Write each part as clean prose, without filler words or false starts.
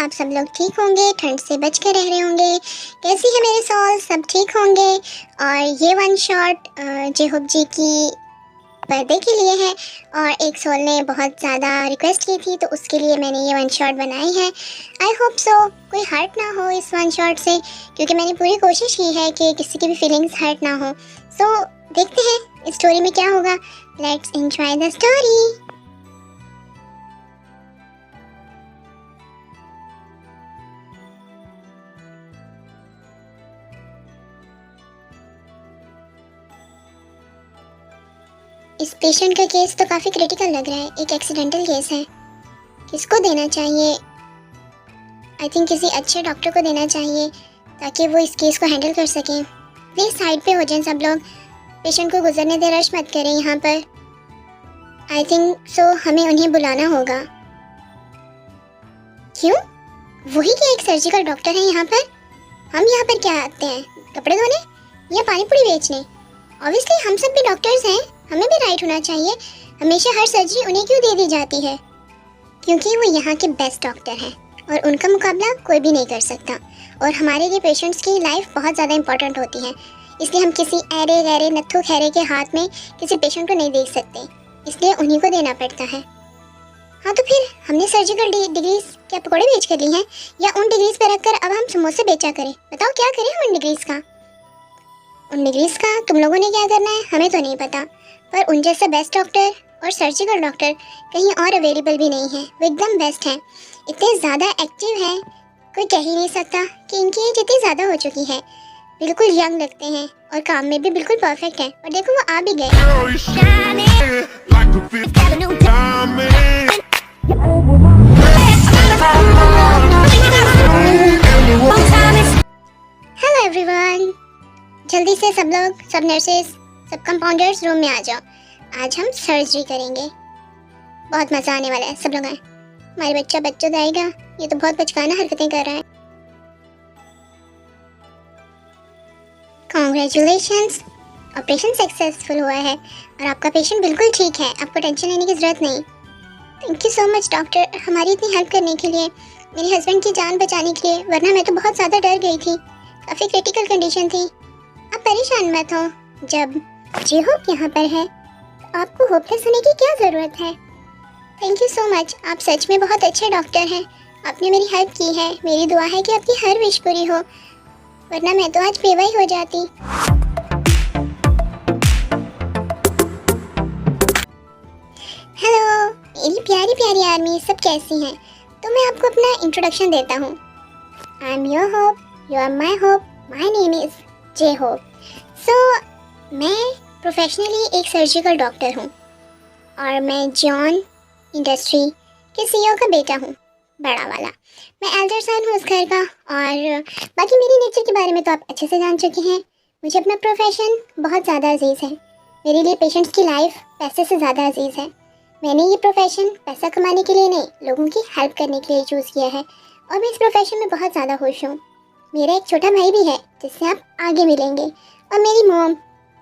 आप सब लोग ठीक होंगे, ठंड से बच कर रह रहे होंगे। कैसी है मेरे सॉल, सब ठीक होंगे। और ये वन शॉट जे होप जी की बर्थडे के लिए है और एक सोल ने बहुत ज़्यादा रिक्वेस्ट की थी तो उसके लिए मैंने ये वन शॉट बनाई है। आई होप सो कोई हर्ट ना हो इस वन शॉट से, क्योंकि मैंने पूरी कोशिश की है कि किसी की भी फीलिंग्स हर्ट ना हो। सो देखते हैं इस स्टोरी में क्या होगा। Let's enjoy the story. इस पेशेंट का केस तो काफ़ी क्रिटिकल लग रहा है। एक एक्सीडेंटल केस है। किसको देना चाहिए? आई थिंक किसी अच्छे डॉक्टर को देना चाहिए ताकि वो इस केस को हैंडल कर सकें। प्लीज़ साइड पे हो जाएं सब लोग। पेशेंट को गुजरने दे, रश मत करें यहाँ पर। आई थिंक सो हमें उन्हें बुलाना होगा। क्यों? वही क्या एक सर्जिकल डॉक्टर है यहाँ पर? हम यहाँ पर क्या आते हैं, कपड़े धोने या पानी पूरी बेचने? ऑब्वियसली हम सब भी डॉक्टर्स हैं, हमें भी राइट होना चाहिए। हमेशा हर सर्जरी उन्हें क्यों दे दी जाती है? क्योंकि वो यहाँ के बेस्ट डॉक्टर हैं और उनका मुकाबला कोई भी नहीं कर सकता। और हमारे लिए पेशेंट्स की लाइफ बहुत ज़्यादा इंपॉर्टेंट होती है, इसलिए हम किसी ऐरे गैरे नत्थु खैरे के हाथ में किसी पेशेंट को नहीं देख सकते, इसलिए उन्हीं को देना पड़ता है। हाँ तो फिर हमने सर्जिकल डिग्रीज क्या पकौड़े बेच कर ली हैं, या उन डिग्रीज पर रखकर अब हम समोसे बेचा करें? बताओ क्या करें हम उन डिग्रीज का? उन डिग्रीज का तुम लोगों ने क्या करना है हमें तो नहीं पता, पर उन जैसा बेस्ट डॉक्टर और सर्जिकल डॉक्टर कहीं और अवेलेबल भी नहीं है। वो एकदम बेस्ट हैं, इतने ज़्यादा एक्टिव हैं, कोई कह ही नहीं सकता कि इनकी एज इतनी ज़्यादा हो चुकी है। बिल्कुल यंग लगते हैं और काम में भी बिल्कुल परफेक्ट हैं। और देखो वो आ भी गए। हेलो एवरीवन, जल्दी से सब लोग, सब नर्सेस, सब कंपाउंडर्स रूम में आ जाओ। आज हम सर्जरी करेंगे, बहुत मज़ा आने वाला है। सब लोग आए। हमारे बच्चा बच्चों आएगा, ये तो बहुत बचकाना हरकतें कर रहा है। कॉन्ग्रेचुलेशंस, ऑपरेशन सक्सेसफुल हुआ है और आपका पेशेंट बिल्कुल ठीक है, आपको टेंशन लेने की ज़रूरत नहीं। Thank you so much doctor, हमारी इतनी हेल्प करने के लिए, मेरे हस्बैंड की जान बचाने के लिए, वरना मैं तो बहुत ज़्यादा डर गई थी, काफ़ी क्रिटिकल कंडीशन थी। आप परेशान मत हो, जब जे होप यहाँ पर है तो आपको होपलेस होने की क्या ज़रूरत है। थैंक यू सो मच, आप सच में बहुत अच्छे डॉक्टर हैं, आपने मेरी हेल्प की है। मेरी दुआ है कि आपकी हर विश पूरी हो, वरना मैं तो आज बेवा ही हो जाती। हेलो मेरी प्यारी प्यारी आर्मी, सब कैसी हैं? तो मैं आपको अपना इंट्रोडक्शन देता हूँ। I am your hope, you are my hope, my name is J hope. So मैं प्रोफेशनली एक सर्जिकल डॉक्टर हूँ और मैं जॉन इंडस्ट्री के सीईओ का बेटा हूँ, बड़ा वाला। मैं एल्डर सन हूँ उस घर का। और बाकी मेरी नेचर के बारे में तो आप अच्छे से जान चुके हैं। मुझे अपना प्रोफेशन बहुत ज़्यादा अजीज़ है। मेरे लिए पेशेंट्स की लाइफ पैसे से ज़्यादा अजीज़ है। मैंने ये प्रोफेशन पैसा कमाने के लिए नहीं, लोगों की हेल्प करने के लिए चूज़ किया है और मैं इस प्रोफेशन में बहुत ज़्यादा खुश हूँ। मेरा एक छोटा भाई भी है जिससे आप आगे मिलेंगे। और मेरी मॉम,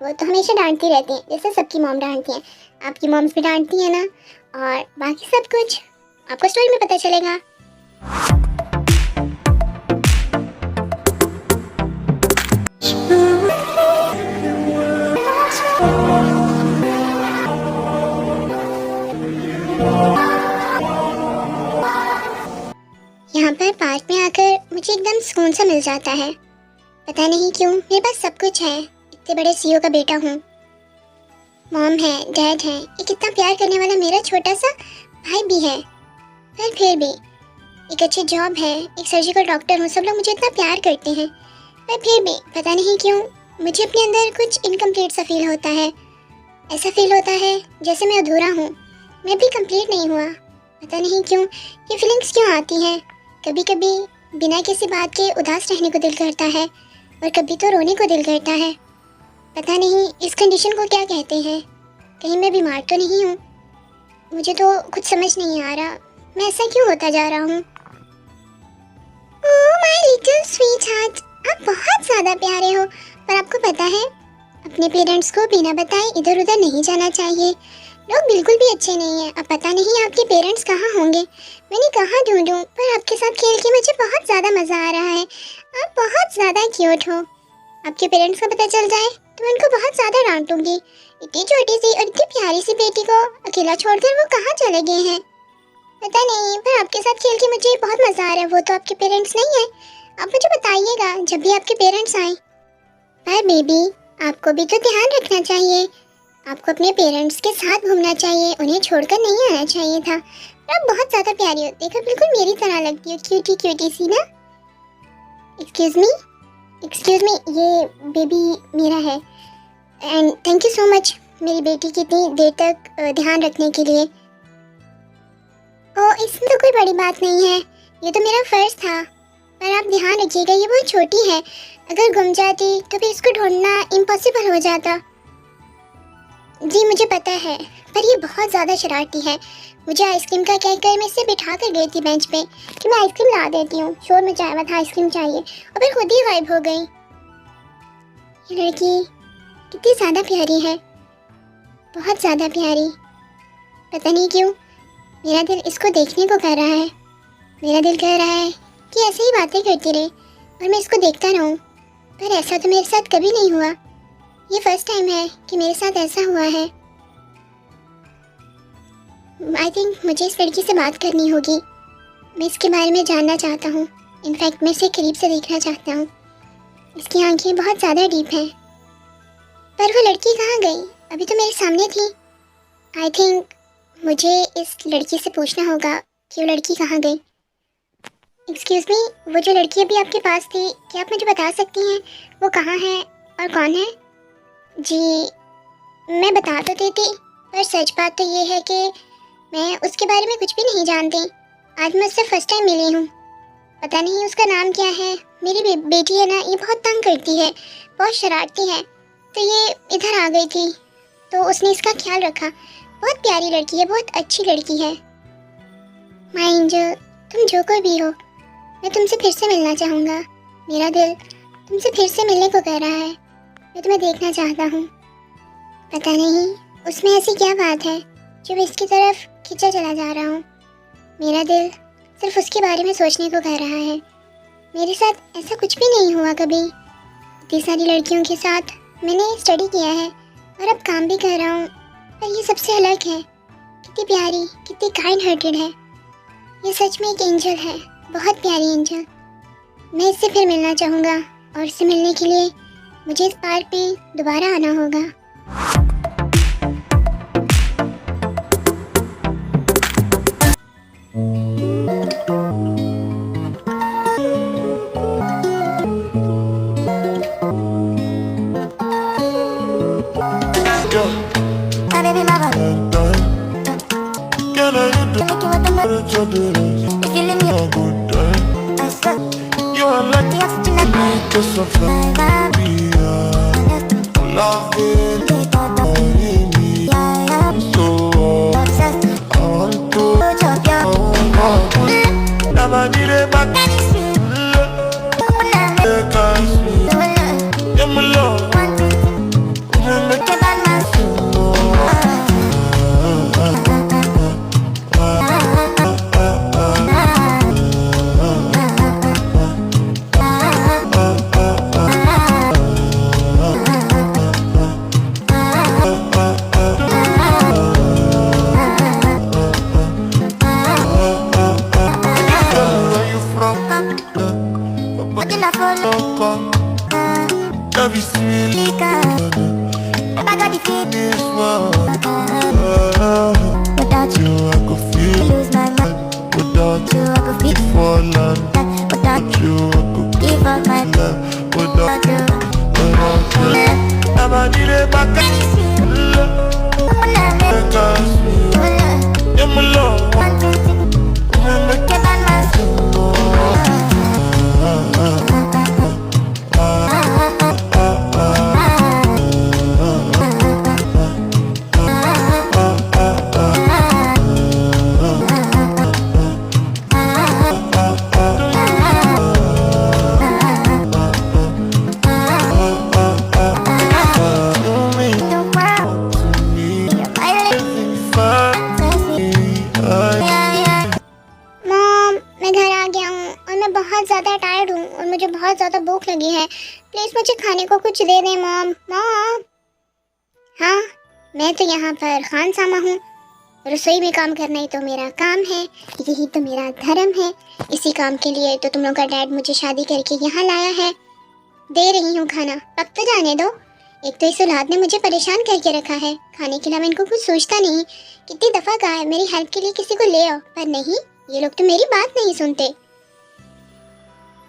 वो तो हमेशा डांटती रहती हैं, जैसे सबकी मॉम डांटती हैं। आपकी मॉम्स भी डांटती हैं ना। और बाकी सब कुछ आपको स्टोरी में पता चलेगा। यहाँ पर पार्क में आकर मुझे एकदम सुकून सा मिल जाता है। पता नहीं क्यों, मेरे पास सब कुछ है। इतने बड़े सीईओ का बेटा हूँ, मॉम है, डैड है, एक इतना प्यार करने वाला मेरा छोटा सा भाई भी है। पर फिर भी एक अच्छी जॉब है, एक सर्जिकल डॉक्टर हूँ, सब लोग मुझे इतना प्यार करते हैं। पर फिर भी पता नहीं क्यों मुझे अपने अंदर कुछ इनकम्प्लीट सा फील होता है। ऐसा फील होता है जैसे मैं अधूरा हूँ, मैं भी कंप्लीट नहीं हुआ। पता नहीं क्यों ये फीलिंग्स क्यों आती हैं। कभी कभी बिना किसी बात के उदास रहने को दिल करता है और कभी तो रोने को दिल करता है। पता नहीं इस कंडीशन को क्या कहते हैं। कहीं मैं बीमार तो नहीं हूँ? मुझे तो कुछ समझ नहीं आ रहा, मैं ऐसा क्यों होता जा रहा हूँ। Oh my little sweet heart, आप बहुत ज़्यादा प्यारे हो। पर आपको पता है अपने पेरेंट्स को बिना बताए इधर उधर नहीं जाना चाहिए। लोग बिल्कुल भी अच्छे नहीं हैं। अब पता नहीं आपके पेरेंट्स कहाँ होंगे, मैंने कहाँ ढूंढूं, पर आपके साथ खेल के मुझे बहुत ज़्यादा मज़ा आ रहा है। आप बहुत ज़्यादा क्यूट हो। आपके पेरेंट्स को पता चल जाए तो मैं उनको बहुत ज़्यादा डांटूंगी। इतनी छोटी सी और इतनी प्यारी सी बेटी को अकेला छोड़कर वो कहाँ चले गए हैं पता नहीं, पर आपके साथ खेल के मुझे बहुत मज़ा आ रहा है। वो तो आपके पेरेंट्स नहीं है, आप मुझे बताइएगा जब भी आपके पेरेंट्स आए। पर बेबी, आपको भी तो ध्यान रखना चाहिए, आपको अपने पेरेंट्स के साथ घूमना चाहिए, उन्हें छोड़कर नहीं आना चाहिए था। पर आप बहुत ज़्यादा प्यारी हो, देखो बिल्कुल मेरी तरह लगती हो, क्यूटी क्यूटी सी ना। एक्सक्यूज़ मी, ये बेबी मेरा है। And thank you so much मेरी बेटी की इतनी देर तक ध्यान रखने के लिए। ओ, इसमें तो कोई बड़ी बात नहीं है, ये तो मेरा फ़र्ज़ था। पर आप ध्यान रखिएगा, ये बहुत छोटी है, अगर गुम जाती तो फिर इसको ढूंढना इम्पॉसिबल हो जाता। जी मुझे पता है, पर ये बहुत ज़्यादा शरारती है। मुझे आइसक्रीम का कहकर मैं इसे बिठा कर गई थी बेंच पे कि मैं आइसक्रीम ला देती हूँ, शोर मचाया हुआ था आइसक्रीम चाहिए, और फिर खुद ही गायब हो गई। ये लड़की कितनी ज़्यादा प्यारी है, बहुत ज़्यादा प्यारी। पता नहीं क्यों मेरा दिल इसको देखने को कर रहा है। मेरा दिल कह रहा है कि ऐसे ही बातें करती रहे और मैं इसको देखता रहूं, पर ऐसा तो मेरे साथ कभी नहीं हुआ। ये फर्स्ट टाइम है कि मेरे साथ ऐसा हुआ है। आई थिंक मुझे इस लड़की से बात करनी होगी। मैं इसके बारे में जानना चाहता हूँ, इनफैक्ट मैं इसे करीब से देखना चाहता हूँ। इसकी आंखें बहुत ज़्यादा डीप हैं। पर वो लड़की कहाँ गई? अभी तो मेरे सामने थी। आई थिंक मुझे इस लड़की से पूछना होगा कि वो लड़की कहाँ गई। एक्सक्यूज़ मी, वो जो लड़की अभी आपके पास थी, क्या आप मुझे बता सकती हैं वो कहाँ है और कौन है? जी मैं बता तो देती, पर सच बात तो ये है कि मैं उसके बारे में कुछ भी नहीं जानती। आज मैं उससे फर्स्ट टाइम मिली हूँ। पता नहीं उसका नाम क्या है। मेरी बेटी है ना, ये बहुत तंग करती है, बहुत शरारती है, तो ये इधर आ गई थी तो उसने इसका ख्याल रखा। बहुत प्यारी लड़की है, बहुत अच्छी लड़की है। माय एंजल, तुम जो कोई भी हो, मैं तुमसे फिर से मिलना चाहूँगा। मेरा दिल तुमसे फिर से मिलने को कह रहा है, मैं तुम्हें देखना चाहता हूँ। पता नहीं उसमें ऐसी क्या बात है जो मैं इसकी तरफ खिंचा चला जा रहा हूँ। मेरा दिल सिर्फ उसके बारे में सोचने को कह रहा है। मेरे साथ ऐसा कुछ भी नहीं हुआ कभी। इतनी सारी लड़कियों के साथ मैंने स्टडी किया है और अब काम भी कर रहा हूँ, पर ये सबसे अलग है। कितनी प्यारी, कितनी काइंड हार्टेड है। ये सच में एक एंजल है, बहुत प्यारी एंजल। मैं इससे फिर मिलना चाहूँगा और इससे मिलने के लिए मुझे इस पार्क पे दोबारा आना होगा। बहुत ज़्यादा टायर्ड हूँ और मुझे बहुत ज़्यादा भूख लगी है। प्लीज़ मुझे खाने को कुछ दे दें मॉम। मॉम। हाँ, मैं तो यहाँ पर खानसामा हूँ। रसोई में काम करना ही तो मेरा काम है, यही तो मेरा धर्म है। इसी काम के लिए तो तुम लोग का डैड मुझे शादी करके यहाँ लाया है। दे रही हूँ खाना, अब तो जाने दो। एक तो इस औलाद ने मुझे परेशान करके रखा है, खाने के अलावा इनको कुछ सोचता नहीं। कितनी दफ़ा कहा है मेरी हेल्प के लिए किसी को ले आओ, पर नहीं, ये लोग तो मेरी बात नहीं सुनते।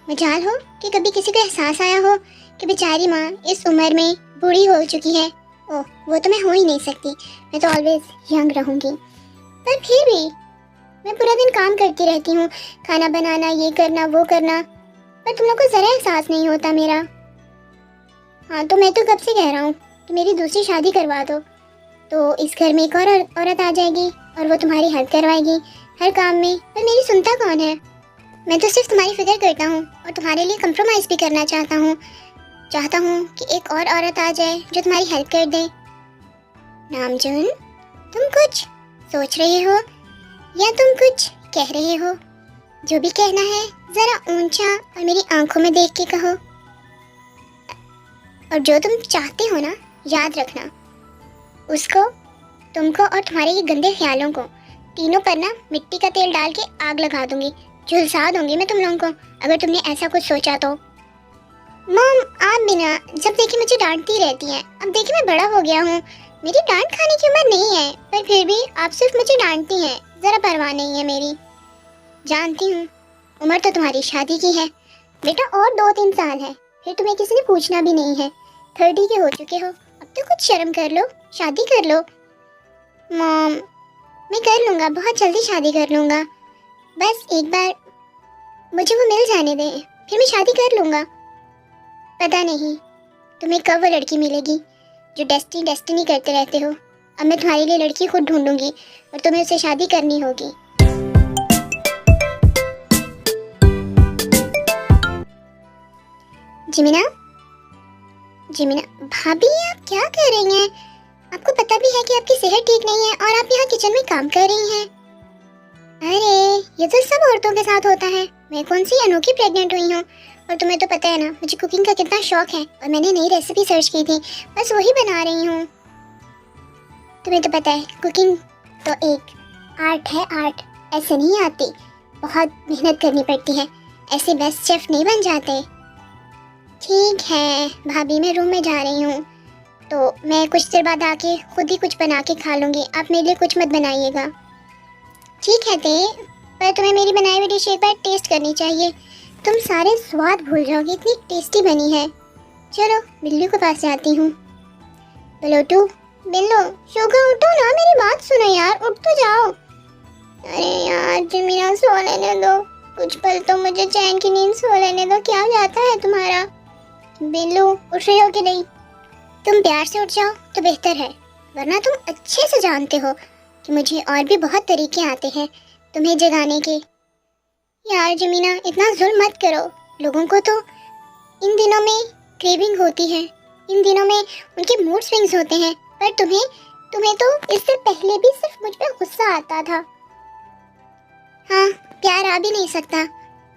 मजाल हो कि कभी किसी को एहसास आया हो कि बेचारी माँ इस उम्र में बूढ़ी हो चुकी है। ओह, वो तो मैं हो ही नहीं सकती, मैं तो ऑलवेज यंग रहूँगी। पर फिर भी मैं पूरा दिन काम करती रहती हूँ, खाना बनाना, ये करना वो करना, पर तुम लोग को ज़रा एहसास नहीं होता मेरा। हाँ, तो मैं तो कब से कह रहा हूँ कि मेरी दूसरी शादी करवा दो, तो इस घर में एक और औरत आ जाएगी और वो तुम्हारी हेल्प करवाएगी हर काम में। पर मेरी सुनता कौन है? मैं तो सिर्फ तुम्हारी फिक्र करता हूँ और तुम्हारे लिए कंप्रोमाइज़ भी करना चाहता हूँ कि एक और औरत आ जाए जो तुम्हारी हेल्प कर दे। नामजून, तुम कुछ सोच रहे हो या तुम कुछ कह रहे हो? जो भी कहना है ज़रा ऊंचा और मेरी आंखों में देख के कहो। और जो तुम चाहते हो ना, याद रखना, उसको, तुमको और तुम्हारे ये गंदे ख्यालों को तीनों पर ना मिट्टी का तेल डाल के आग लगा दूंगी, झुलसा दूंगी मैं तुम लोगों को, अगर तुमने ऐसा कुछ सोचा तो। मॉम, आप भी ना जब देखिए मुझे डांटती रहती हैं। अब देखिए मैं बड़ा हो गया हूँ, मेरी डांट खाने की उम्र नहीं है, पर फिर भी आप सिर्फ मुझे डांटती हैं, ज़रा परवाह नहीं है मेरी। जानती हूँ उम्र तो तुम्हारी शादी की है बेटा, और 2-3 साल है, फिर तुम्हें किसी ने पूछना भी नहीं है। 30 के हो चुके हो, अब तो कुछ शर्म कर लो, शादी कर लो। मॉम, मैं कर लूँगा, बहुत जल्दी शादी कर लूँगा, बस एक बार मुझे वो मिल जाने दें, फिर मैं शादी कर लूँगा। पता नहीं तुम्हें कब वो लड़की मिलेगी जो डेस्टिनी करते रहते हो। अब मैं तुम्हारे लिए लड़की खुद ढूंढूंगी और तुम्हें उससे शादी करनी होगी। जिमिना, जिमिना भाभी, आप क्या कर रही हैं? आपको पता भी है कि आपकी सेहत ठीक नहीं है और आप यहाँ किचन में काम कर रही हैं। अरे, ये तो सब औरतों के साथ होता है, मैं कौन सी अनोखी प्रेग्नेंट हुई हूँ। और तुम्हें तो पता है ना मुझे कुकिंग का कितना शौक है, और मैंने नई रेसिपी सर्च की थी, बस वही बना रही हूँ। तुम्हें तो पता है कुकिंग तो एक आर्ट है, आर्ट ऐसे नहीं आती, बहुत मेहनत करनी पड़ती है, ऐसे बेस्ट शेफ नहीं बन जाते। ठीक है भाभी, मैं रूम में जा रही हूँ, तो मैं कुछ देर बाद आके खुद ही कुछ बना के खा लूँगी, आप मेरे लिए कुछ मत बनाइएगा। ठीक है ते, पर तुम्हें मेरी बनाई हुई डिश एक बार टेस्ट करनी चाहिए, तुम सारे स्वाद भूल जाओगे, इतनी टेस्टी बनी है। चलो बिल्लू के पास जाती हूँ। बिल्लू, बिल्लू, शुगा उठो ना, मेरी बात सुनो यार, उठ तो जाओ। अरे यार जिमिना, सो लेने दो, कुछ पल तो मुझे चैन की नींद सो लेने दो, क्या जाता है तुम्हारा? बिल्लू, उठ रही हो कि नहीं? तुम प्यार से उठ जाओ तो बेहतर है, वरना तुम अच्छे से जानते हो कि मुझे और भी बहुत तरीके आते हैं तुम्हें जगाने के। यार जमीना, इतना जुल्म मत करो, लोगों को तो इन दिनों में क्रेविंग होती है, इन दिनों में उनके मूड स्विंग्स होते हैं, पर तुम्हें तो इससे पहले भी सिर्फ मुझ पे गुस्सा आता था। हाँ, प्यार आ भी नहीं सकता,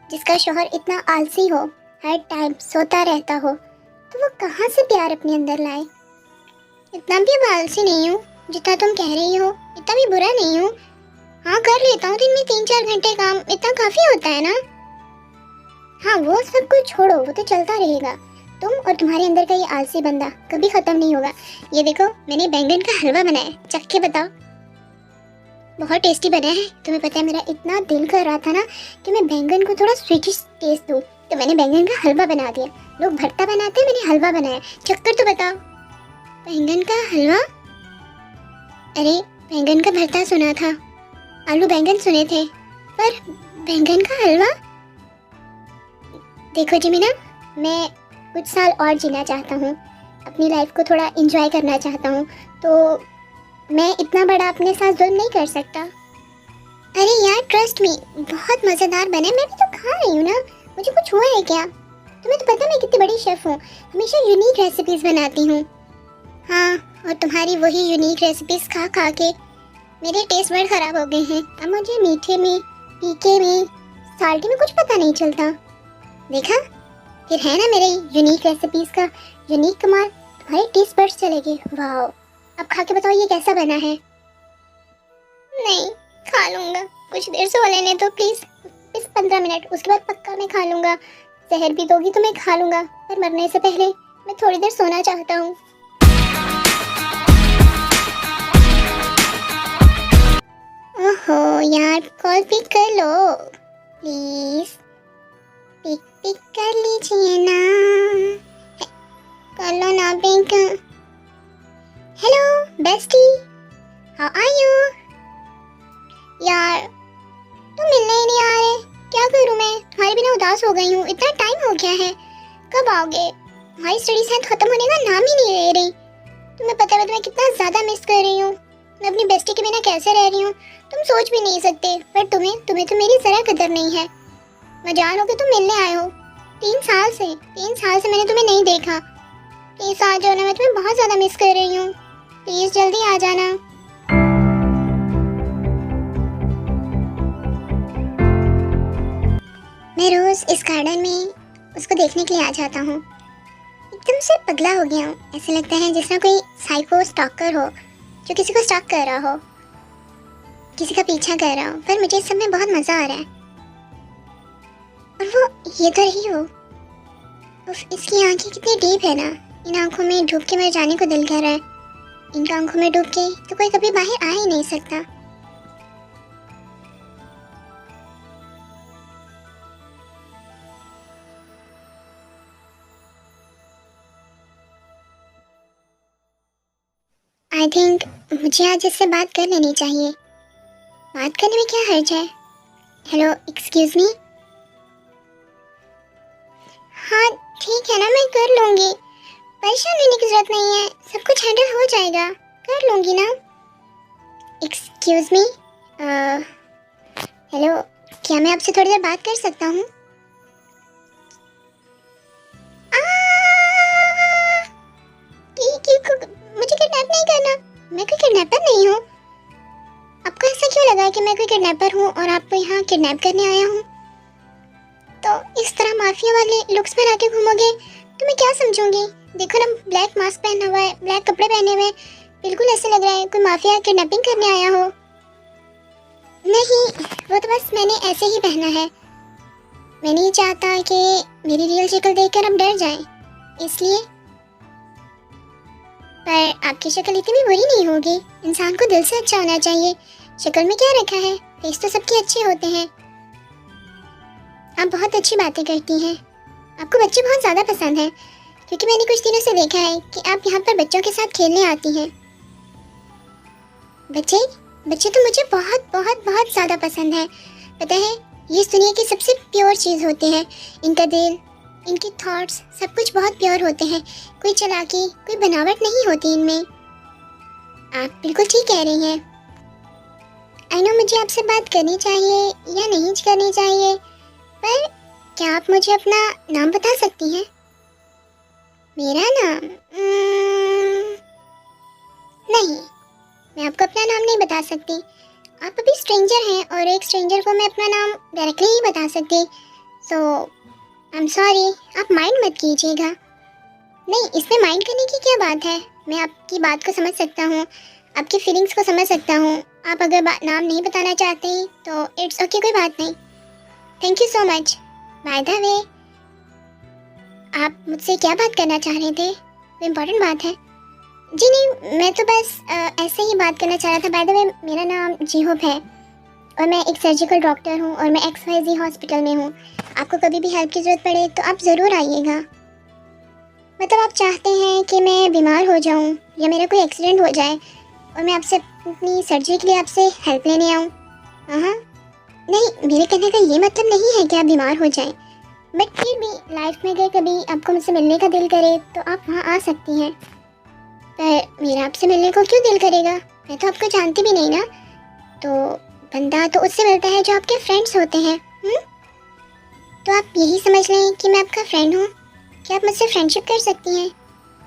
जिसका शौहर इतना आलसी हो, हर टाइम सोता रहता हो, तो वो कहाँ से प्यार अपने अंदर लाए। इतना भी अब आलसी नहीं हूँ जितना तुम कह रही हो, इतना भी बुरा नहीं हूँ। हाँ, कर लेता हूँ दिन में 3-4 घंटे काम, इतना काफ़ी होता है ना। हाँ, वो सब कुछ छोड़ो, वो तो चलता रहेगा, तुम और तुम्हारे अंदर का ये आलसी बंदा कभी ख़त्म नहीं होगा। ये देखो, मैंने बैंगन का हलवा बनाया, चख के बताओ। बहुत टेस्टी बना है। तुम्हें पता है मेरा इतना दिल कर रहा था ना कि मैं बैंगन को थोड़ा स्वीटिश टेस्ट दूँ, तो मैंने बैंगन का हलवा बना दिया। लोग भरता बनाते हैं, मैंने हलवा बनाया, चक्कर तो बताओ। बैंगन का हलवा? अरे, बैंगन का भरता सुना था, आलू बैंगन सुने थे, पर बैंगन का हलवा? देखो जिमिना, मैं कुछ साल और जीना चाहता हूँ, अपनी लाइफ को थोड़ा एंजॉय करना चाहता हूँ, तो मैं इतना बड़ा अपने साथ जुल्म नहीं कर सकता। अरे यार, ट्रस्ट मी, बहुत मज़ेदार बने, मैं भी तो खा रही हूँ ना, मुझे कुछ हुआ है क्या? तुम्हें तो पता है मैं कितनी बड़ी शेफ़ हूँ, हमेशा यूनिक रेसिपीज़ बनाती हूँ। हाँ, और तुम्हारी वही यूनिक रेसिपीज़ खा खा के मेरे टेस्ट बड ख़राब हो गए हैं। अब मुझे मीठे में, तीखे में, साल्टी में कुछ पता नहीं चलता। देखा, फिर है ना मेरे यूनिक रेसिपीज का यूनिक कमाल। तुम्हारे टेस्ट बड्स चले गए। वाह, अब खा के बताओ ये कैसा बना है। नहीं, खा लूंगा, कुछ देर सो लेने तो प्लीज, बस 15 मिनट, उसके बाद पक्का मैं खा लूंगा। जहर भी दोगी तो मैं खा लूंगा, पर मरने से पहले मैं थोड़ी देर सोना चाहता हूँ। ओहो यार, कॉल पिक कर लो प्लीज, पिक पिक कर लीजिए ना, कर लो ना pick. Hello bestie, how are you? यार तुम मिलने ही नहीं आ रहे, क्या करूं मैं, तुम्हारे बिना उदास हो गई हूँ। इतना टाइम हो गया है, कब आओगे? तुम्हारी स्टडीज हैं खत्म होने का नाम ही नहीं ले रही। तुम्हें पता है मैं तुम्हें कितना ज्यादा मिस कर रही हूँ। मैं अपनी बेस्टी के बिना कैसे रह रही हूँ तुम सोच भी नहीं सकते। पर तुम्हें तो मेरी जरा कदर नहीं है। मैं जान हो कि तुम मिलने आए हो। 3 साल से मैंने तुम्हें नहीं देखा। प्लीज आ जाओ ना, मैं तुम्हें बहुत ज्यादा मिस कर रही हूँ। प्लीज जल्दी आ जाना। मैं रोज इस गार्डन में उसको देखने के लिए आ जाता हूँ। एकदम से पगला हो गया हूँ, ऐसे लगता है जैसे कोई साइको स्टॉकर हो जो किसी को स्टॉक कर रहा हो, किसी का पीछा कर रहा हो। पर मुझे इस सब में बहुत मजा आ रहा है। और वो ये तो रही हो, उफ, इसकी आंखें कितनी डीप है ना। इन आंखों में डूब के मर जाने को दिल कर रहा है। इन आंखों में डूब के तो कोई कभी बाहर आ ही नहीं सकता। आई थिंक मुझे आज इससे बात कर लेनी चाहिए। बात करने में क्या हर्ज है? Hello excuse me. हाँ ठीक है ना, मैं कर लूँगी, परेशान होने की जरूरत नहीं है, सब कुछ हैंडल हो जाएगा, कर लूँगी ना। एक्सक्यूज मी, हेलो, क्या मैं आपसे थोड़ी देर बात कर सकता हूँ? मुझे किडनैप नहीं करना, मैं कोई किडनैपर नहीं हूँ। आपको ऐसा क्यों लगा कि मैं कोई किडनैपर हूँ और आपको यहाँ किडनैप करने आया हूँ? तो इस तरह माफिया वाले लुक्स में आके घूमोगे तो मैं क्या समझूंगी? देखो ना, ब्लैक मास्क पहना हुआ है, ब्लैक कपड़े पहने हुए, बिल्कुल ऐसे लग रहा है कोई माफिया किडनैपिंग करने आया हो। नहीं, वो तो बस मैंने ऐसे ही पहना है। मैं नहीं चाहता कि मेरी रियल शक्ल देखकर आप डर जाएं, इसलिए। पर आपकी शक्ल इतनी भी बुरी नहीं होगी, इंसान को दिल से अच्छा होना चाहिए। शक्ल में क्या रखा है, फेस तो सबके अच्छे होते हैं। आप बहुत अच्छी बातें करती हैं, आपको बच्चे बहुत ज़्यादा पसंद हैं, क्योंकि मैंने कुछ दिनों से देखा है कि आप यहाँ पर बच्चों के साथ खेलने आती हैं। बच्चे बच्चे तो मुझे बहुत बहुत बहुत ज़्यादा पसंद है। पता है, ये इस दुनिया की सबसे प्योर चीज़ होते हैं। इनका दिल, इनके थॉट्स, सब कुछ बहुत प्योर होते हैं। कोई चालाकी, कोई बनावट नहीं होती इनमें। आप बिल्कुल ठीक कह रही हैं। आई नो मुझे आपसे बात करनी चाहिए या नहीं करनी चाहिए, पर क्या आप मुझे अपना नाम बता सकती हैं? मेरा नाम नहीं, मैं आपको अपना नाम नहीं बता सकती। आप अभी स्ट्रेंजर हैं और एक स्ट्रेंजर को मैं अपना नाम डायरेक्टली नहीं बता सकती। सो आई एम सॉरी, आप माइंड मत कीजिएगा। नहीं, इसमें माइंड करने की क्या बात है? मैं आपकी बात को समझ सकता हूँ, आपकी फीलिंग्स को समझ सकता हूँ। आप अगर नाम नहीं बताना चाहते तो इट्स ओके, कोई बात नहीं। Thank you so much. By the way, आप मुझसे क्या बात करना चाह रहे थे? कोई इम्पोर्टेंट बात है? जी नहीं, मैं तो बस ऐसे ही बात करना चाह रहा था। बाय द वे, मेरा नाम जीहोप है और मैं एक सर्जिकल डॉक्टर हूँ और मैं XYZ हॉस्पिटल में हूँ। आपको कभी भी हेल्प की ज़रूरत पड़े तो आप ज़रूर आइएगा। मतलब आप चाहते हैं कि मैं बीमार हो जाऊँ या मेरा कोई एक्सीडेंट हो जाए और मैं आपसे अपनी सर्जरी के लिए आपसे हेल्प लेने आऊँ? हाँ, नहीं, मेरे कहने का ये मतलब नहीं है कि आप बीमार हो जाएं, बट फिर भी लाइफ में अगर कभी आपको मुझसे मिलने का दिल करे तो आप वहाँ आ सकती हैं। पर मेरा आपसे मिलने को क्यों दिल करेगा? मैं तो आपको जानती भी नहीं ना। तो बंदा तो उससे मिलता है जो आपके फ्रेंड्स होते हैं। तो आप यही समझ लें कि मैं आपका फ्रेंड हूँ। क्या आप मुझसे फ्रेंडशिप कर सकती हैं?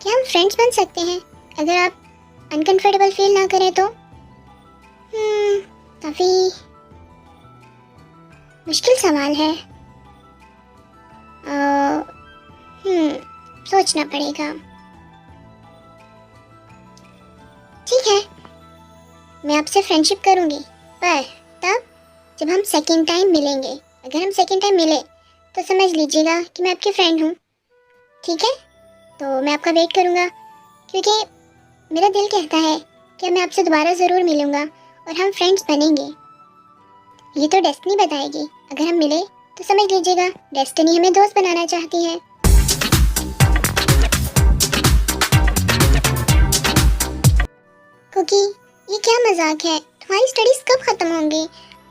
क्या हम फ्रेंड्स बन सकते हैं अगर आप अनकंफर्टेबल फील ना करें तो? काफ़ी मुश्किल सवाल है। सोचना पड़ेगा। ठीक है, मैं आपसे फ्रेंडशिप करूँगी, पर तब जब हम सेकंड टाइम मिलेंगे। अगर हम सेकंड टाइम मिले तो समझ लीजिएगा कि मैं आपकी फ्रेंड हूँ। ठीक है, तो मैं आपका वेट करूँगा, क्योंकि मेरा दिल कहता है कि मैं आपसे दोबारा ज़रूर मिलूँगा और हम फ्रेंड्स बनेंगे। ये तो डेस्टिनी बताएगी। अगर हम मिले तो समझ लीजिएगा डेस्टिनी हमें दोस्त बनाना चाहती है। कुकी, ये क्या मजाक है? तुम्हारी स्टडीज कब खत्म होंगी?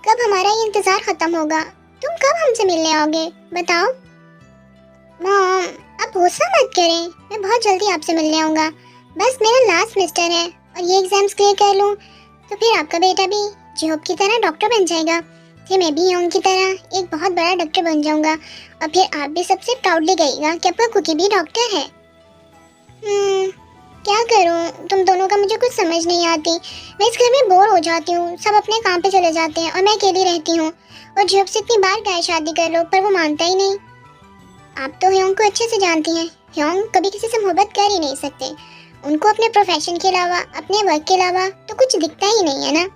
कब हमारा ये इंतजार खत्म होगा? तुम कब हमसे मिलने आओगे? बताओ। मॉम, आप गुस्सा मत करें, मैं बहुत जल्दी आपसे मिलने आऊँगा। बस मेरा लास्ट सेमेस्टर है और ये एग्जाम्स क्लियर कर लूँ तो फिर आपका बेटा भी जिहोप की तरह डॉक्टर बन जाएगा। फिर मैं भी योंग की तरह एक बहुत बड़ा डॉक्टर बन जाऊँगा और फिर आप भी सबसे प्राउडली कहिएगा कि आपका कुकी भी डॉक्टर है। क्या करूं? तुम दोनों का मुझे कुछ समझ नहीं आती। मैं इस घर में बोर हो जाती हूँ, सब अपने काम पे चले जाते हैं और मैं अकेली रहती हूँ। और जियोप से इतनी बार कहा शादी कर लो, पर वो मानता ही नहीं। आप तो ह्योंग को अच्छे से जानती हैं। ह्योंग कभी किसी से मोहब्बत कर ही नहीं सकते। उनको अपने प्रोफेशन के अलावा, अपने वर्क के अलावा तो कुछ दिखता ही नहीं है ना।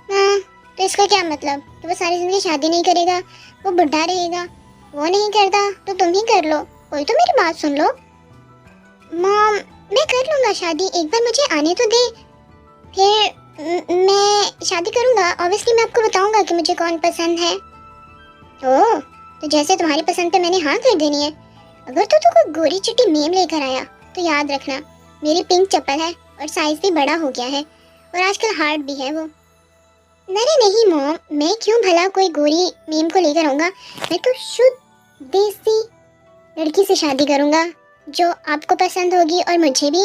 हाँ, तो इसका क्या मतलब कि वो सारी जिंदगी शादी नहीं करेगा, वो बुढ़ा रहेगा? वो नहीं करता तो तुम ही कर लो, कोई तो मेरी बात सुन लो। मॉम, मैं कर लूँगा शादी, एक बार मुझे आने तो दे। फिर मैं शादी करूँगा, ऑब्वियसली मैं आपको बताऊँगा कि मुझे कौन पसंद है। ओह, तो जैसे तुम्हारी पसंद पे मैंने हाँ कर देनी है। अगर तो कोई गोरी चिट्टी मेम लेकर आया तो याद रखना, मेरी पिंक चप्पल है और साइज भी बड़ा हो गया है और आजकल हार्ड भी है वो। अरे नहीं मॉम, मैं क्यों भला कोई गोरी मेम को लेकर आऊँगा। मैं तो शुद्ध देसी लड़की से शादी करूँगा जो आपको पसंद होगी और मुझे भी।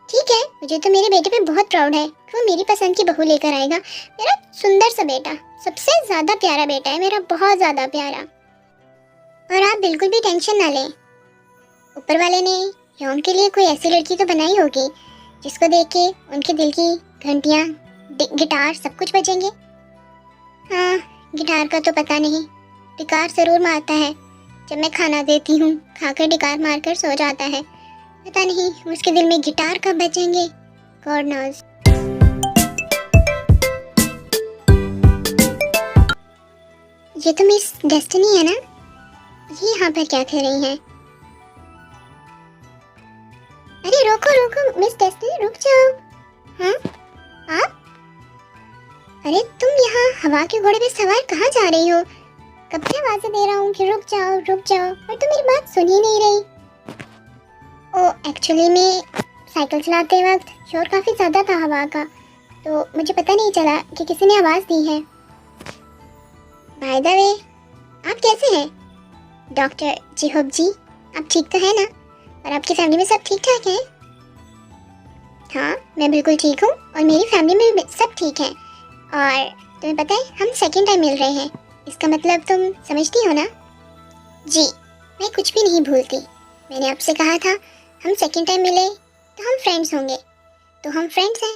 ठीक है, मुझे तो मेरे बेटे पे बहुत प्राउड है कि वो मेरी पसंद की बहू लेकर आएगा। मेरा सुंदर सा बेटा, सबसे ज़्यादा प्यारा बेटा है मेरा, बहुत ज़्यादा प्यारा। और आप बिल्कुल भी टेंशन ना लें, ऊपर वाले ने ह्योंग के लिए कोई ऐसी लड़की तो बनाई होगी जिसको देख के उनके दिल की घंटियाँ, गिटार सब कुछ बजेंगे। हाँ, गिटार का तो पता नहीं, टिकार ज़रूर मारता है जब मैं खाना देती हूँ, खाकर डिकार मारकर सो जाता है। पता नहीं उसके दिल में गिटार कब बजेंगे, गॉड नोज़। ये तो मिस डेस्टिनी है ना? ये यहाँ पर क्या कर रही हैं? अरे रोको रोको मिस डेस्टिनी, रुक जाओ। हाँ, आप? अरे तुम यहाँ हवा के घोड़े पे सवार कहाँ जा रही हो? कब से आवाज़ें दे रहा हूँ कि रुक जाओ, पर तुम मेरी बात सुन ही नहीं रही। ओ, एक्चुअली में साइकिल चलाते वक्त शोर काफ़ी ज़्यादा था हवा का, तो मुझे पता नहीं चला कि किसी ने आवाज़ दी है। बाय द वे, आप कैसे हैं? डॉक्टर जिहोप जी, आप ठीक तो है ना? और आपकी फैमिली में सब ठीक ठाक है? हाँ, मैं बिल्कुल ठीक हूँ और मेरी फैमिली में भी सब ठीक है। और तुम्हें पता है हम सेकेंड टाइम मिल रहे हैं, इसका मतलब तुम समझती हो ना? जी, मैं कुछ भी नहीं भूलती। मैंने आपसे कहा था हम सेकेंड टाइम मिले तो हम फ्रेंड्स होंगे, तो हम फ्रेंड्स हैं।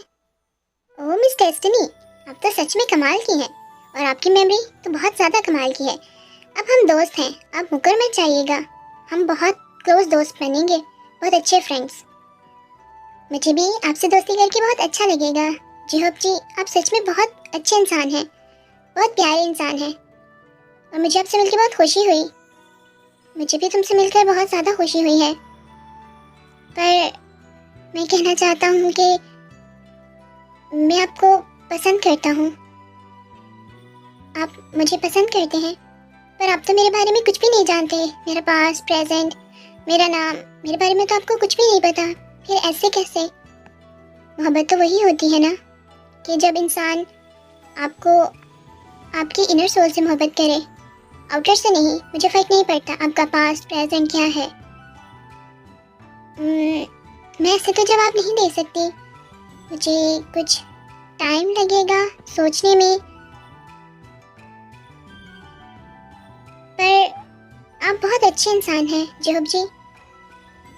ओह मिस डेस्टिनी, आप तो सच में कमाल की हैं और आपकी मेमोरी तो बहुत ज़्यादा कमाल की है। अब हम दोस्त हैं, आप मुकर मत जाइएगा। हम बहुत क्लोज दोस्त बनेंगे, बहुत अच्छे फ्रेंड्स। मुझे भी आपसे दोस्ती करके बहुत अच्छा लगेगा। जिहोप जी, आप सच में बहुत अच्छे इंसान हैं, बहुत प्यारे इंसान हैं और मुझे आपसे मिलकर बहुत खुशी हुई। मुझे भी तुमसे मिलकर बहुत ज़्यादा खुशी हुई है, पर मैं कहना चाहता हूँ कि मैं आपको पसंद करता हूँ। आप मुझे पसंद करते हैं, पर आप तो मेरे बारे में कुछ भी नहीं जानते। मेरा पास्ट, प्रेजेंट, मेरा नाम, मेरे बारे में तो आपको कुछ भी नहीं पता। फिर ऐसे कैसे? मोहब्बत तो वही होती है ना कि जब इंसान आपको आपकी इनर सोल से मोहब्बत करे, आउटर से नहीं। मुझे फ़र्क नहीं पड़ता आपका पास्ट प्रेजेंट क्या है। मैं ऐसे तो जवाब नहीं दे सकती, मुझे कुछ टाइम लगेगा सोचने में। पर आप बहुत अच्छे इंसान हैं जिहोप जी,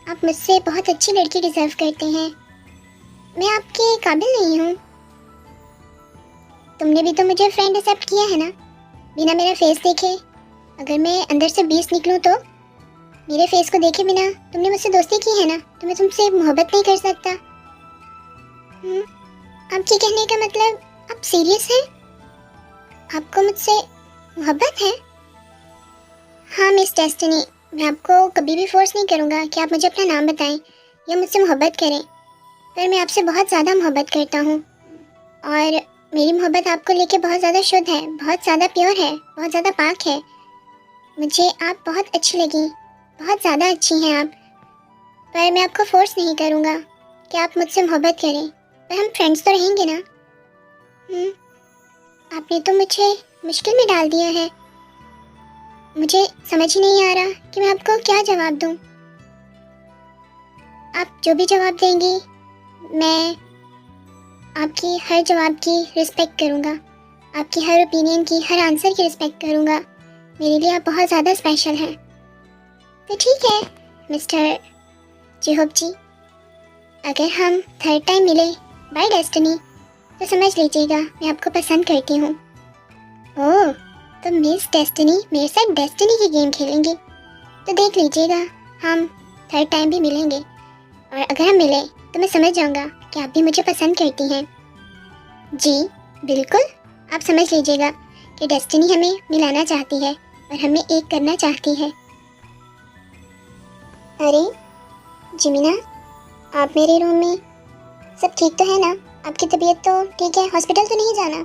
आप मुझसे बहुत अच्छी लड़की डिज़र्व करते हैं। मैं आपके काबिल नहीं हूँ। तुमने भी तो मुझे फ्रेंड एक्सेप्ट किया है ना, बिना मेरा फेस देखे। अगर मैं अंदर से 20 निकलूँ तो मेरे फेस को देखे बिना तुमने मुझसे दोस्ती की है ना, तो मैं तुमसे मोहब्बत नहीं कर सकता। आपके कहने का मतलब आप सीरियस हैं? आपको मुझसे मोहब्बत है? हाँ मिस डेस्टिनी, मैं आपको कभी भी फोर्स नहीं करूँगा कि आप मुझे अपना नाम बताएं या मुझसे मोहब्बत करें, पर मैं आपसे बहुत ज़्यादा मोहब्बत करता हूँ और मेरी मोहब्बत आपको लेके बहुत ज़्यादा शुद्ध है, बहुत ज़्यादा प्योर है, बहुत ज़्यादा पाक है। मुझे आप बहुत अच्छी लगी, बहुत ज़्यादा अच्छी हैं आप, पर मैं आपको फोर्स नहीं करूँगा कि आप मुझसे मोहब्बत करें, पर हम फ्रेंड्स तो रहेंगे ना। आपने तो मुझे मुश्किल में डाल दिया है। मुझे समझ ही नहीं आ रहा कि मैं आपको क्या जवाब दूँ। आप जो भी जवाब देंगी मैं आपकी हर जवाब की रिस्पेक्ट करूँगा, आपकी हर ओपिनियन की, हर आंसर की रिस्पेक्ट करूँगा। मेरे लिए आप बहुत ज़्यादा स्पेशल हैं। तो ठीक है मिस्टर जेहोब जी, अगर हम थर्ड टाइम मिले बाय डेस्टिनी तो समझ लीजिएगा मैं आपको पसंद करती हूँ। ओह, तो मिस डेस्टिनी मेरे साथ डेस्टिनी की गेम खेलेंगी, तो देख लीजिएगा हम थर्ड टाइम भी मिलेंगे, और अगर हम मिले तो मैं समझ जाऊँगा कि आप भी मुझे पसंद करती हैं। जी बिल्कुल, आप समझ लीजिएगा कि डेस्टिनी हमें मिलाना चाहती है और हमें एक करना चाहती है। अरे जिमिना, आप मेरे रूम में, सब ठीक तो है ना? आपकी तबीयत तो ठीक है, हॉस्पिटल तो नहीं जाना?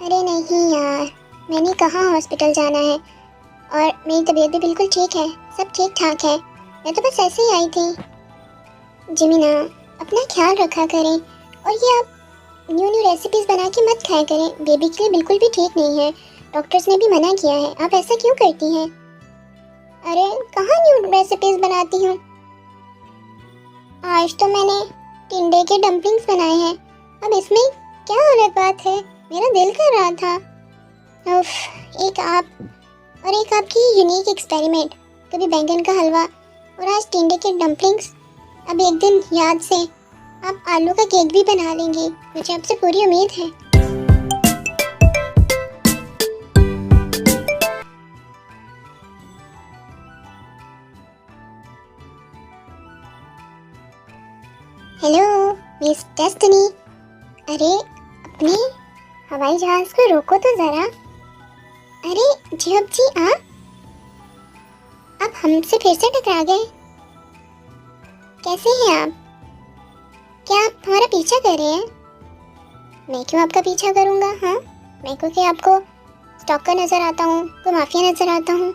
अरे नहीं यार, मैंने कहाँ हॉस्पिटल जाना है, और मेरी तबीयत भी बिल्कुल ठीक है, सब ठीक ठाक है। मैं तो बस ऐसे ही आई थी। जिमिना, अपना ख्याल रखा करें, और ये आप न्यू न्यू रेसिपीज़ बना के मत खाया करें, बेबी के लिए बिल्कुल भी ठीक नहीं है। डॉक्टर्स ने भी मना किया है, आप ऐसा क्यों करती हैं? अरे कहाँ न्यू रेसिपीज़ बनाती हूँ, आज तो मैंने टिंडे के डम्पलिंग्स बनाए हैं। अब इसमें क्या अलग बात है, मेरा दिल कर रहा था। उफ, एक आप और एक आपकी यूनिक एक्सपेरिमेंट, कभी बैंगन का हलवा और आज टिंडे के डम्पलिंग्स। अब एक दिन याद से आप आलू का केक भी बना लेंगी, मुझे आपसे पूरी उम्मीद है। हेलो मिस डेस्टिनी, अरे अपने हवाई जहाज को रोको तो ज़रा। अरे जेब जी, आप हमसे फिर से टकरा गए, कैसे हैं आप? क्या आप हमारा पीछा कर रहे हैं? मैं क्यों आपका पीछा करूँगा? हाँ, मैं क्योंकि आपको स्टॉकर नज़र आता हूँ, को माफिया नज़र आता हूँ?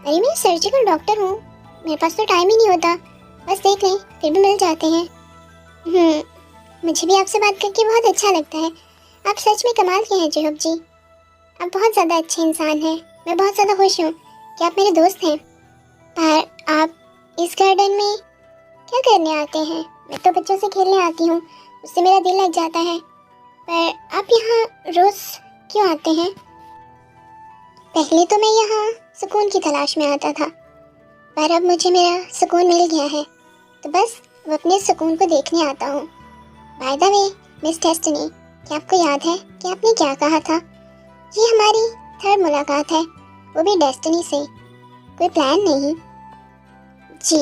अरे मैं सर्जिकल डॉक्टर हूँ, मेरे पास तो टाइम ही नहीं होता, बस देख लें फिर भी मिल जाते हैं। मुझे भी आपसे बात करके बहुत अच्छा लगता है, आप सच में कमाल के हैं जेहब जी, आप बहुत ज़्यादा अच्छे इंसान हैं। मैं बहुत ज़्यादा खुश हूँ कि आप मेरे दोस्त हैं। पर आप इस गार्डन में क्या करने आते हैं? मैं तो बच्चों से खेलने आती हूँ, उससे मेरा दिल लग जाता है, पर आप यहाँ रोज़ क्यों आते हैं? पहले तो मैं यहाँ सुकून की तलाश में आता था, पर अब मुझे मेरा सुकून मिल गया है, तो बस अब अपने सुकून को देखने आता हूँ। By the way miss destiny, क्या आपको याद है कि आपने क्या कहा था? ये हमारी थर्ड मुलाकात है, वो भी डेस्टिनी से, कोई प्लान नहीं। जी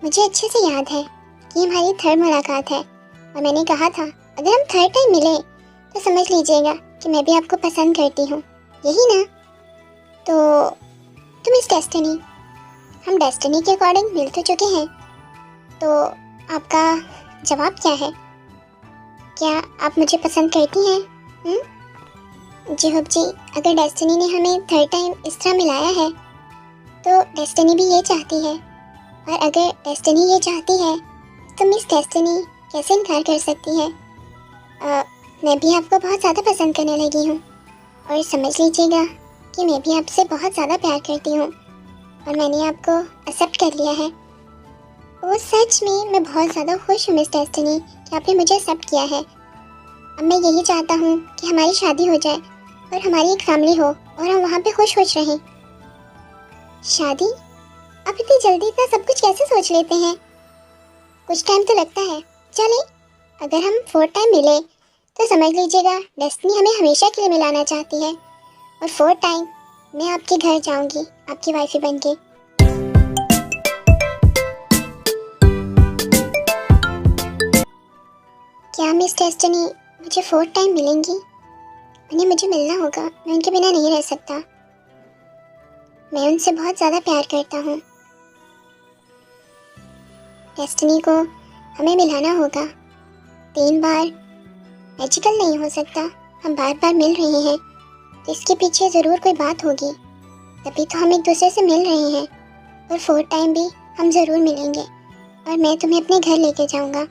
मुझे अच्छे से याद है कि हमारी थर्ड मुलाकात है, और मैंने कहा था अगर हम थर्ड टाइम मिले तो समझ लीजिएगा कि मैं भी आपको पसंद करती हूँ, यही ना? तो मिस डेस्टिनी, हम डेस्टिनी के अकॉर्डिंग मिल तो चुके हैं, तो आपका जवाब क्या है? क्या आप मुझे पसंद करती हैं? जी हब जी, अगर डेस्टिनी ने हमें थर्ड टाइम इस तरह मिलाया है तो डेस्टिनी भी ये चाहती है, और अगर डेस्टिनी ये चाहती है तो मिस डेस्टिनी कैसे इनकार कर सकती है? मैं भी आपको बहुत ज़्यादा पसंद करने लगी हूँ, और समझ लीजिएगा कि मैं भी आपसे बहुत ज़्यादा प्यार करती हूँ, और मैंने आपको एक्सेप्ट कर लिया है। वो सच में मैं बहुत ज़्यादा खुश हूँ मिस डेस्टिनी कि आपने मुझे एक्सेप्ट किया है। अब मैं यही चाहता हूँ कि हमारी शादी हो जाए और हमारी एक फैमिली हो, और हम वहाँ पे खुश खुश रहें। शादी? आप इतनी जल्दी इतना सब कुछ कैसे सोच लेते हैं? कुछ टाइम तो लगता है। चलें, अगर हम फोर्थ टाइम मिले तो समझ लीजिएगा डेस्टिनी हमें हमेशा के लिए मिलाना चाहती है, और फोर्थ टाइम मैं आपके घर जाऊंगी आपकी वाइफी बनके। क्या मिस डेस्टिनी मुझे 4th टाइम मिलेंगी? उन्हें मुझे मिलना होगा, मैं उनके बिना नहीं रह सकता। मैं उनसे बहुत ज़्यादा प्यार करता हूँ। डेस्टिनी को हमें मिलाना होगा। 3 बार मैजिकल नहीं हो सकता। हम बार बार मिल रहे हैं तो इसके पीछे ज़रूर कोई बात होगी, तभी तो हम एक दूसरे से मिल रहे हैं। और 4th टाइम भी हम ज़रूर मिलेंगे और मैं तुम्हें अपने घर लेके जाऊँगा,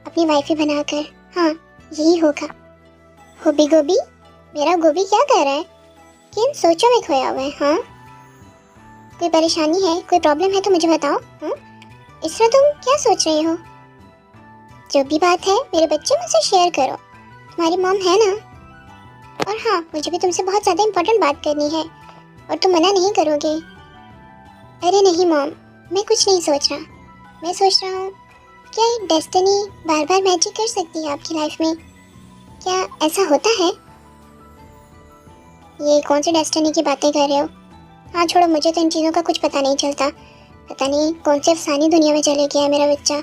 अपनी वाइफी बनाकर। हाँ, यही होगा। होबी गोभी, मेरा गोभी क्या कर रहा है? किन सोचों में खोया हुआ है? हाँ, कोई परेशानी है, कोई प्रॉब्लम है तो मुझे बताओ। हाँ, इस तरह तुम क्या सोच रहे हो? जो भी बात है मेरे बच्चे, मुझसे शेयर करो। तुम्हारी मॉम है ना? और हाँ, मुझे भी तुमसे बहुत ज़्यादा इम्पोर्टेंट बात करनी है और तुम मना नहीं करोगे। अरे नहीं मॉम, मैं कुछ नहीं सोच रहा। मैं सोच रहा हूँ क्या डेस्टिनी बार बार मैजिक कर सकती है आपकी लाइफ में? क्या ऐसा होता है? ये कौन सी डेस्टिनी की बातें कर रहे हो? हाँ छोड़ो, मुझे तो इन चीज़ों का कुछ पता नहीं चलता। पता नहीं कौन सी अफसानी दुनिया में चले गया है मेरा बच्चा।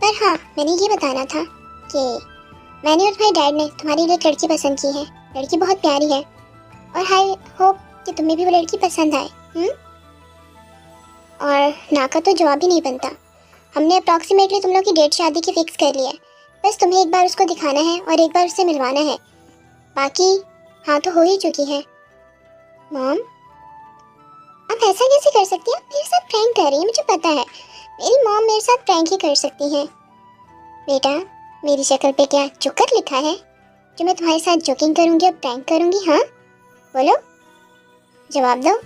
पर हाँ, मैंने ये बताना था कि मैंने और तुम्हारे डैड ने तुम्हारी लिए एक लड़की पसंद की है। लड़की बहुत प्यारी है और आई होप कि तुम्हें भी वो लड़की पसंद आए। और ना का तो जवाब ही नहीं बनता। हमने अप्रॉक्सीमेटली तुम लोग की डेट शादी की फिक्स कर ली है। बस तुम्हें एक बार उसको दिखाना है और एक बार उससे मिलवाना है। बाकी हाँ तो हो ही चुकी है। मॉम, आप ऐसा कैसे कर सकती हैं? आप मेरे साथ प्रैंक कर रही हैं, मुझे पता है। मेरी मॉम मेरे साथ प्रैंक ही कर सकती हैं। बेटा, मेरी शक्ल पे क्या जोकर लिखा है जो मैं तुम्हारे साथ जोकिंग करूंगी और प्रैंक करूंगी? हाँ बोलो, जवाब दो।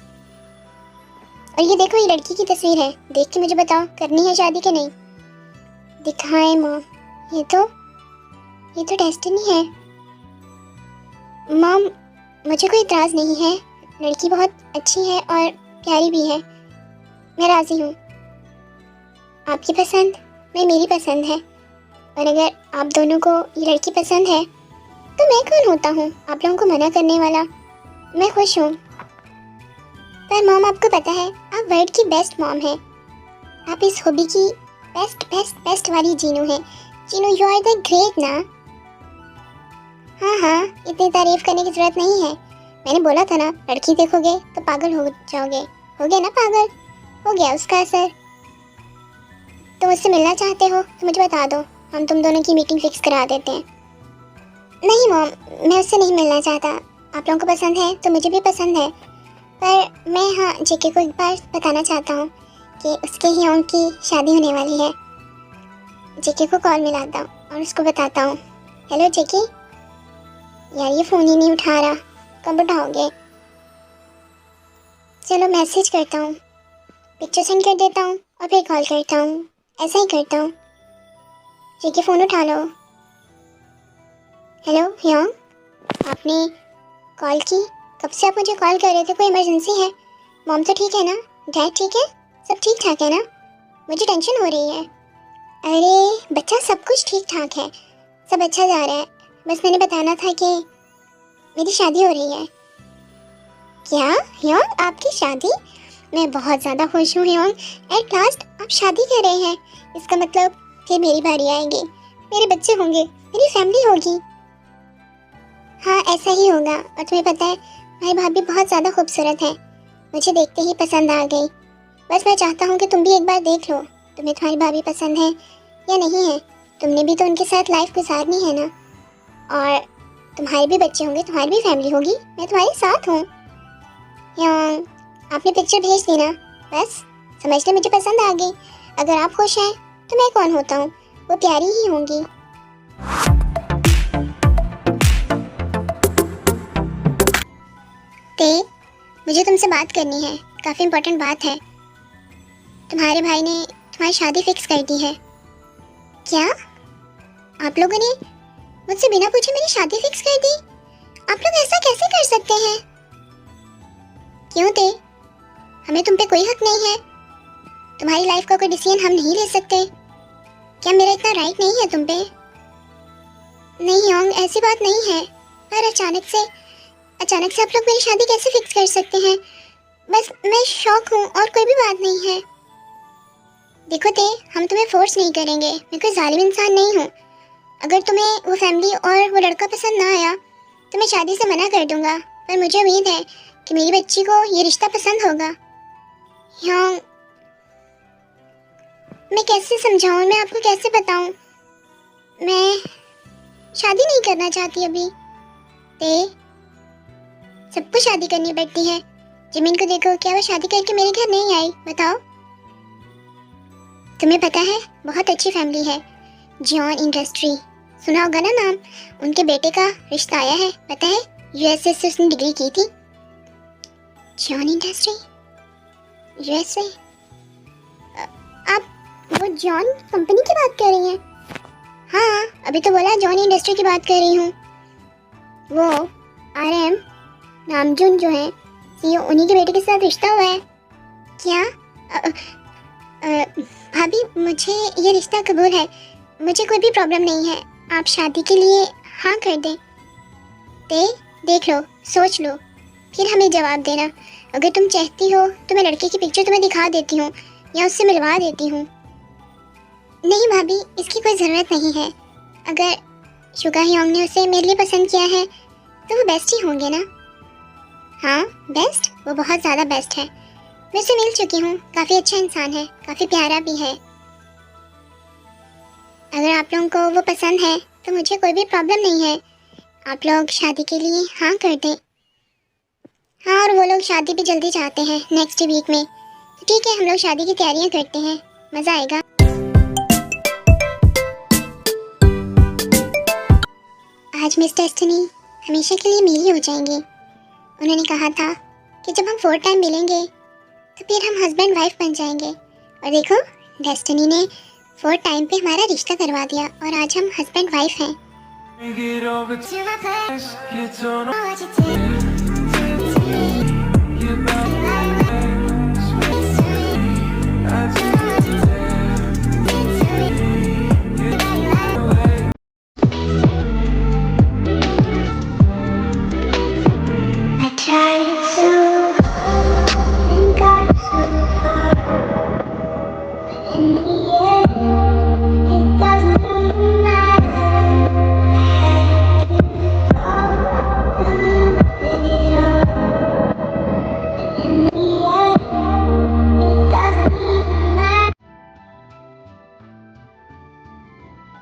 और ये देखो, ये लड़की की तस्वीर है, देख के मुझे बताओ करनी है शादी कि नहीं। दिखाएं मॉम, ये तो डेस्टिनी है। मॉम, मुझे कोई इतराज़ नहीं है, लड़की बहुत अच्छी है और प्यारी भी है। मैं राज़ी हूँ। आपकी पसंद में मेरी पसंद है, और अगर आप दोनों को ये लड़की पसंद है तो मैं कौन होता हूँ आप लोगों को मना करने वाला? मैं खुश हूँ। पर मॉम, आपको पता है आप वर्ल्ड की बेस्ट मॉम है। आप इस हॉबी की बेस्ट बेस्ट बेस्ट वाली जीनू है। Jeenu, you are the great ना। हाँ हाँ, इतनी तारीफ करने की जरूरत नहीं है। मैंने बोला था ना, लड़की देखोगे तो पागल हो जाओगे। हो गया ना पागल? हो गया उसका असर। तो मुझसे मिलना चाहते हो तो मुझे बता दो, हम तुम दोनों की मीटिंग फिक्स करा देते हैं। नहीं मॉम, मैं उससे नहीं मिलना चाहता। आप लोगों को पसंद है तो मुझे भी पसंद है। पर मैं हाँ जेके को एक बार बताना चाहता हूँ कि उसके ही ओम की शादी होने वाली है। जेके को कॉल मिलाता हूँ और उसको बताता हूँ। हेलो जेके। यार ये फ़ोन ही नहीं उठा रहा, कब उठाओगे? चलो मैसेज करता हूँ, पिक्चर सेंड कर देता हूँ और फिर कॉल करता हूँ। ऐसा ही करता हूँ। जेके फ़ोन उठा लो। हेलो योंग, आपने कॉल की? कब से आप मुझे कॉल कर रहे थे? कोई इमरजेंसी है? मॉम तो ठीक है ना? डैड ठीक है? सब ठीक ठाक है ना? मुझे टेंशन हो रही है। अरे बच्चा, सब कुछ ठीक ठाक है, सब अच्छा जा रहा है। बस मैंने बताना था कि मेरी शादी हो रही है। क्या योंग, आपकी शादी? मैं बहुत ज़्यादा खुश हूँ योंग। एट लास्ट आप शादी कर रहे हैं। इसका मतलब फिर मेरी बारी आएगी, मेरे बच्चे होंगे, मेरी फैमिली होगी। हाँ ऐसा ही होगा। और तुम्हें पता है, मेरी भाभी बहुत ज़्यादा खूबसूरत है, मुझे देखते ही पसंद आ गई। बस मैं चाहता हूँ कि तुम भी एक बार देख लो, तुम्हें तुम्हारी भाभी पसंद है या नहीं है। तुमने भी तो उनके साथ लाइफ गुजारनी है ना, और तुम्हारे भी बच्चे होंगे, तुम्हारी भी फैमिली होगी। मैं तुम्हारे साथ हूँ। योंग, आपने पिक्चर भेज दी ना, बस समझ ले मुझे पसंद आ गई। अगर आप खुश हैं तो मैं कौन होता हूँ, वो प्यारी ही होंगी। ते, मुझे तुमसे बात करनी है, काफ़ी इम्पोर्टेंट बात है। तुम्हारे भाई ने तुम्हारी शादी फिक्स कर दी है। क्या आप लोगों ने मुझसे बिना पूछे मेरी शादी फिक्स कर दी? आप लोग ऐसा कैसे कर सकते हैं? क्यों ते, हमें तुम पे कोई हक नहीं है? तुम्हारी लाइफ का कोई डिसीजन हम नहीं ले सकते? क्या मेरा इतना राइट नहीं है तुम पे? नहीं योंग, ऐसी बात नहीं है। पर अचानक से आप लोग मेरी शादी कैसे फिक्स कर सकते हैं? बस मैं शॉक हूँ और कोई भी बात नहीं है। देखो ते, हम तुम्हें फोर्स नहीं करेंगे, मैं कोई जालिम इंसान नहीं हूँ। अगर तुम्हें वो फैमिली और वो लड़का पसंद ना आया तो मैं शादी से मना कर दूंगा, पर मुझे उम्मीद है कि मेरी बच्ची को ये रिश्ता पसंद होगा। हाँ, मैं कैसे समझाऊं, मैं आपको कैसे बताऊं, मैं शादी नहीं करना चाहती अभी। ते सबको शादी करनी पड़ती है। जमीन को देखो, क्या वो शादी करके मेरे घर नहीं आई? बताओ। तुम्हें पता है, बहुत अच्छी फैमिली है, जॉन इंडस्ट्री, सुना होगा ना नाम। उनके बेटे का रिश्ता आया है, पता है, यूएसए से उसने डिग्री की थी। John industry, USA. आप वो जॉन कंपनी की बात कर रही हैं? हाँ, अभी तो बोला जॉन इंडस्ट्री की बात कर रही हूँ। वो आरएम नामजुन जो है सीईओ, उन्हीं के बेटे के साथ रिश्ता हुआ है। क्या? भाभी, मुझे ये रिश्ता कबूल है, मुझे कोई भी प्रॉब्लम नहीं है। आप शादी के लिए हाँ कर दें। देख लो, सोच लो, फिर हमें जवाब देना। अगर तुम चाहती हो तो मैं लड़के की पिक्चर तुम्हें दिखा देती हूँ या उससे मिलवा देती हूँ। नहीं भाभी, इसकी कोई ज़रूरत नहीं है। अगर शुगा ह्योंग ने उसे मेरे लिए पसंद किया है तो वो बेस्ट ही होंगे ना। हाँ बेस्ट, वो बहुत ज़्यादा बेस्ट है। मैं उससे मिल चुकी हूँ, काफ़ी अच्छा इंसान है, काफ़ी प्यारा भी है। अगर आप लोगों को वो पसंद है तो मुझे कोई भी प्रॉब्लम नहीं है। आप लोग शादी के लिए हाँ कर दें। हाँ, और वो लोग शादी भी जल्दी चाहते हैं, नेक्स्ट वीक में। तो ठीक है, हम लोग शादी की तैयारियां करते हैं, मज़ा आएगा। आज मिस डेस्टिनी हमेशा के लिए मेरी हो जाएंगे। उन्होंने कहा था कि जब हम 4 टाइम मिलेंगे तो फिर हम हस्बैंड वाइफ बन जाएंगे। और देखो, डेस्टिनी ने 4 टाइम पे हमारा रिश्ता करवा दिया और आज हम हस्बैंड वाइफ हैं।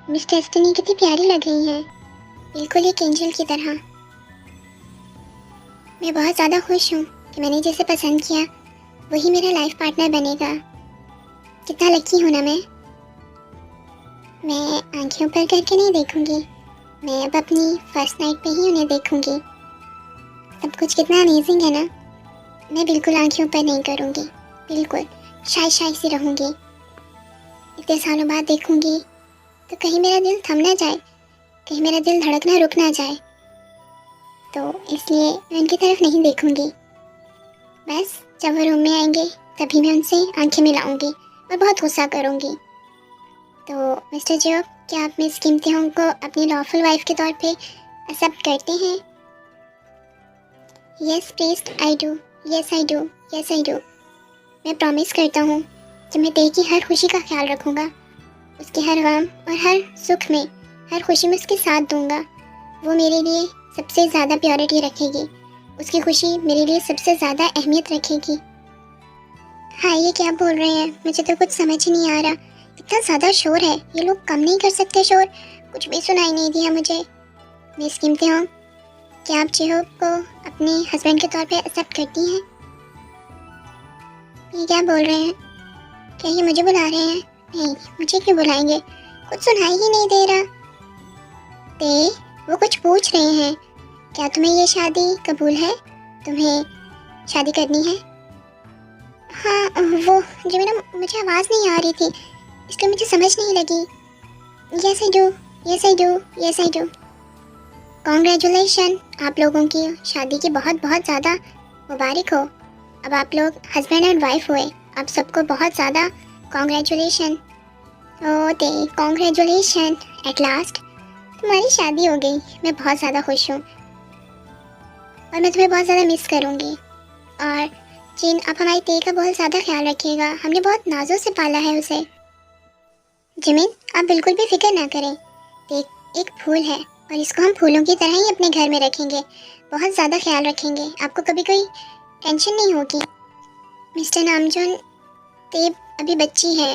मिस डेस्टिनी कितनी प्यारी लग रही है, बिल्कुल एक एंजल की तरह। मैं बहुत ज़्यादा खुश हूँ कि मैंने जिसे पसंद किया वही मेरा लाइफ पार्टनर बनेगा। कितना लकी हूँ ना मैं आंखें ऊपर करके नहीं देखूंगी, मैं अब अपनी फर्स्ट नाइट पे ही उन्हें देखूंगी। सब कुछ कितना अमेजिंग है ना। मैं बिल्कुल आंखें ऊपर नहीं करूँगी, बिल्कुल शाय शाय सी रहूँगी। इतने सालों बाद देखूंगी तो कहीं मेरा दिल थम ना जाए, कहीं मेरा दिल धड़कना रुक ना जाए, तो इसलिए मैं उनकी तरफ नहीं देखूंगी। बस जब वो रूम में आएंगे तभी मैं उनसे आंखें मिलाऊंगी और बहुत गुस्सा करूंगी। तो मिस्टर जो, क्या आप मिस कीमती होंग को अपनी लॉफुल वाइफ के तौर पे एक्सेप्ट करते हैं? Yes please, I do, yes I do, yes I do. मैं प्रॉमिस करता हूँ कि मैं तेरी की हर खुशी का ख्याल रखूँगा, उसके हर गम और हर सुख में, हर खुशी में उसके साथ दूंगा। वो मेरे लिए सबसे ज़्यादा प्योरिटी रखेगी, उसकी खुशी मेरे लिए सबसे ज़्यादा अहमियत रखेगी। हाँ, ये क्या बोल रहे हैं, मुझे तो कुछ समझ ही नहीं आ रहा। इतना ज़्यादा शोर है, ये लोग कम नहीं कर सकते शोर? कुछ भी सुनाई नहीं दिया मुझे। मिस कीमती होंग, क्या आप जेहोब को अपने हस्बैंड के तौर पे एक्सेप्ट करती हैं? ये क्या बोल रहे हैं? क्या ये मुझे बुला रहे हैं? नहीं, मुझे क्यों बुलाएंगे, कुछ सुनाई ही नहीं दे रहा। वो कुछ पूछ रहे हैं, क्या तुम्हें ये शादी कबूल है? तुम्हें शादी करनी है? हाँ, वो जो मुझे आवाज़ नहीं आ रही थी इसलिए मुझे समझ नहीं लगी। Yes I do, yes I do, yes I do. Congratulation, आप लोगों की शादी की बहुत बहुत ज़्यादा मुबारक हो। अब आप लोग हस्बैंड एंड वाइफ हुए, आप सबको बहुत ज़्यादा कॉन्ग्रेचुलेशन। ओ दे, कॉन्ग्रेचुलेशन, एट लास्ट तुम्हारी शादी हो गई। मैं बहुत ज़्यादा खुश हूँ और मैं तुम्हें बहुत ज़्यादा मिस करूँगी। और जिन, आप हमारी ते का बहुत ज़्यादा ख्याल रखिएगा, हमने बहुत नाजों से पाला है उसे। जिमिन, आप बिल्कुल भी फिक्र ना करें, ते एक फूल है और इसको हम फूलों की तरह ही अपने घर में रखेंगे, बहुत ज़्यादा ख्याल रखेंगे, आपको कभी कोई टेंशन नहीं होगी। मिस्टर नामजोन, तेब अभी बच्ची है,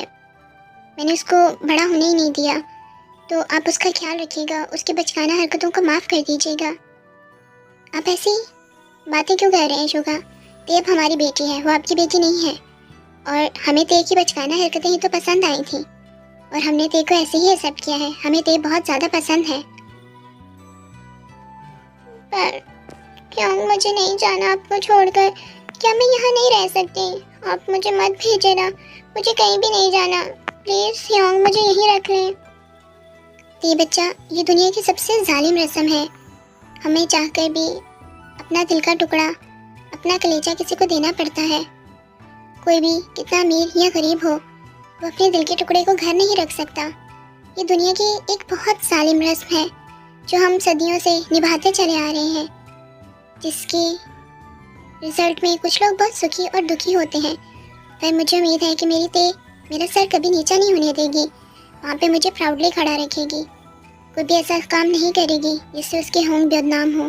मैंने उसको बड़ा होने ही नहीं दिया, तो आप उसका ख्याल रखिएगा, उसके बचकाना हरकतों को माफ़ कर दीजिएगा। आप ऐसी बातें क्यों कर रहे हैं शुगा? तेब हमारी बेटी है, वो आपकी बेटी नहीं है। और हमें तेब की बचकाना हरकतें ही तो पसंद आई थी और हमने तेब को ऐसे ही एक्सेप्ट किया है। हमें तेब बहुत ज़्यादा पसंद है। पर क्यों मुझे नहीं जाना आपको छोड़कर? क्या मैं यहाँ नहीं रह सकती? आप मुझे मत भेजे ना, मुझे कहीं भी नहीं जाना, प्लीज़ ह्योंग मुझे यहीं रख लें। ते बच्चा, ये दुनिया की सबसे जालिम रस्म है। हमें चाहकर भी अपना दिल का टुकड़ा, अपना कलेजा किसी को देना पड़ता है। कोई भी कितना अमीर या गरीब हो, वो अपने दिल के टुकड़े को घर नहीं रख सकता। ये दुनिया की एक बहुत जालिम रस्म है जो हम सदियों से निभाते चले आ रहे हैं, जिसके रिजल्ट में कुछ लोग बहुत सुखी और दुखी होते हैं। पर मुझे उम्मीद है कि मेरी ते मेरा सर कभी नीचा नहीं होने देगी, वहाँ पे मुझे प्राउडली खड़ा रखेगी, कोई भी ऐसा काम नहीं करेगी जिससे उसके होम बदनाम हो।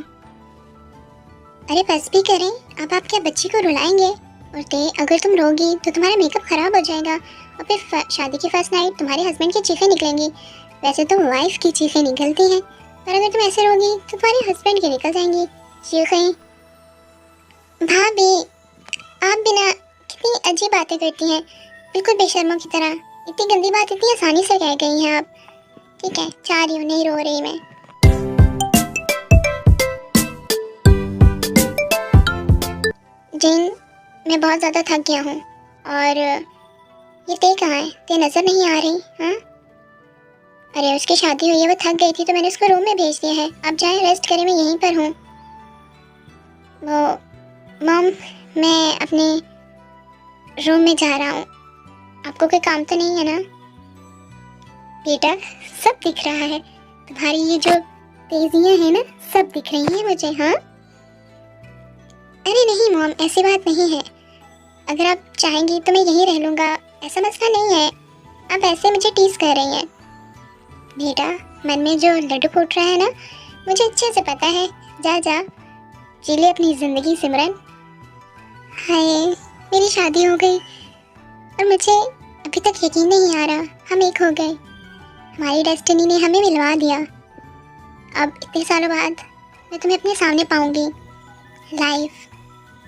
अरे बस भी करें, अब आप क्या बच्ची को रुलाएंगे? और ते, अगर तुम रोगी तो तुम्हारा मेकअप खराब हो जाएगा और फिर शादी की फर्स्ट नाइट तुम्हारे हस्बैंड की चीखें निकलेंगी। वैसे तो वाइफ की चीखें निकलती हैं, पर अगर तुम ऐसे रोगी तो तुम्हारे हस्बैंड की निकल जाएंगी चीखें। भाभी, आप बिना कितनी अजीब बातें करती हैं, बिल्कुल बेशर्मों की तरह। इतनी गंदी बात इतनी आसानी से कह गई हैं आप। ठीक है, चाह रही हूँ, नहीं रो रही मैं। जिन, मैं बहुत ज़्यादा थक गया हूँ। और ये ते कहाँ है? ते नज़र नहीं आ रही। हाँ, अरे उसकी शादी हुई है, वो थक गई थी तो मैंने उसको रूम में भेज दिया है। आप जाएं, रेस्ट करें, मैं यहीं पर हूँ। वो मॉम, मैं अपने रूम में जा रहा हूँ, आपको कोई काम तो नहीं है ना? बेटा, सब दिख रहा है, तुम्हारी ये जो तेजियां हैं ना, सब दिख रही हैं मुझे। हाँ, अरे नहीं मॉम, ऐसी बात नहीं है, अगर आप चाहेंगी तो मैं यहीं रह लूँगा, ऐसा मसला नहीं है। आप ऐसे मुझे टीज कर रही हैं। बेटा, मन में जो लड्डू फूट रहा है ना, मुझे अच्छे से पता है। जा जा, जी ले अपनी ज़िंदगी सिमरन। हाय, मेरी शादी हो गई और मुझे अभी तक यकीन नहीं आ रहा, हम एक हो गए। हमारी डेस्टिनी ने हमें मिलवा दिया। अब इतने सालों बाद मैं तुम्हें अपने सामने पाऊंगी लाइव,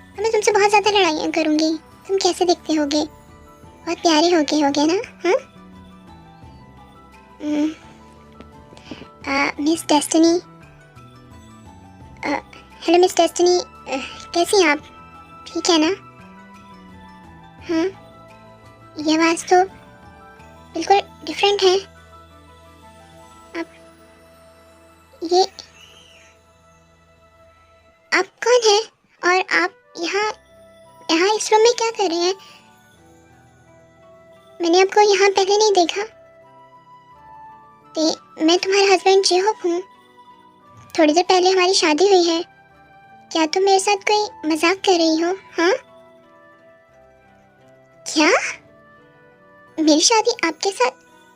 और मैं तुमसे बहुत ज़्यादा लड़ाइयाँ करूँगी। तुम कैसे दिखते होगे? बहुत प्यारे होगे ना? हाँ, miss destiny. Hello miss destiny, कैसी हैं आप? ठीक है ना? हाँ, ये आवाज़ तो बिल्कुल डिफरेंट है। ये आप कौन है और आप यहाँ यहाँ इस रूम में क्या कर रहे हैं? मैंने आपको यहाँ पहले नहीं देखा। मैं तुम्हारा हस्बैंड जेहोप हूँ, थोड़ी देर पहले हमारी शादी हुई है। क्या तुम मेरे साथ कोई मजाक कर रही हो? हाँ, क्या मेरी शादी आपके साथ?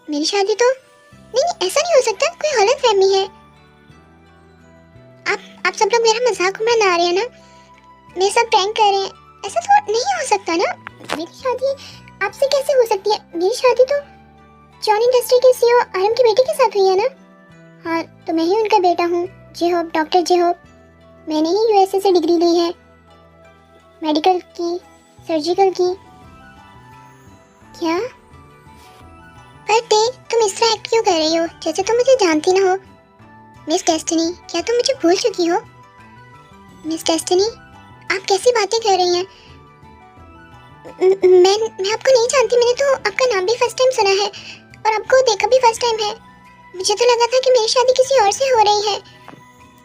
मेरी शादी तो नहीं, ऐसा नहीं हो सकता, कोई गलतफहमी है। आप सब लोग मेरा मजाक बना रहे हैं ना, मेरे साथ प्रैंक कर रहे हैं, ऐसा तो नहीं हो सकता ना। मेरी शादी आपसे कैसे हो सकती है? मेरी शादी तो जॉन इंडस्ट्री के सीईओ आरएम की बेटी के साथ हुई है ना। हाँ, तो मैं ही उनका बेटा हूँ, जेहोप, डॉक्टर जेहोप। मैंने ही यूएसए से डिग्री ली है, मेडिकल की, सर्जिकल की। क्या? पर तुम इस तरह एक्ट क्यों कर रही हो जैसे तुम मुझे जानती ना हो? मिस डेस्टिनी, क्या तुम मुझे भूल चुकी हो? मिस डेस्टिनी, आप कैसी बातें कर रही हैं? मैं आपको नहीं जानती, मैंने तो आपका नाम भी फर्स्ट टाइम सुना है और आपको देखा भी फर्स्ट टाइम है। मुझे तो लगा था कि मेरी शादी किसी और से हो रही है,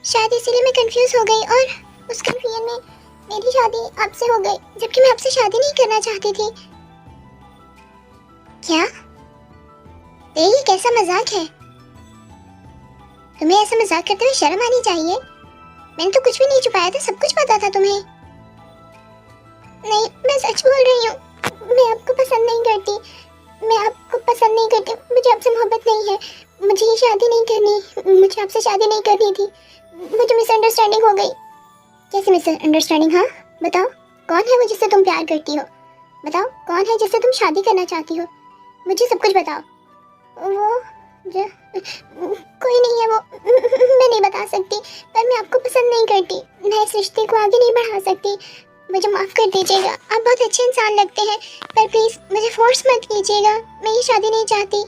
शायद इसीलिए मैं कंफ्यूज हो गई और उस कंफ्यूजन में मेरी शादी आपसे हो गई, जबकि मैं आपसे शादी नहीं करना चाहती थी। क्या? ये कैसा मजाक है? तुम्हें ऐसा मजाक करते हुए शर्म आनी चाहिए। मैंने तो कुछ भी नहीं छुपाया था, सब कुछ पता था तुम्हें। नहीं, मैं सच बोल रही हूँ, मैं आपको पसंद नहीं करती, मैं आपको पसंद नहीं करती, मुझे आपसे मोहब्बत नहीं है, मुझे ये शादी नहीं करनी, मुझे आपसे शादी नहीं करनी थी, मुझे मिसअंडरस्टैंडिंग हो गई। कैसी मिसअंडरस्टैंडिंग? हाँ बताओ, कौन है वो जिससे तुम प्यार करती हो? बताओ कौन है जिससे तुम शादी करना चाहती हो? मुझे सब कुछ बताओ। वो जो कोई नहीं है वो, मैं नहीं बता सकती, पर मैं आपको पसंद नहीं करती, मैं इस रिश्ते को आगे नहीं बढ़ा सकती, मुझे माफ़ कर दीजिएगा। आप बहुत अच्छे इंसान लगते हैं, पर प्लीज़ मुझे फोर्स मत कीजिएगा, मैं ये शादी नहीं चाहती।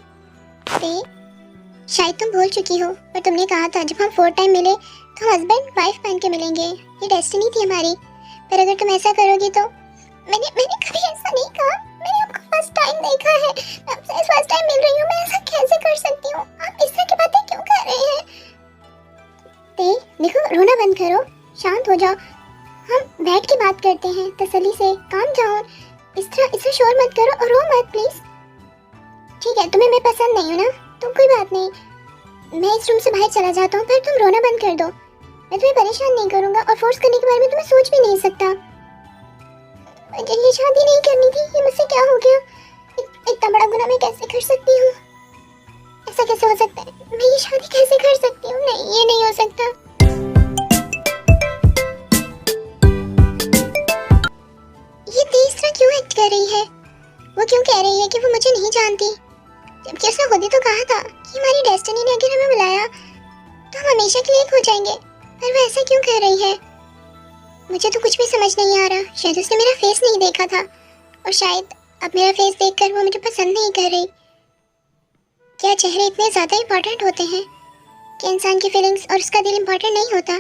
शायद तुम भूल चुकी हो, पर तुमने कहा था जब हम 4 टाइम मिले तो हस्बैंड वाइफ बन के मिलेंगे, ये डेस्टिनी थी हमारी। पर अगर तुम ऐसा करोगी तो मैंने कभी ऐसा नहीं कहा, मैंने आपको फर्स्ट टाइम देखा है, मैं आपसे फर्स्ट टाइम मिल रही हूँ, मैं ऐसा कैसे कर सकती हूँ? आप इस तरह की बातें क्यों कर रहे हैं? देखो, रोना बंद करो, शांत हो जाओ, हम बैठ के बात करते हैं तसल्ली से, काम डाउन, इस तरह शोर मत करो और रो मत प्लीज। ठीक है, तुम्हें मैं पसंद नहीं हूँ ना, तो कोई बात नहीं, मैं इस रूम से बाहर चला जाता हूँ, पर तुम रोना बंद कर दो, मैं तुम्हें परेशान नहीं करूँगा और फोर्स करने के बारे में तुम्हें सोच भी नहीं सकता। मुझे ये शादी नहीं करनी थी, ये मुझसे क्या हो गया? इतना बड़ा गुनाह मैं कैसे कर सकती हूँ? ऐसा कैसे हो सकता है? मैं ये शादी कैसे कर सकती हूँ? नहीं, ये नहीं हो सकता। ये तीसरा क्यों एक्ट कर रही है? वो क्यों कह रही है कि वो मुझे नहीं जानती, जबकि उसने खुद ही तो कहा था कि हमारी डेस्टिनी ने अगर हमें बुलाया तो हम हमेशा के लिए एक हो जाएंगे। पर वो ऐसा क्यों कर रही है? मुझे तो कुछ भी समझ नहीं आ रहा। शायद उसने मेरा फेस नहीं देखा था, और शायद अब मेरा फेस देखकर वो मुझे पसंद नहीं कर रही। क्या चेहरे इतने ज़्यादा इम्पोर्टेंट होते हैं कि इंसान की फीलिंग्स और उसका दिल इम्पोर्टेंट नहीं होता?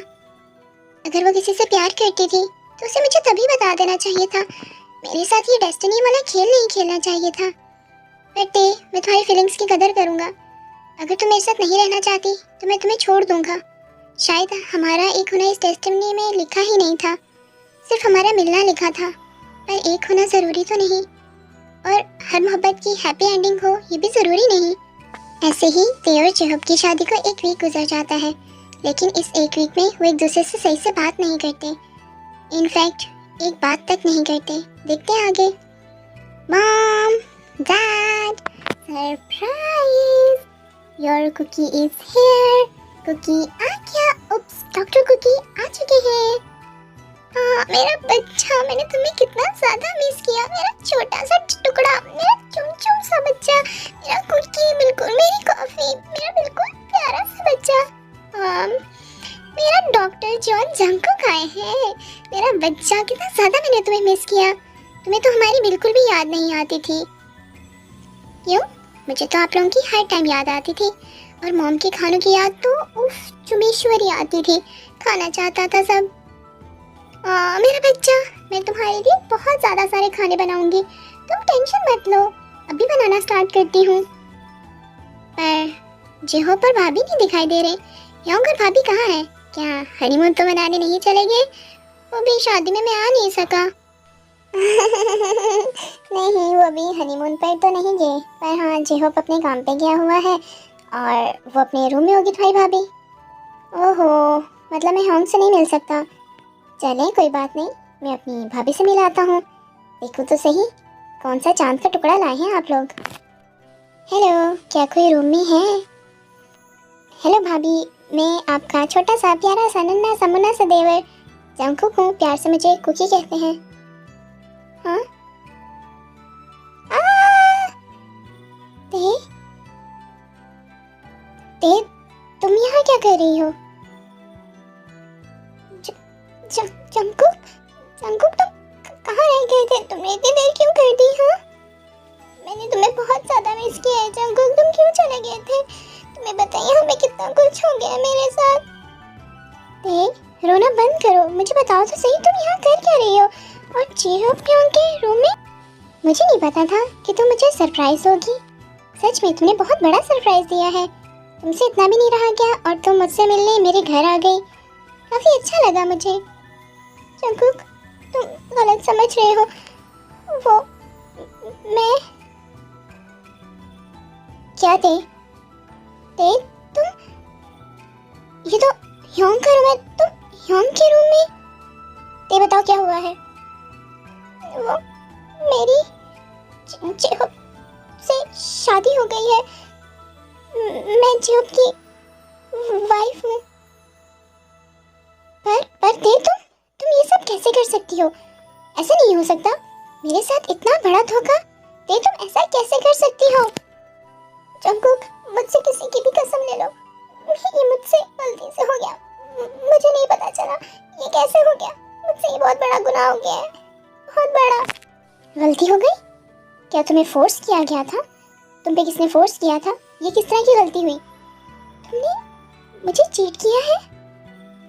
अगर वो किसी से प्यार करती थी तो उसे मुझे तभी बता देना चाहिए था, मेरे साथ ये डेस्टिनी वाला खेल नहीं खेलना चाहिए था। बट मैं तुम्हारी फीलिंग्स की कदर करूँगा। अगर तुम मेरे साथ नहीं रहना चाहती तो मैं तुम्हें छोड़ दूँगा। शायद हमारा एक होना इस डेस्टिनी में लिखा ही नहीं था, सिर्फ हमारा मिलना लिखा था, पर एक होना ज़रूरी तो नहीं, और हर मोहब्बत की हैप्पी एंडिंग हो ये भी ज़रूरी नहीं। ऐसे ही ते और जेहब की शादी को 1 वीक गुजर जाता है, लेकिन इस 1 वीक में वो एक दूसरे से सही से बात नहीं करते, इनफैक्ट एक बात तक नहीं करते। देखते हैं आगे। Mom, dad, surprise, your cookie is here. Cookie आ गया। उप्स, डॉक्टर कुकी आ चुके हैं। हाँ मेरा बच्चा, मैंने तुम्हें कितना ज़्यादा मिस किया, मेरा छोटा सा टुकड़ा, मेरा चुम सा बच्चा, मेरा कुकी, बिल्कुल मेरी कॉफी, मेरा बिल्कुल प्यारा सा बच्चा। मेरा डॉक्टर जॉन जंकुक आए हैं। मेरा बच्चा, कितना ज़्यादा मैंने तुम्हें मिस किया। तुम्हें तो हमारी बिल्कुल भी याद नहीं आती थी। क्यों? मुझे तो आप लोगों की हर टाइम याद आती थी, और मॉम के खानों की याद तो उफ चुमेश्वरी आती थी, खाना चाहता था सब। मेरा बच्चा, मैं तुम्हारे लिए बहुत ज़्यादा सारे खाने बनाऊंगी, तुम टेंशन मत लो, अभी बनाना स्टार्ट करती हूँ। पर जेहो पर भाभी नहीं दिखाई दे रहे। योंगर भाभी कहाँ है? क्या हनीमून तो मनाने नहीं चले गए? वो भी शादी में मैं आ नहीं सका। नहीं, वो अभी हनीमून पर तो नहीं गए, पर हाँ जेहोप अपने काम पे गया हुआ है और वो अपने रूम में होगी तुम्हारी भाभी। ओहो, मतलब मैं होंग से नहीं मिल सकता। चले कोई बात नहीं, मैं अपनी भाभी से मिलाता हूँ। देखो तो सही कौन सा चांद का टुकड़ा लाए हैं आप लोग। हेलो, क्या कोई रूम में है? हेलो भाभी, मैं आपका छोटा सा प्यारा सा नन्हा सा मुन्ना सा देवर जंकुक हूँ, प्यार से मुझे कुकी कहते हैं। हाँ? ते? ते, तुम यहाँ क्या कर रही हो? जंकुक, जंकुक तुम कहाँ रह गए थे? तुमने इतनी देर क्यों कर दी? हाँ, मैंने तुम्हें बहुत ज़्यादा मिस किया है जंकुक, तुम क्यों चले गए थे? तुम्हें बताइए हमें कितना कुछ हो गया मेरे साथ। ते, रोना बंद करो, मुझे बताओ तो सही तुम यहाँ कर क्या रही हो? और जेहोप के रूम में? मुझे नहीं पता था कि तुम मुझे सरप्राइज होगी। सच में तुमने बहुत बड़ा सरप्राइज दिया है, तुमसे इतना भी नहीं रहा क्या और तुम मुझसे मिलने मेरे घर आ गई, काफ़ी अच्छा लगा मुझे। जंकुक, तुम गलत समझ रहे हो, वो मैं क्या ते तुम, ये तो योंग का रूम है, तुम योंग के रूम में? ते बताओ क्या हुआ है? वो मेरी जेहोप से शादी हो गई है। मैं जियोब की वाइफ हूँ। पर दे तुम ये सब कैसे कर सकती हो? ऐसा नहीं हो सकता। मेरे साथ इतना बड़ा धोखा। दे तुम ऐसा कैसे कर सकती हो? जंकुक, मुझसे किसी की भी कसम ले लो, ये मुझसे गलती से हो गया। मुझे नहीं पता चला ये कैसे हो गया। मुझसे ये बहुत बड़ा गुनाह हो गया है, बहुत बड़ा। गलती हो गई? क्या तुम्हें फोर्स किया गया था? तुम पे किसने फोर्स किया था? ये किस तरह की गलती हुई? तुमने मुझे चीट किया है?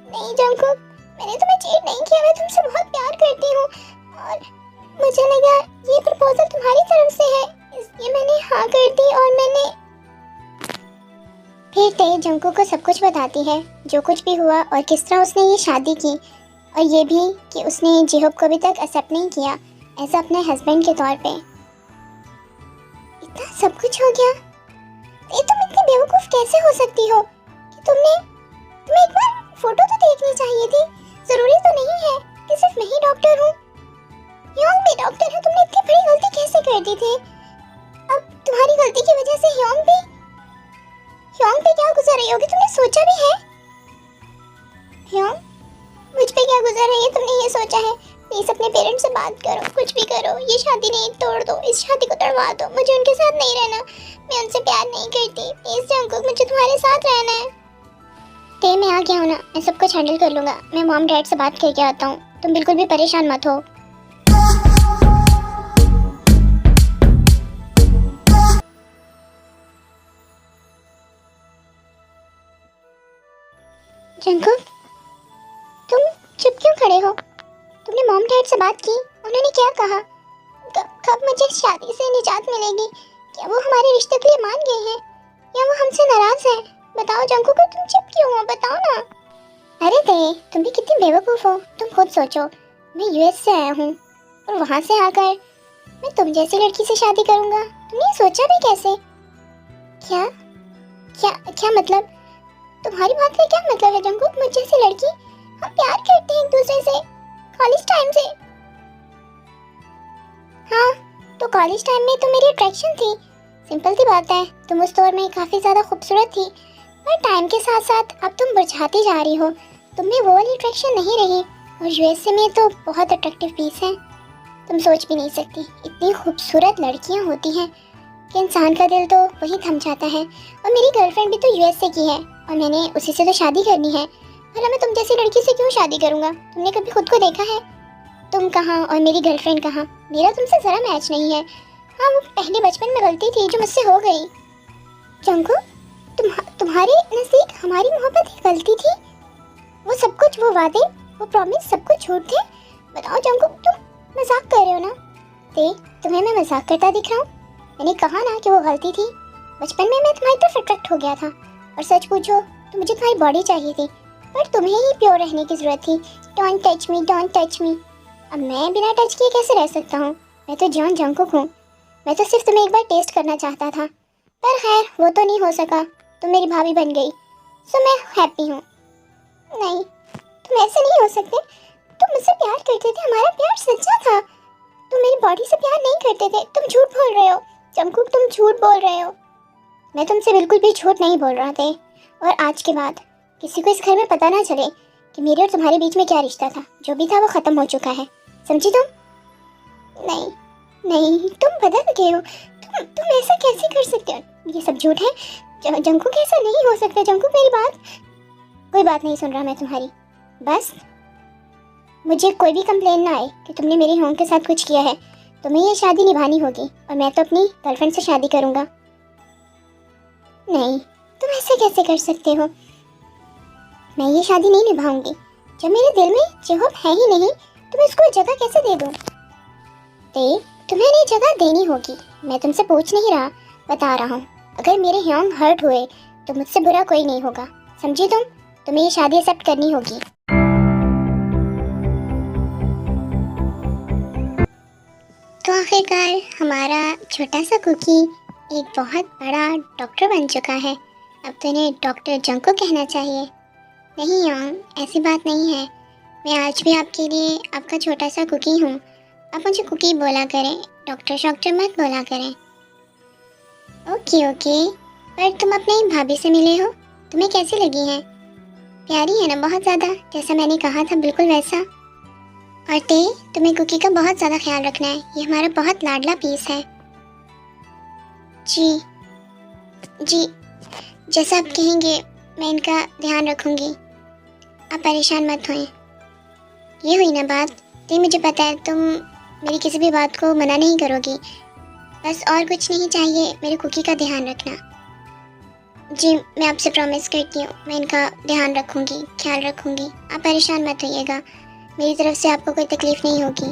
नहीं जंकुक, मैंने तुम्हें चीट नहीं किया। मैं तुमसे बहुत प्यार करती हूँ और मुझे लगा ये प्रपोजल तुम्हारी तरफ से है, इसलिए मैंने हाँ कर दी। और मैंने फिर ते जंकुक को सब कुछ बताती है, जो कुछ भी हुआ और किस तरह उसने ये शादी की, और ये भी कि उसने जिहोब को अभी तक एक्सेप्ट नहीं किया ऐसा अपने हस्बैंड के तौर पे। इतना सब कुछ हो गया। ये तुम इतनी बेवकूफ कैसे हो सकती हो कि तुम्हें एक बार फोटो तो देखनी चाहिए थी। जरूरी तो नहीं है कि सिर्फ मैं ही डॉक्टर हूँ, ह्योंग भी डॉक्टर है। तुमने इतनी बड़ी गलती कैसे कर दी थी? अब तुम्हारी गलती की वजह से ह्योंग पे क्या गुजर रही होगी, तुमने सोचा भी है? ह्योंग, मुझ पे क्या गुजर रही है तुमने ये सोचा है? प्लीज अपने पेरेंट्स से बात करो, कुछ भी करो, ये शादी नहीं तोड़ दो, इस शादी को तोड़वा दो। मुझे उनके साथ नहीं रहना, मैं उनसे प्यार नहीं करती। प्लीज जंकुक, मुझे तुम्हारे साथ रहना है। ते मैं आ गया हूँ ना, मैं सब कुछ हैंडल कर लूंगा। मैं मॉम डैड से बात करके आता हूँ, तुम बिल्कुल भी परेशान मत हो। जंकुक, तुम चुप क्यों खड़े हो? तुमने मॉम डैड से बात की? उन्होंने क्या कहा? कब मुझे शादी से निजात मिलेगी? क्या वो हमारे रिश्ते के लिए मान गए हैं या वो हमसे नाराज हैं? बताओ जंकुक, तुम चुप क्यों हो? बताओ ना। अरे दे, तुम भी कितनी बेवकूफ हो। तुम खुद सोचो, मैं यूएस से आया हूँ और वहाँ से आकर मैं तुम जैसी लड़की से शादी करूँगा। तुमने सोचा भी कैसे? क्या क्या क्या मतलब? तुम्हारी बात का क्या मतलब है जंकुक? मुझ जैसी लड़की? हम प्यार करते हैं एक दूसरे से कॉलेज टाइम से। हाँ, तो कॉलेज टाइम में तो मेरी अट्रैक्शन थी। सिंपल सी बात है, तुम उस दौर में काफ़ी ज़्यादा खूबसूरत थी, पर टाइम के साथ साथ अब तुम बुझाती जा रही हो। तुम में वो वाली अट्रैक्शन नहीं रही। और यूएसए में तो बहुत अट्रैक्टिव पीस है, तुम सोच भी नहीं सकती। इतनी खूबसूरत लड़कियाँ होती हैं कि इंसान का दिल तो वही थम जाता है। और मेरी गर्लफ्रेंड भी तो यूएसए की है और मैंने उसी से तो शादी करनी है। भला मैं तुम जैसी लड़की से क्यों शादी करूँगा? तुमने कभी खुद को देखा है? तुम कहाँ और मेरी गर्लफ्रेंड कहाँ? मेरा तुमसे ज़रा मैच नहीं है। हाँ, वो पहले बचपन में गलती थी जो मुझसे हो गई। जंकु, तुम्हारे नज़दीक हमारी मोहब्बत एक गलती थी? वो सब कुछ, वो वादे, वो प्रॉमिस, सब कुछ झूठ थे? बताओ जंकु, तुम मजाक कर रहे हो ना? तुम्हें मैं मजाक करता दिख रहा हूँ? मैंने कहा ना कि वो गलती थी। बचपन में मैं तुम्हारी तरफ अट्रैक्ट हो गया था और सच पूछो तो मुझे तुम्हारी बॉडी चाहिए थी, पर तुम्हें ही प्योर रहने की ज़रूरत थी। Don't touch me, don't touch me. अब मैं बिना टच किए कैसे रह सकता हूँ? मैं तो जॉन जंकुक हूँ। मैं तो सिर्फ तुम्हें एक बार टेस्ट करना चाहता था, पर खैर वो तो नहीं हो सका। तुम मेरी भाभी बन गई, सो मैं हैप्पी हूँ। नहीं, तुम ऐसे नहीं हो सकते। तुम मुझसे प्यार करते थे, हमारा प्यार सच्चा था। तुम मेरी बॉडी से प्यार नहीं करते थे। तुम झूठ बोल रहे हो जंकुक, तुम झूठ बोल रहे हो। मैं तुमसे बिल्कुल भी झूठ नहीं बोल रहा था। और आज के बाद किसी को इस घर में पता ना चले कि मेरे और तुम्हारे बीच में क्या रिश्ता था। जो भी था वो खत्म हो चुका है, समझी तुम? नहीं नहीं, तुम बदल गए हो। तुम ऐसा कैसे कर सकते हो? ये सब झूठ है। जंकुक, ऐसा नहीं हो सकता। जंकुक, मेरी बात। कोई बात नहीं सुन रहा मैं तुम्हारी। बस मुझे कोई भी कंप्लेन ना आए कि तुमने मेरे होंग के साथ कुछ किया है। तुम्हें ये शादी निभानी होगी और मैं तो अपनी गर्लफ्रेंड से शादी करूंगा। नहीं, तुम ऐसे कैसे कर सकते हो? मैं ये शादी नहीं निभाऊंगी। जब मेरे दिल में जिहोब है ही नहीं तो मैं उसको जगह कैसे दे दूं? तुम्हें ये जगह देनी होगी। मैं तुमसे पूछ नहीं रहा, बता रहा हूँ। अगर मेरे ह्योंग हर्ट हुए तो मुझसे बुरा कोई नहीं होगा, समझी तुम? तुम्हें ये शादी एक्सेप्ट करनी होगी। तो आखिरकार हमारा छोटा सा कुकी एक बहुत बड़ा डॉक्टर बन चुका है। अब तो इन्हें डॉक्टर जंको कहना चाहिए। नहीं ह्योंग, ऐसी बात नहीं है। मैं आज भी आपके लिए आपका छोटा सा कुकी हूँ। आप मुझे कुकी बोला करें, डॉक्टर शॉक्टर मत बोला करें। ओके ओके, पर तुम अपनी भाभी से मिले हो, तुम्हें कैसी लगी हैं? प्यारी है ना बहुत ज़्यादा, जैसा मैंने कहा था बिल्कुल वैसा। और ते, तुम्हें कुकी का बहुत ज़्यादा ख्याल रखना है, ये हमारा बहुत लाडला पीस है। जी जी, जैसा आप कहेंगे मैं इनका ध्यान रखूंगी, आप परेशान मत होएं। ये हुई ना बात। ते, मुझे पता है तुम मेरी किसी भी बात को मना नहीं करोगी, बस और कुछ नहीं चाहिए, मेरे कुकी का ध्यान रखना। जी, मैं आपसे प्रॉमिस करती हूँ, मैं इनका ध्यान रखूंगी, ख्याल रखूंगी, आप परेशान मत होइएगा, मेरी तरफ से आपको कोई तकलीफ नहीं होगी।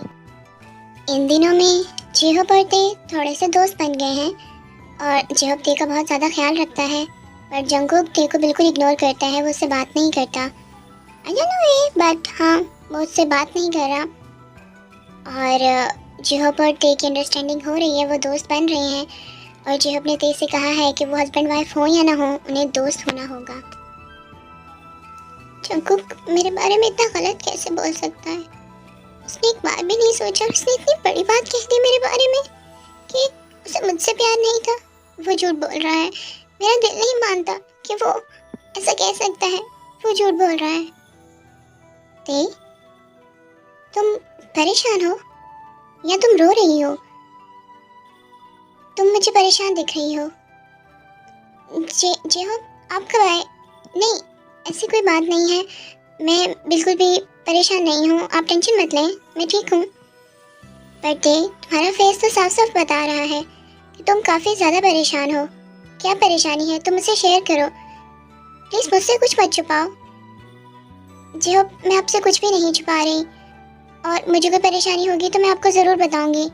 इन दिनों में जेहब और ते थोड़े से दोस्त बन गए हैं और जेहब ते का बहुत ज़्यादा ख्याल रखता है, पर जंगकुक ते को बिल्कुल इग्नोर करता है, वो उससे बात नहीं करता। आई डोंट नो बट हाँ, वो उससे बात नहीं कर रहा। और जेहब और ते की अंडरस्टैंडिंग हो रही है, वो दोस्त बन रहे हैं और जेहब ने ते से कहा है कि वो हस्बैंड वाइफ हो या ना हो, उन्हें दोस्त होना होगा। जंगकुक मेरे बारे में इतना गलत कैसे बोल सकता है? उसने एक बार भी नहीं सोचा, उसने इतनी बड़ी बात कह दी मेरे बारे में कि उसे मुझसे प्यार नहीं था। वो झूठ बोल रहा है, मेरा दिल नहीं मानता कि वो ऐसा कह सकता है, वो झूठ बोल रहा है। ते, तुम परेशान हो या तुम रो रही हो? तुम मुझे परेशान दिख रही हो। जे हो, आप कब आए? नहीं, ऐसी कोई बात नहीं है, मैं बिल्कुल भी परेशान नहीं हूँ, आप टेंशन मत लें, मैं ठीक हूँ। पर ते, तुम्हारा फेस तो साफ साफ बता रहा है कि तुम काफ़ी ज़्यादा परेशान हो। क्या परेशानी है, तुम मुझसे शेयर करो प्लीज़, मुझसे कुछ मत छुपाओ। जी हो, मैं आपसे कुछ भी नहीं छुपा रही, और मुझे कोई परेशानी होगी तो मैं आपको ज़रूर बताऊंगी,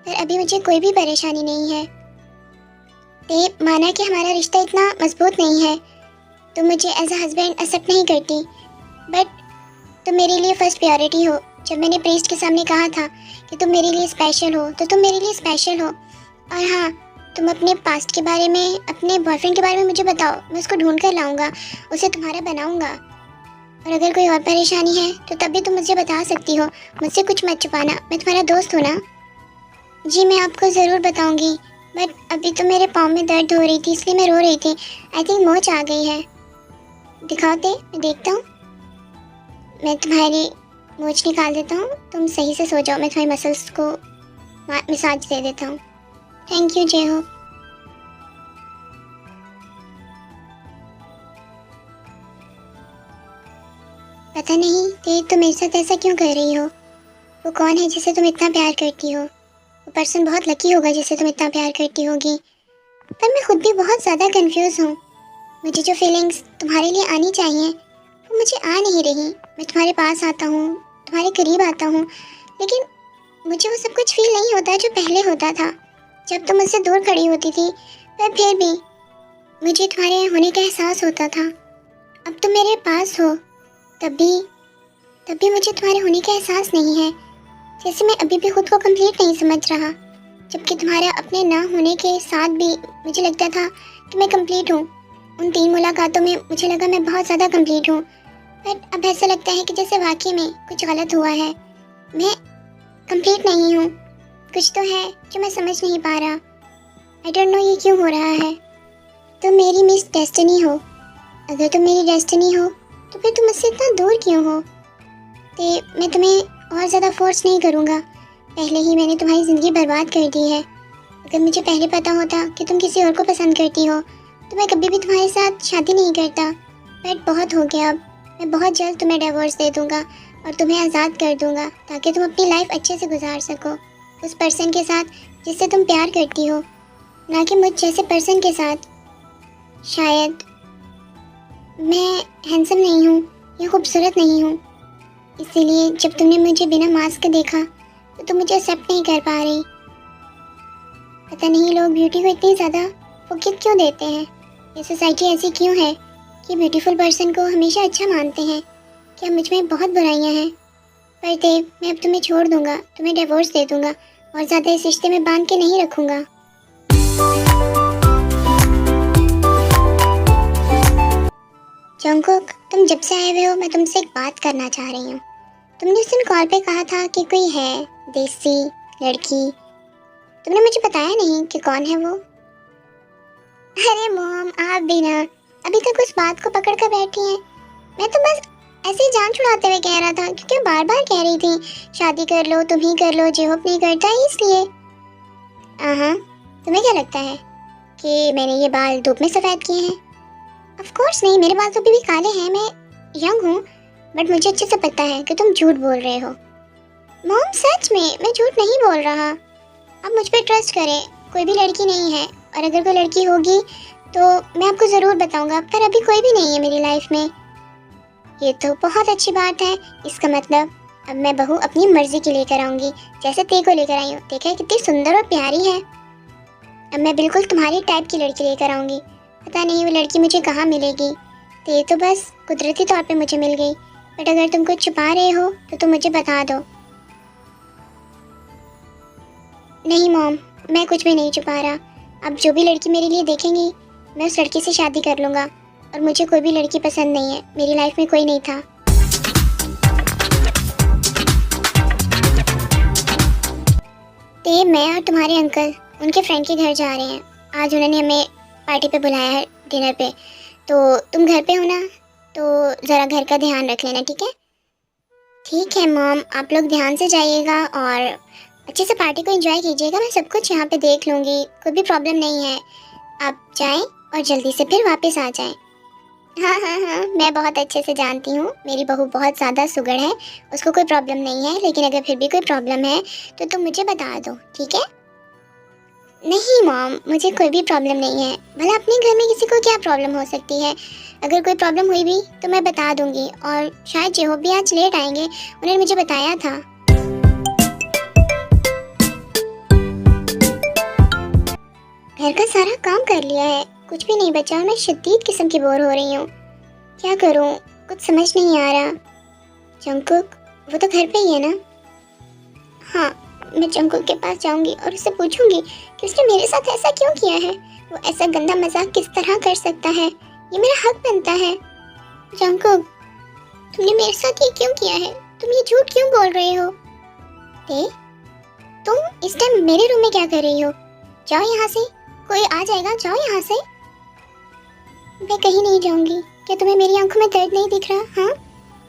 पर अभी मुझे कोई भी परेशानी नहीं है। ते, माना कि हमारा रिश्ता इतना मजबूत नहीं है, तुम मुझे एज अ हस्बैंड एक्सेप्ट नहीं करती, बट तुम मेरे लिए फर्स्ट प्रायोरिटी हो। जब मैंने प्रीस्ट के सामने कहा था कि तुम मेरे लिए स्पेशल हो, तो तुम मेरे लिए स्पेशल हो। और हाँ, तुम अपने पास्ट के बारे में, अपने बॉयफ्रेंड के बारे में मुझे बताओ, मैं उसको ढूंढ कर लाऊंगा, उसे तुम्हारा बनाऊंगा। और अगर कोई और परेशानी है तो तब भी तुम मुझे बता सकती हो, मुझसे कुछ मत छुपाना, मैं तुम्हारा दोस्त हूँ ना। जी, मैं आपको ज़रूर बताऊंगी, बट अभी तो मेरे पाँव में दर्द हो रही थी, इसलिए मैं रो रही थी। आई थिंक मोच आ गई है। दिखाओ ते, मैं देखता हूँ। मैं तुम्हारी मोच निकाल देता हूँ, तुम सही से सो जाओ, मैं तुम्हारी मसल्स को मसाज दे देता हूँ। थैंक यू जय हो। पता नहीं ते, तुम मेरे साथ ऐसा क्यों कर रही हो? वो कौन है जिसे तुम इतना प्यार करती हो? वो पर्सन बहुत लकी होगा जिसे तुम इतना प्यार करती होगी, पर मैं खुद भी बहुत ज़्यादा कंफ्यूज हूँ। मुझे जो फीलिंग्स तुम्हारे लिए आनी चाहिए वो मुझे आ नहीं रही। मैं तुम्हारे पास आता हूँ, तुम्हारे करीब आता हूँ, लेकिन मुझे वो सब कुछ फील नहीं होता जो पहले होता था, जब तुम मुझसे दूर खड़ी होती थी। पर फिर भी मुझे तुम्हारे होने का एहसास होता था। अब तुम मेरे पास हो, तब भी मुझे तुम्हारे होने का एहसास नहीं है, जैसे मैं अभी भी खुद को कंप्लीट नहीं समझ रहा, जबकि तुम्हारे अपने ना होने के साथ भी मुझे लगता था कि मैं कंप्लीट हूँ। उन 3 मुलाकातों में मुझे लगा मैं बहुत ज़्यादा कंप्लीट हूँ, बट अब ऐसा लगता है कि जैसे वाकई में कुछ गलत हुआ है, मैं कंप्लीट नहीं हूँ। कुछ तो है जो मैं समझ नहीं पा रहा। आई डोंट नो ये क्यों हो रहा है। तुम मेरी मिस डेस्टिनी हो। अगर तुम मेरी डेस्टिनी हो तो फिर तुम मुझसे इतना दूर क्यों हो? तो मैं तुम्हें और ज़्यादा फोर्स नहीं करूँगा, पहले ही मैंने तुम्हारी ज़िंदगी बर्बाद कर दी है। अगर मुझे पहले पता होता कि तुम किसी और को पसंद करती हो तो मैं कभी भी तुम्हारे साथ शादी नहीं करता। बट बहुत हो गया, अब मैं बहुत जल्द तुम्हें डिवोर्स दे दूँगा और तुम्हें आज़ाद कर दूँगा, ताकि तुम अपनी लाइफ अच्छे से गुजार सको उस पर्सन के साथ जिससे तुम प्यार करती हो, ना कि मुझ जैसे पर्सन के साथ। शायद मैं हैंडसम नहीं हूँ या खूबसूरत नहीं हूँ, इसीलिए जब तुमने मुझे बिना मास्क देखा तो तुम मुझे एक्सेप्ट नहीं कर पा रही। पता नहीं लोग ब्यूटी को इतनी ज़्यादा फोकस क्यों देते हैं, ये सोसाइटी ऐसी क्यों है कि ब्यूटीफुल पर्सन को हमेशा अच्छा मानते हैं। क्या मुझ में बहुत बुराइयां हैं? पर देव, मैं अब तुम्हें छोड़ दूंगा, तुम्हें डिवोर्स दे दूंगा और ज़्यादा इस रिश्ते में बांध के नहीं रखूंगा। जंगकुक, तुम जब से आए हुए हो मैं तुमसे एक बात करना चाह रही हूँ। तुमने उस दिन कॉल पे कहा था कि कोई है देसी लड़की, तुमने मुझे बताया नहीं कि कौन है वो। अरे मॉम, आप भी ना अभी तक उस बात को पकड़ कर बैठी हैं। मैं तो बस ऐसे ही जान छुड़ाते हुए कह रहा था, क्योंकि बार बार कह रही थी शादी कर लो, तुम ही कर लो, जेहोप नहीं करता है इसलिए। हाँ, तुम्हें क्या लगता है कि मैंने ये बाल धूप में सफ़ेद किए हैं? ऑफ कोर्स नहीं, मेरे बाल तो अभी भी काले हैं, मैं यंग हूँ। बट मुझे अच्छे से पता है कि तुम झूठ बोल रहे हो। मॉम सच में मैं झूठ नहीं बोल रहा। आप मुझ पर ट्रस्ट करें, कोई भी लड़की नहीं है, और अगर कोई लड़की होगी तो मैं आपको ज़रूर बताऊंगा, पर अभी कोई भी नहीं है मेरी लाइफ में। ये तो बहुत अच्छी बात है। इसका मतलब अब मैं बहू अपनी मर्जी की लेकर आऊंगी, जैसे ते को लेकर आई हूँ। देखा है कितनी सुंदर और प्यारी है। अब मैं बिल्कुल तुम्हारी टाइप की लड़की लेकर आऊंगी। पता नहीं वो लड़की मुझे कहाँ मिलेगी। ते तो बस कुदरती तौर पे मुझे मिल गई, बट अगर तुम कुछ छुपा रहे हो तो तुम मुझे बता दो। नहीं मॉम, मैं कुछ भी नहीं छुपा रहा। अब जो भी लड़की मेरे लिए देखेंगी मैं उस लड़की से शादी कर लूँगा, और मुझे कोई भी लड़की पसंद नहीं है। मेरी लाइफ में कोई नहीं था। ते, मैं और तुम्हारे अंकल उनके फ्रेंड के घर जा रहे हैं। आज उन्होंने हमें पार्टी पे बुलाया है, डिनर पे। तो तुम घर पे हो ना, तो ज़रा घर का ध्यान रख लेना, ठीक है? ठीक है मॉम, आप लोग ध्यान से जाइएगा और अच्छे से पार्टी को एंजॉय कीजिएगा। मैं सब कुछ यहाँ पे देख लूँगी, कोई भी प्रॉब्लम नहीं है। आप जाएं और जल्दी से फिर वापस आ जाएं। हाँ हाँ हाँ, मैं बहुत अच्छे से जानती हूँ, मेरी बहू बहुत ज़्यादा सुगड़ है, उसको कोई प्रॉब्लम नहीं है। लेकिन अगर फिर भी कोई प्रॉब्लम है तो तुम मुझे बता दो, ठीक है? नहीं मॉम, मुझे कोई भी प्रॉब्लम नहीं है। भला अपने घर में किसी को क्या प्रॉब्लम हो सकती है? अगर कोई प्रॉब्लम हुई भी तो मैं बता दूंगी, और शायद जेहो भी आज लेट आएंगे, उन्होंने मुझे बताया था। घर का सारा काम कर लिया है, कुछ भी नहीं बचा, और मैं शदीद किस्म की बोर हो रही हूँ। क्या करूँ, कुछ समझ नहीं आ रहा। जंकुक, वो तो घर पे ही है ना? हाँ, मैं जंकुक के पास जाऊंगी और उससे पूछूंगी कि उसने मेरे साथ ऐसा क्यों किया है। वो ऐसा गंदा मजाक किस तरह कर सकता है? ये मेरा हक बनता है। जंकुक, तुमने मेरे साथ ये क्यों किया है? तुम ये झूठ क्यों बोल रहे हो? ते, तुम इस टाइम मेरे रूम में क्या कर रही हो? जाओ यहाँ से, कोई आ जाएगा, जाओ यहाँ से। मैं कहीं नहीं जाऊंगी। क्या तुम्हें मेरी आंखों में दर्द नहीं दिख रहा? हाँ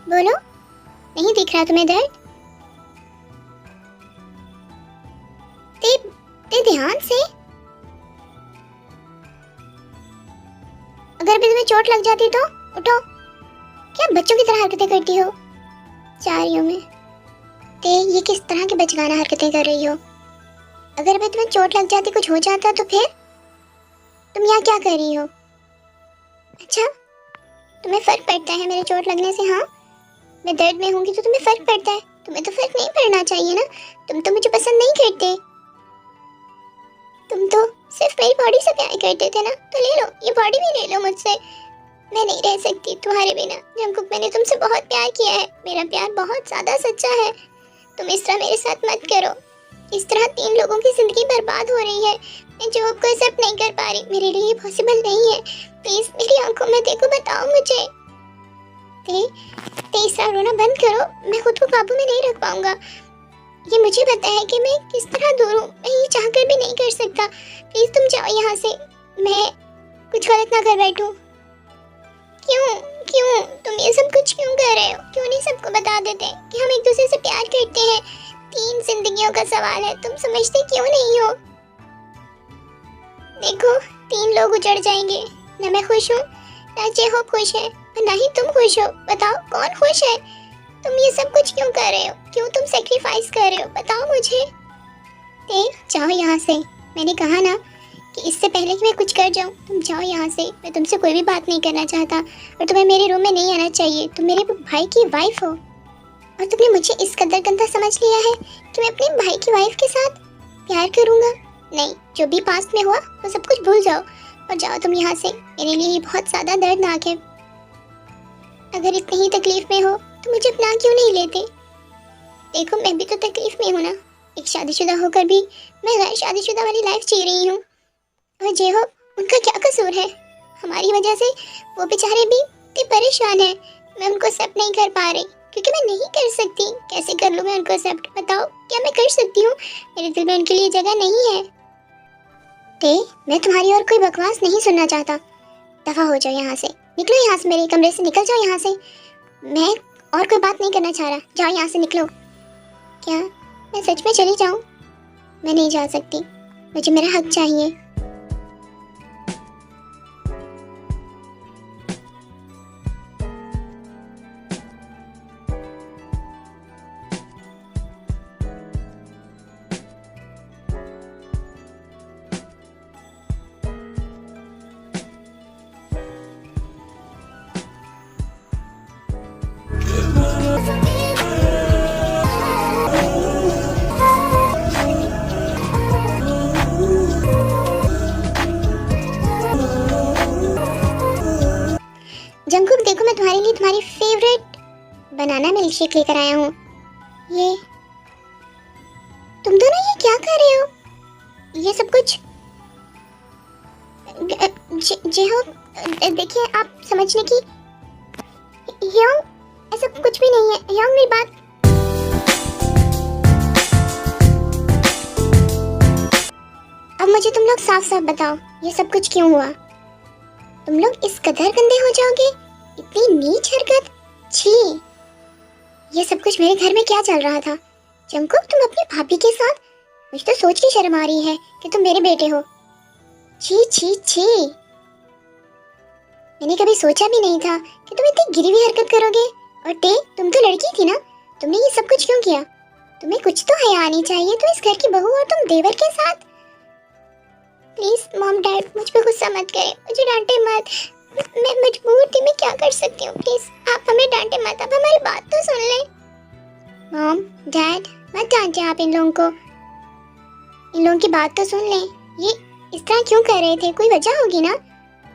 बोलो, नहीं दिख रहा तुम्हें दर्द? ते, ते ध्यान से। अगर भी तुम्हें चोट लग जाती तो उठो। क्या बच्चों की तरह हरकतें करती हो? जा रही हूँ मैं। ते, ये किस तरह की बचकाना हरकतें कर रही हो? अगर मैं तुम्हें चोट लग जाती, कुछ हो जाता तो फिर? तुम यहाँ क्या कर रही हो? अच्छा, तुम्हें फर्क पड़ता है मेरे चोट लगने से? हाँ, मैं दर्द में होंगी तो तुम्हें फर्क पड़ता है। तुम्हें तो फर्क नहीं पड़ना चाहिए ना, तुम तो मुझे पसंद नहीं करते। तुम तो सिर्फ मेरी बॉडी से प्यार करते थे ना, तो ले लो, ये बॉडी भी ले लो मुझसे। मैं नहीं रह सकती तुम्हारे बिना। जंकुक, मैंने तुमसे बहुत प्यार किया है, मेरा प्यार बहुत ज्यादा सच्चा है। तुम इस तरह मेरे साथ मत करो। इस तरह 3 लोगों की जिंदगी बर्बाद हो रही है। मैं जॉब को एक्सेप्ट नहीं कर पा रही, मेरे लिए ये पॉसिबल नहीं है। प्लीज मेरी आंखों में देखो, बताओ मुझे। ते इस तरह रोना बंद करो, मैं खुद को काबू में नहीं रख पाऊंगा। ये मुझे पता है कि मैं किस तरह दूर हूँ, मैं ये चाहकर भी नहीं कर सकता। प्लीज तुम जाओ यहाँ से, मैं कुछ गलत ना कर बैठूं। क्यों क्यों तुम ये सब कुछ क्यों कर रहे हो? क्यों नहीं सबको बता देते कि हम एक दूसरे से प्यार करते हैं? 3 जिंदगियों का सवाल है, तुम समझते क्यों नहीं हो? देखो, 3 लोग उजड़ जाएंगे। ना मैं खुश हूँ, ना जेहो खुश है, और ना ही तुम खुश हो। बताओ कौन खुश है? तुम ये सब कुछ क्यों कर रहे हो? क्यों तुम सेक्रीफाइस कर रहे हो? बताओ मुझे। जाओ यहाँ से, मैंने कहा ना कि इससे पहले कि मैं कुछ कर जाऊँ, तुम जाओ यहाँ से। मैं तुमसे कोई भी बात नहीं करना चाहता, और तुम्हें मेरे रूम में नहीं आना चाहिए। तुम मेरे भाई की वाइफ हो, और तुमने मुझे इस कदर गंदा समझ लिया है कि मैं अपने भाई की वाइफ के साथ प्यार करूँगा। नहीं, जो भी पास्ट में हुआ वो सब कुछ भूल जाओ, और जाओ तुम यहाँ से। मेरे लिए ये बहुत ज़्यादा दर्दनाक है। अगर इतनी ही तकलीफ में हो तो मुझे अपना क्यों नहीं लेते? देखो, मैं भी तो तकलीफ में हूँ ना। एक शादीशुदा होकर भी मैं गैर शादीशुदा वाली लाइफ जी रही हूँ। और जे हो, उनका क्या कसूर है? हमारी वजह से वो बेचारे भी इतने परेशान हैं। मैं उनको एक्सेप्ट नहीं कर पा रही, क्योंकि मैं नहीं कर सकती। कैसे कर लूँ मैं उनको एक्सेप्ट? बताओ, क्या मैं कर सकती हूँ? मेरे दिल में उनके लिए जगह नहीं है। ते, मैं तुम्हारी और कोई बकवास नहीं सुनना चाहता। दफा हो जाओ यहाँ से, निकलो यहाँ से, मेरे कमरे से निकल जाओ यहाँ से। मैं और कोई बात नहीं करना चाह रहा, जाओ यहाँ से, निकलो। क्या मैं सच में चली जाऊँ? मैं नहीं जा सकती, मुझे मेरा हक चाहिए। जंकुक, देखो मैं तुम्हारे लिए तुम्हारी फेवरेट बनाना मिल्क शेक लेकर आया हूँ। ये तुम दोनों ये क्या कर रहे हो? ये सब कुछ जी हो, देखिए आप समझने की। योंग, ऐसा कुछ भी नहीं है। योंग, मेरी बात। अब मुझे तुम लोग साफ साफ बताओ, ये सब कुछ क्यों हुआ? तुम लोग इस कदर गंदे हो जाओगे? इतनी नीच हरकत, छी। ये सब कुछ मेरे घर में क्या चल रहा था? जंकुक, तुम अपनी भाभी के साथ? मुझे तो सोच के शर्म आ रही है कि तुम मेरे बेटे हो। छी छी छी। मैंने कभी सोचा भी नहीं था कि तुम इतनी गिरी हुई हरकत करोगे। और टे, तुम तो लड़की थी ना, तुमने ये सब कुछ क्यों किया? तुम्हें कुछ तो हया आनी चाहिए। तो इस घर की बहू और तुम देवर के साथ। प्लीज मॉम डैड, मुझ पे गुस्सा मत करें, मुझे डांटे मत। मैं मजबूर थी, मैं क्या कर सकती हूँ। प्लीज आप हमें डांटे मत, आप हमारी बात तो सुन लें। मॉम डैड, मत डांटे आप इन लोगों को। इन लोगों की बात तो सुन लें। ये इस तरह क्यों कर रहे थे? कोई वजह होगी ना।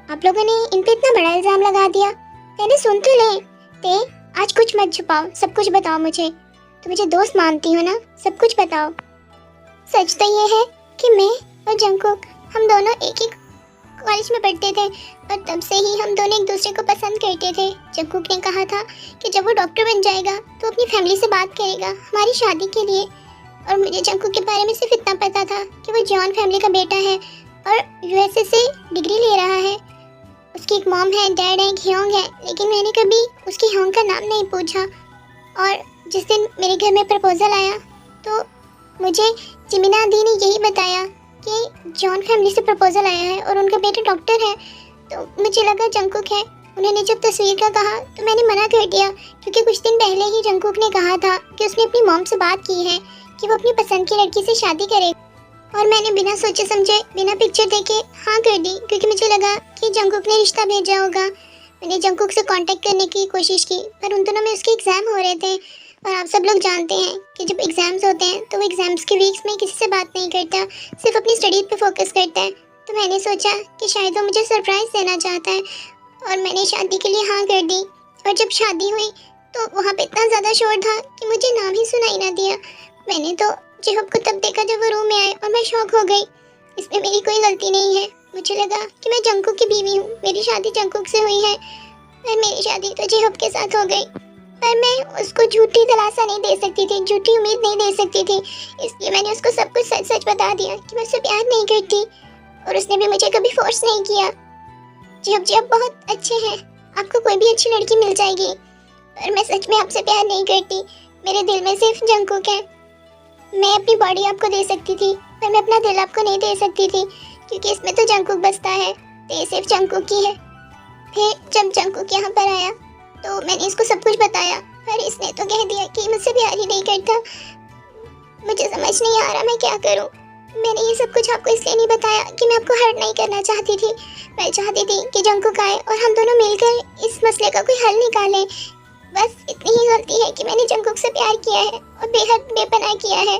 आप लोगों ने इन पे इतना बड़ा इल्जाम लगा दिया। पहले सुन तो ले। ते, आज कुछ मत छुपाओ, सब कुछ बताओ मुझे। तो मुझे दोस्त मानती हो ना, सब कुछ बताओ। सच तो ये है कि मैं और जंकुक, हम दोनों एक ही कॉलेज में पढ़ते थे और तब से ही हम दोनों एक दूसरे को पसंद करते थे। जंकुक ने कहा था कि जब वो डॉक्टर बन जाएगा तो अपनी फैमिली से बात करेगा हमारी शादी के लिए। और मुझे जंकुक के बारे में सिर्फ इतना पता था कि वो जॉन फैमिली का बेटा है और यूएसए से डिग्री ले रहा है। उसकी एक मॉम है, डैड है, एक ह्योंग है, लेकिन मैंने कभी उसकी ह्योंग का नाम नहीं पूछा। और जिस दिन मेरे घर में प्रपोजल आया तो मुझे जिमिना दी ने यही बताया कि जॉन फैमिली से प्रपोजल आया है और उनका बेटा डॉक्टर है। तो मुझे लगा जंकुक है। उन्होंने जब तस्वीर का कहा तो मैंने मना कर दिया, क्योंकि कुछ दिन पहले ही जंकुक ने कहा था कि उसने अपनी मॉम से बात की है कि वो अपनी पसंद की लड़की से शादी करेगा। और मैंने बिना सोचे समझे, बिना पिक्चर देखे हाँ कर दी, क्योंकि मुझे लगा कि जंकुक ने रिश्ता भेजा होगा। मैंने जंकुक से कांटेक्ट करने की कोशिश की, पर उन दोनों में उसके एग्ज़ाम हो रहे थे। और आप सब लोग जानते हैं कि जब एग्ज़ाम्स होते हैं तो वो एग्ज़ाम्स के वीक्स में किसी से बात नहीं करता, सिर्फ अपनी स्टडीज पे फोकस करता है। तो मैंने सोचा कि शायद वो मुझे सरप्राइज़ देना चाहता है और मैंने शादी के लिए हाँ कर दी। और जब शादी हुई तो वहाँ पे इतना ज़्यादा शोर था कि मुझे नाम ही सुनाई ना दिया। मैंने तो जेहब को तब देखा जब वो रूम में आए और मैं शॉक हो गई। इसमें मेरी कोई गलती नहीं है। मुझे लगा कि मैं जंकुक की बीवी हूँ, मेरी शादी जंकुक से हुई है और मेरी शादी तो जेहब के साथ हो गई। पर मैं उसको झूठी दिलासा नहीं दे सकती थी, झूठी उम्मीद नहीं दे सकती थी, इसलिए मैंने उसको सब कुछ सच सच बता दिया कि मैं उससे प्यार नहीं करती। और उसने भी मुझे कभी फोर्स नहीं किया। जेहब जी आप बहुत अच्छे हैं, आपको कोई भी अच्छी लड़की मिल जाएगी, पर मैं सच में आपसे प्यार नहीं करती। मेरे दिल में सिर्फ जंकुक है। मैं अपनी बॉडी आपको दे सकती थी, पर मैं अपना दिल आपको नहीं दे सकती थी, क्योंकि इसमें तो जंकुक बसता है, तो ये सिर्फ जंकुक की है। फिर जब जंकुक यहाँ पर आया तो मैंने इसको सब कुछ बताया, पर इसने तो कह दिया कि मुझसे प्यार ही नहीं करता। मुझे समझ नहीं आ रहा मैं क्या करूँ। मैंने ये सब कुछ आपको इसलिए नहीं बताया कि मैं आपको हर्ट नहीं करना चाहती थी। मैं चाहती थी कि जंकुक आए और हम दोनों मिलकर इस मसले का कोई हल निकालें। बस इतनी ही गलती है कि मैंने जंकुक से प्यार किया है और बेहद बेपनाह किया है।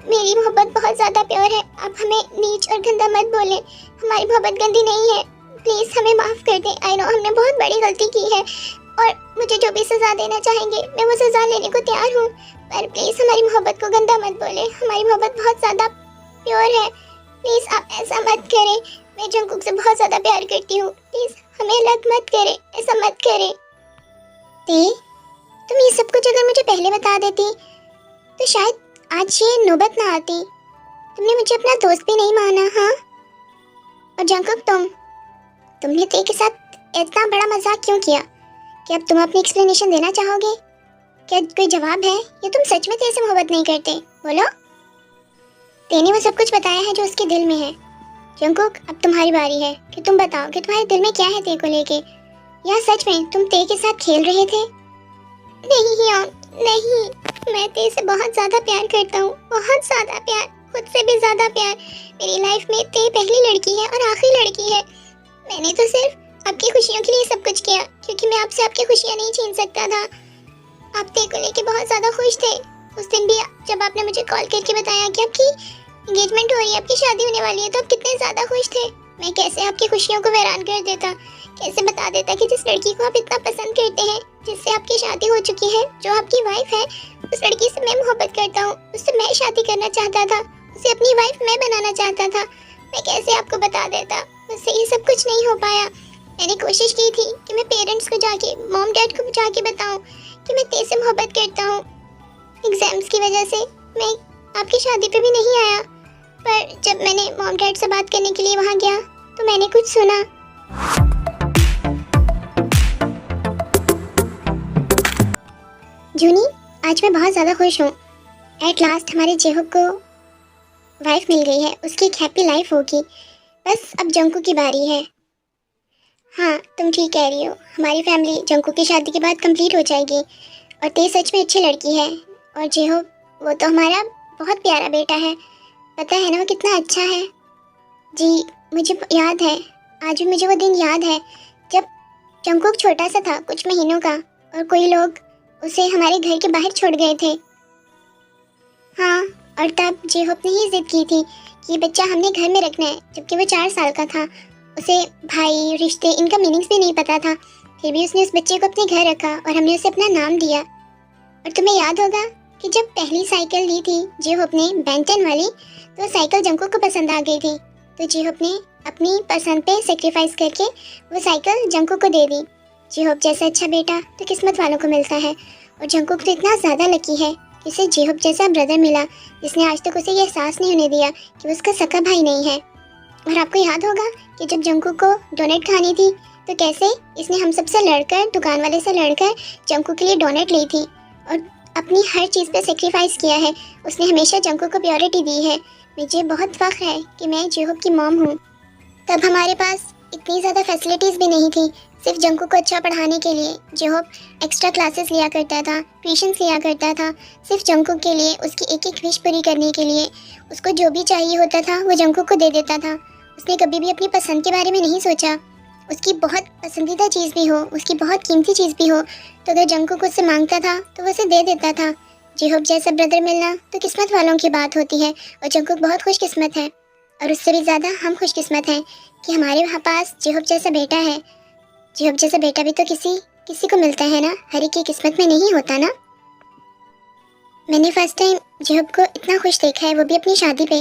मेरी मोहब्बत बहुत ज़्यादा प्योर है। आप हमें नीच और गंदा मत बोलें, हमारी मोहब्बत गंदी नहीं है। प्लीज़ हमें माफ़ कर दें। आई नो हमने बहुत बड़ी गलती की है और मुझे जो भी सज़ा देना चाहेंगे मैं वो सज़ा लेने को तैयार हूँ, पर प्लीज़ हमारी मोहब्बत को गंदा मत बोलें। हमारी मोहब्बत बहुत ज़्यादा प्योर है, प्लीज़ आप ऐसा मत करें। मैं जंकुक से बहुत ज़्यादा प्यार करती हूँ, प्लीज़ हमें अलग मत करें, ऐसा मत करें। ते, तुम ये सब कुछ अगर मुझे पहले बता देती तो शायद आज ये नौबत ना आती। तुमने मुझे अपना दोस्त भी नहीं माना। हाँ, और जंकुक तुमने ते के साथ इतना बड़ा मजाक क्यों किया? क्या अब तुम अपनी एक्सप्लेनेशन देना चाहोगे? क्या कोई जवाब है या तुम सच में ते से मोहब्बत नहीं करते? बोलो। ते ने वो सब कुछ बताया है जो उसके दिल में है। जंकुक अब तुम्हारी बारी है कि तुम बताओ कि तुम्हारे दिल में क्या है ते को लेके। या सच में तुम ते के साथ खेल रहे थे? नहीं हियोंग, नहीं, मैं ते से बहुत ज्यादा प्यार करता हूँ, बहुत ज्यादा प्यार, खुद से भी ज्यादा प्यार। मेरी लाइफ में ते पहली लड़की है और आखिरी लड़की है। मैंने तो सिर्फ आपकी खुशियों के लिए सब कुछ किया, क्योंकि मैं आपसे आपकी खुशियाँ नहीं छीन सकता था। आप ते को लेके बहुत ज्यादा खुश थे। उस दिन भी जब आपने मुझे कॉल करके बताया कि आपकी एंगेजमेंट हो रही है, आपकी शादी होने वाली है, तो आप कितने ज्यादा खुश थे। मैं कैसे आपकी खुशियों को वीरान कर देता, कैसे बता देता कि जिस लड़की को आप इतना पसंद करते हैं, जिससे आपकी शादी हो चुकी है, जो आपकी वाइफ है, उस लड़की से मैं मोहब्बत करता हूँ, उससे मैं शादी करना चाहता था, उसे अपनी वाइफ मैं बनाना चाहता था। मैं कैसे आपको बता देता? मुझसे ये सब कुछ नहीं हो पाया। मैंने कोशिश की थी कि मैं पेरेंट्स को जाके, मॉम डैड को जाके बताऊं कि मैं तेरे से मोहब्बत करता हूँ। एग्जाम्स की वजह से मैं आपकी शादी पे भी नहीं आया, पर जब मैंने मॉम डैड से बात करने के लिए वहाँ गया तो मैंने कुछ सुना। जूनी, आज मैं बहुत ज़्यादा खुश हूँ। एट लास्ट हमारे जेहोब को वाइफ मिल गई है, उसकी एक हैप्पी लाइफ होगी। बस अब जंकू की बारी है। हाँ, तुम ठीक कह रही हो, हमारी फैमिली जंकू की शादी के बाद कंप्लीट हो जाएगी। और ते सच में अच्छी लड़की है। और जेहोब, वो तो हमारा बहुत प्यारा बेटा है। पता है ना वो कितना अच्छा है। जी, मुझे याद है, आज भी मुझे वो दिन याद है जब जंकुक छोटा सा था, कुछ महीनों का, और कोई लोग उसे हमारे घर के बाहर छोड़ गए थे। हाँ, और तब जेहोब ने ही जिद की थी कि ये बच्चा हमने घर में रखना है, जबकि वो 4 साल का था। उसे भाई, रिश्ते, इनका मीनिंग्स भी नहीं पता था। फिर भी उसने उस बच्चे को अपने घर रखा और हमने उसे अपना नाम दिया। और तुम्हें याद होगा कि जब पहली साइकिल ली थी जेहोब ने, बेंटन वाली, तो साइकिल जंकुक को पसंद आ गई थी। तो जेहोब ने अपनी पसंद पे सेक्रीफाइस करके वो साइकिल जंकुक को दे दी। जेहोब जैसा अच्छा बेटा तो किस्मत वालों को मिलता है। और जंकुक तो इतना ज़्यादा लकी है कि उसे जेहोब जैसा ब्रदर मिला, जिसने आज तक उसे ये एहसास नहीं होने दिया कि वो उसका सका भाई नहीं है। और आपको याद होगा कि जब जंकुक को डोनेट खानी थी तो कैसे इसने हम सबसे लड़कर, दुकान वाले से लड़कर जंकुक के लिए डोनेट ली थी और अपनी हर चीज़ पे सेक्रीफाइस किया है। उसने हमेशा जंकुक को प्योरिटी दी है। मुझे बहुत फख्र है कि मैं जेहोब की मॉम हूँ। तब हमारे पास इतनी ज़्यादा फैसिलिटीज़ भी नहीं थी। सिर्फ जंकुक को अच्छा पढ़ाने के लिए जेहोब एक्स्ट्रा क्लासेस लिया करता था, ट्यूशन्स लिया करता था, सिर्फ जंकुक के लिए, उसकी एक एक विश पूरी करने के लिए। उसको जो भी चाहिए होता था वो जंकुक को दे देता था। उसने कभी भी अपनी पसंद के बारे में नहीं सोचा। उसकी बहुत पसंदीदा चीज़ भी हो, उसकी बहुत कीमती चीज़ भी हो, तो अगर जंकुक उससे मांगता था तो वो उसे दे देता था। जेहोब जैसा ब्रदर मिलना तो किस्मत वालों की बात होती है, और जंकुक बहुत खुशकिस्मत है। और उससे भी ज़्यादा हम खुशकिस्मत हैं कि हमारे वहाँ पास जेहोब जैसा बेटा है। जेहोब जैसा बेटा भी तो किसी किसी को मिलता है ना, हर एक की किस्मत में नहीं होता ना। मैंने फर्स्ट टाइम जेहोब को इतना खुश देखा है, वो भी अपनी शादी पे।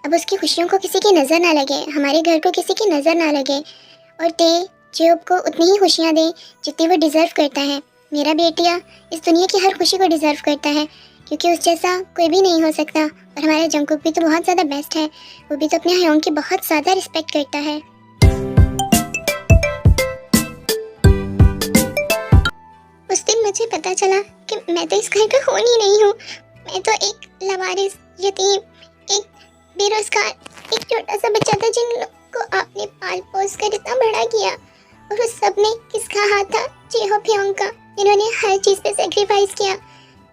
अब उसकी खुशियों को किसी की नज़र ना लगे, हमारे घर को किसी की नज़र ना लगे, और ते जेहोब को उतनी ही खुशियाँ दे जितनी वो डिज़र्व करता है। मेरा बेटिया इस दुनिया की हर खुशी को डिज़र्व करता है, क्योंकि उस जैसा कोई भी नहीं हो सकता। और हमारा जंकुक भी तो बहुत ज़्यादा बेस्ट है, वो भी तो अपने हयोंग की बहुत ज़्यादा रिस्पेक्ट करता है। उस दिन मुझे पता चला कि मैं तो इस घर का खून ही नहीं हूँ। मैं तो एक लवारिस, यतीम, एक बेरोजगार, एक छोटा सा बच्चा था जिन लोग को आपने पाल पोस कर इतना बड़ा किया। और उस सब में किसका हाथ था? जेहोब ह्योंग का। इन्होंने हर चीज़ पे सेक्रीफाइस किया,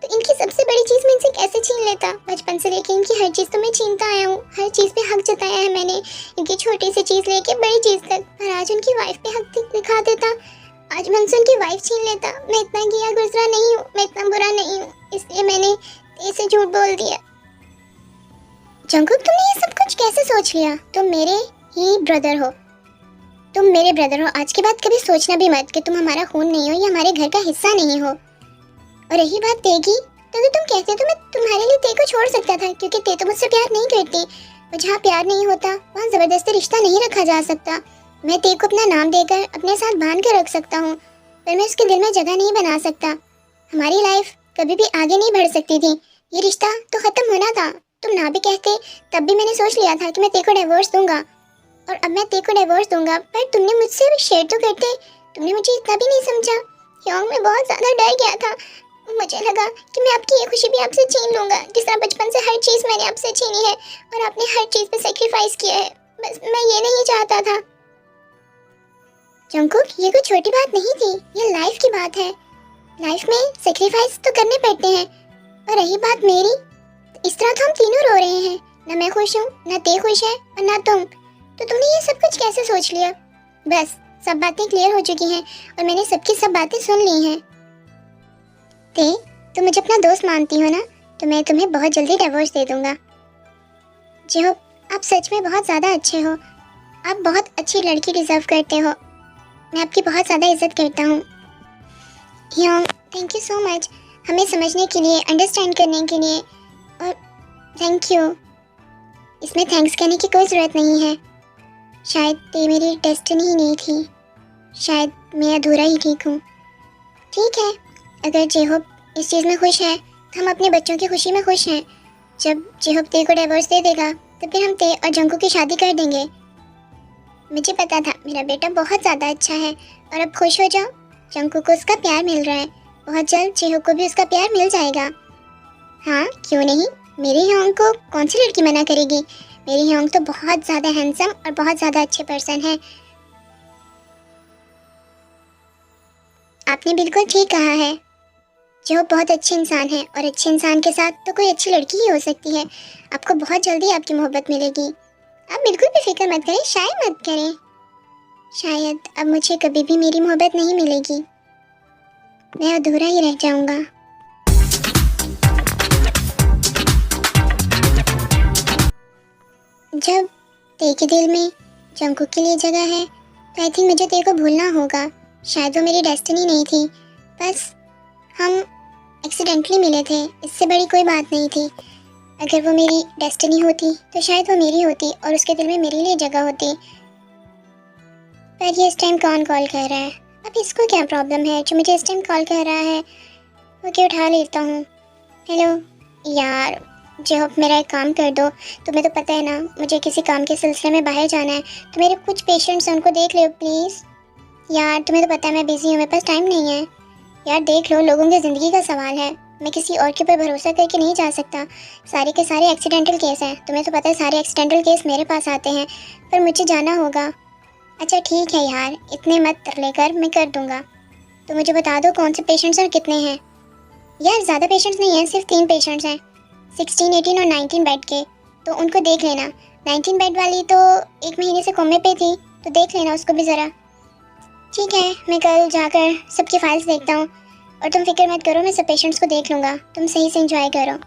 तो इनकी सबसे बड़ी चीज़ मैं इनसे कैसे छीन लेता? बचपन से लेके इनकी हर चीज़ तो मैं छीनता आया हूँ, हर चीज़ पे हक जताया है मैंने, इनकी छोटी सी चीज़ लेके बड़ी चीज़ तक। पर आज उनकी वाइफ पे हक दिखा देता, आज मैं उनकी वाइफ छीन लेता। मैं इतना गिया गुजरा नहीं हूँ, मैं इतना बुरा नहीं हूँ, इसलिए मैंने ऐसे झूठ बोल दिया। जंकुक, तुमने ये सब कुछ कैसे सोच लिया? तुम मेरे ही ब्रदर हो, तुम मेरे ब्रदर हो। आज के बाद कभी सोचना भी मत कि तुम हमारा खून नहीं हो या हमारे घर का हिस्सा नहीं हो। और रही बात ते की, तो तुम कहते तो मैं तुम्हारे लिए ते को छोड़ सकता था, क्योंकि ते तो मुझसे प्यार नहीं करती। और जहाँ प्यार नहीं होता वहाँ ज़बरदस्ती रिश्ता नहीं रखा जा सकता। मैं ते को अपना नाम देकर अपने साथ बांध कर रख सकता हूँ, पर मैं उसके दिल में जगह नहीं बना सकता। हमारी लाइफ कभी भी आगे नहीं बढ़ सकती थी, ये रिश्ता तो ख़त्म होना था। तुम ना भी कहते तब भी मैंने सोच लिया था कि मैं ते को डिवोर्स दूंगा। और अब मैं तेरे को डिवोर्स दूंगा, पर तुमने मुझसे भी शेयर तो करते, तुमने मुझे इतना भी नहीं समझा। योंग, मैं बहुत ज़्यादा डर गया था। मुझे लगा कि मैं आपकी ये खुशी भी आपसे छीन लूँगा, जिस तरह बचपन से हर चीज़ मैंने आपसे छीनी है और आपने हर चीज़ पे सेक्रीफाइस किया है। बस मैं ये नहीं चाहता था। जंगकुक, ये कोई छोटी बात नहीं थी, ये लाइफ की बात है। लाइफ में सेक्रीफाइस तो करने पड़ते हैं। और रही बात मेरी, इस तरह तो हम तीनों रो रहे हैं, ना मैं खुश हूँ, ना ते खुश है और ना तुम। तो तुमने ये सब कुछ कैसे सोच लिया? बस सब बातें क्लियर हो चुकी हैं और मैंने सबकी सब बातें सुन ली हैं। ते, तुम मुझे अपना दोस्त मानती हो ना, तो मैं तुम्हें बहुत जल्दी डिवोर्स दे दूंगा। जो आप सच में बहुत ज़्यादा अच्छे हो, आप बहुत अच्छी लड़की डिजर्व करते हो। मैं आपकी बहुत ज़्यादा इज्जत करता हूँ। Yong, thank you so much हमें समझने के लिए, अंडरस्टैंड करने के लिए, और थैंक यू। इसमें थैंक्स कहने की कोई ज़रूरत नहीं है। शायद ये मेरी डेस्टिनी ही नहीं थी, शायद मैं अधूरा ही ठीक हूँ। ठीक है, अगर जेहोब इस चीज़ में खुश है तो हम अपने बच्चों की खुशी में खुश हैं। जब जेहोब ते को डिवोर्स दे देगा तो फिर हम ते और जंगकुक की शादी कर देंगे। मुझे पता था मेरा बेटा बहुत ज़्यादा अच्छा है, और अब खुश हो जाओ, जंगकुक को उसका प्यार मिल रहा है, बहुत जल्द जेहोब को भी उसका प्यार मिल जाएगा। हाँ, क्यों नहीं, मेरे ह्योंग को कौन सी लड़की मना करेगी। मेरे ह्योंग तो बहुत ज़्यादा हैंडसम और बहुत ज़्यादा अच्छे पर्सन है। आपने बिल्कुल ठीक कहा है, जो बहुत अच्छे इंसान है, और अच्छे इंसान के साथ तो कोई अच्छी लड़की ही हो सकती है। आपको बहुत जल्दी आपकी मोहब्बत मिलेगी। आप बिल्कुल भी फिक्र मत करें, शायद मत करें। शायद अब मुझे कभी भी मेरी मोहब्बत नहीं मिलेगी, मैं अधूरा ही रह जाऊंगा। जब ते के दिल में जंगकुक के लिए जगह है तो आई थिंक मुझे ते को भूलना होगा। शायद वो मेरी डेस्टिनी नहीं थी, बस हम एक्सीडेंटली मिले थे, इससे बड़ी कोई बात नहीं थी। अगर वो मेरी डेस्टिनी होती तो शायद वो मेरी होती और उसके दिल में मेरे लिए जगह होती। पर ये इस टाइम कौन कॉल कर रहा है? अब इसको क्या प्रॉब्लम है जो मुझे इस टाइम कॉल कर रहा है? ओके, उठा लेता हूँ। हेलो यार, जेहोब मेरा एक काम कर दो। तुम्हें तो पता है ना, मुझे किसी काम के सिलसिले में बाहर जाना है, तो मेरे कुछ पेशेंट्स हैं, उनको देख लो प्लीज़। यार तुम्हें तो पता है मैं बिज़ी हूँ, मेरे पास टाइम नहीं है। यार देख लो, लोगों की ज़िंदगी का सवाल है, मैं किसी और के ऊपर भरोसा करके नहीं जा सकता। सारे के सारे एक्सीडेंटल केस हैं, तुम्हें तो पता है सारे एक्सीडेंटल केस मेरे पास आते हैं, पर मुझे जाना होगा। अच्छा ठीक है यार, इतने मत लेकर, मैं कर दूँगा। तो मुझे बता दो कौन से पेशेंट्स और कितने हैं। यार ज़्यादा पेशेंट्स नहीं हैं, सिर्फ 3 पेशेंट्स हैं, 16, 18 और 19 बेड के, तो उनको देख लेना। 19 बेड वाली तो 1 महीने से कोमे पे थी, तो देख लेना उसको भी ज़रा। ठीक है, मैं कल जाकर सबकी फाइल्स देखता हूँ, और तुम फिक्र मत करो, मैं सब पेशेंट्स को देख लूँगा। तुम सही से एंजॉय करो।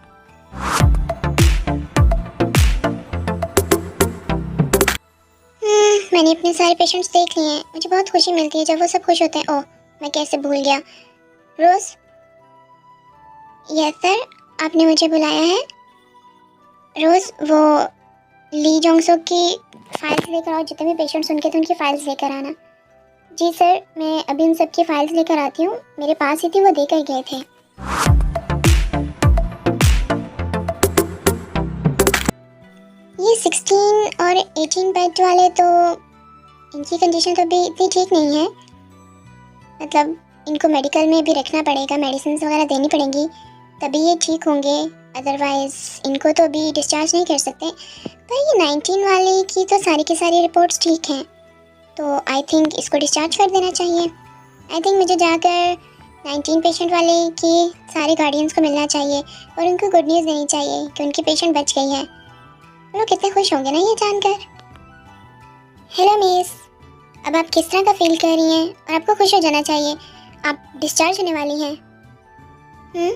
मैंने अपने सारे पेशेंट्स देख लिए हैं, मुझे बहुत खुशी मिलती है जब वो सब खुश होते हैं। ओह, मैं कैसे भूल गया। रोज़। यस सर, आपने मुझे बुलाया है। रोज़, वो ली जोंगसुक की फाइल्स लेकर आओ, जितने भी पेशेंट्स उनके थे उनकी फाइल्स लेकर आना। जी सर, मैं अभी उन सब की फाइल्स लेकर आती हूँ, मेरे पास ही थी, वो देकर गए थे। ये 16 और 18 बेड वाले तो इनकी कंडीशन तो अभी इतनी ठीक नहीं है, मतलब इनको मेडिकल में भी रखना पड़ेगा, मेडिसिन वगैरह देनी पड़ेंगी, तभी ये ठीक होंगे, अदरवाइज़ इनको तो अभी डिस्चार्ज नहीं कर सकते। पर ये 19 वाले की तो सारी की सारी रिपोर्ट्स ठीक हैं, तो आई थिंक इसको डिस्चार्ज कर देना चाहिए। आई थिंक मुझे जाकर 19 पेशेंट वाले की सारे गार्डियंस को मिलना चाहिए और उनको गुड न्यूज़ देनी चाहिए कि उनकी पेशेंट बच गई है। वो लोग कितने खुश होंगे ना ये जानकर। हेलो मिस, अब आप किस तरह का फील कर रही हैं? और आपको खुश हो जाना चाहिए, आप डिस्चार्ज होने वाली हैं।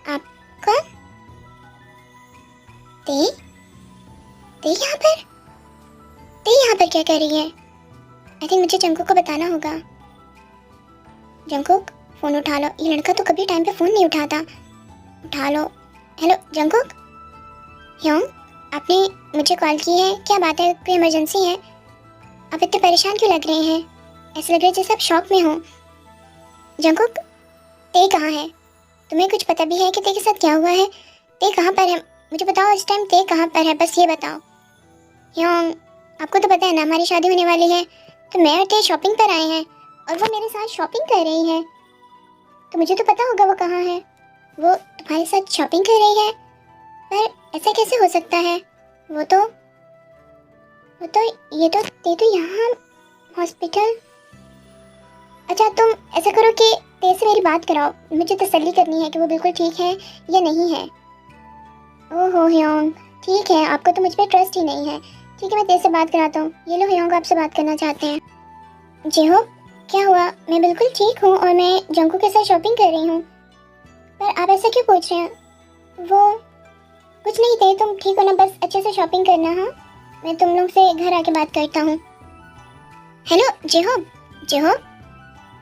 आप कौन? ते? ते यहाँ पर? ते यहाँ पर क्या कर रही है? आई थिंक मुझे जंगकुक को बताना होगा। जंगकुक, फ़ोन उठा लो, ये लड़का तो कभी टाइम पे फ़ोन नहीं उठाता, उठा लो। Hello Jungkook. ह्योंग, आपने मुझे कॉल की है, क्या बात है, कोई इमरजेंसी है? आप इतने परेशान क्यों लग रहे हैं? ऐसे लग रहा है जैसे आप शॉक में हो। जंगकुक, ते कहाँ है? तुम्हें कुछ पता भी है कि ते के साथ क्या हुआ है? ते कहाँ पर है? मुझे बताओ इस टाइम ते कहाँ पर है, बस ये बताओ। ह्योंग, आपको तो पता है ना हमारी शादी होने वाली है, तो मैं और ते शॉपिंग पर आए हैं और वो मेरे साथ शॉपिंग कर रही है। तो मुझे तो पता होगा वो कहाँ है। वो तुम्हारे साथ शॉपिंग कर रही है, पर ऐसा कैसे हो सकता है? वो तो ये तो यहाँ हॉस्पिटल। अच्छा तुम ऐसा करो कि तेरे से मेरी बात कराओ, मुझे तसल्ली करनी है कि वो बिल्कुल ठीक है या नहीं है। ओहो ह्योंग, ठीक है, आपको तो मुझ पर ट्रस्ट ही नहीं है। ठीक है, मैं तेरे से बात कराता हूँ। ये लो ह्योंग, आपसे बात करना चाहते हैं। जी हो, क्या हुआ? मैं बिल्कुल ठीक हूँ और मैं जंकू के साथ शॉपिंग कर रही हूँ। पर आप ऐसा क्यों पूछ रहे हैं? वो कुछ नहीं थे, तुम ठीक हो ना? बस अच्छे से शॉपिंग करना। हाँ, मैं तुम लोग से घर आके बात करता हूँ। हेलो जेहो।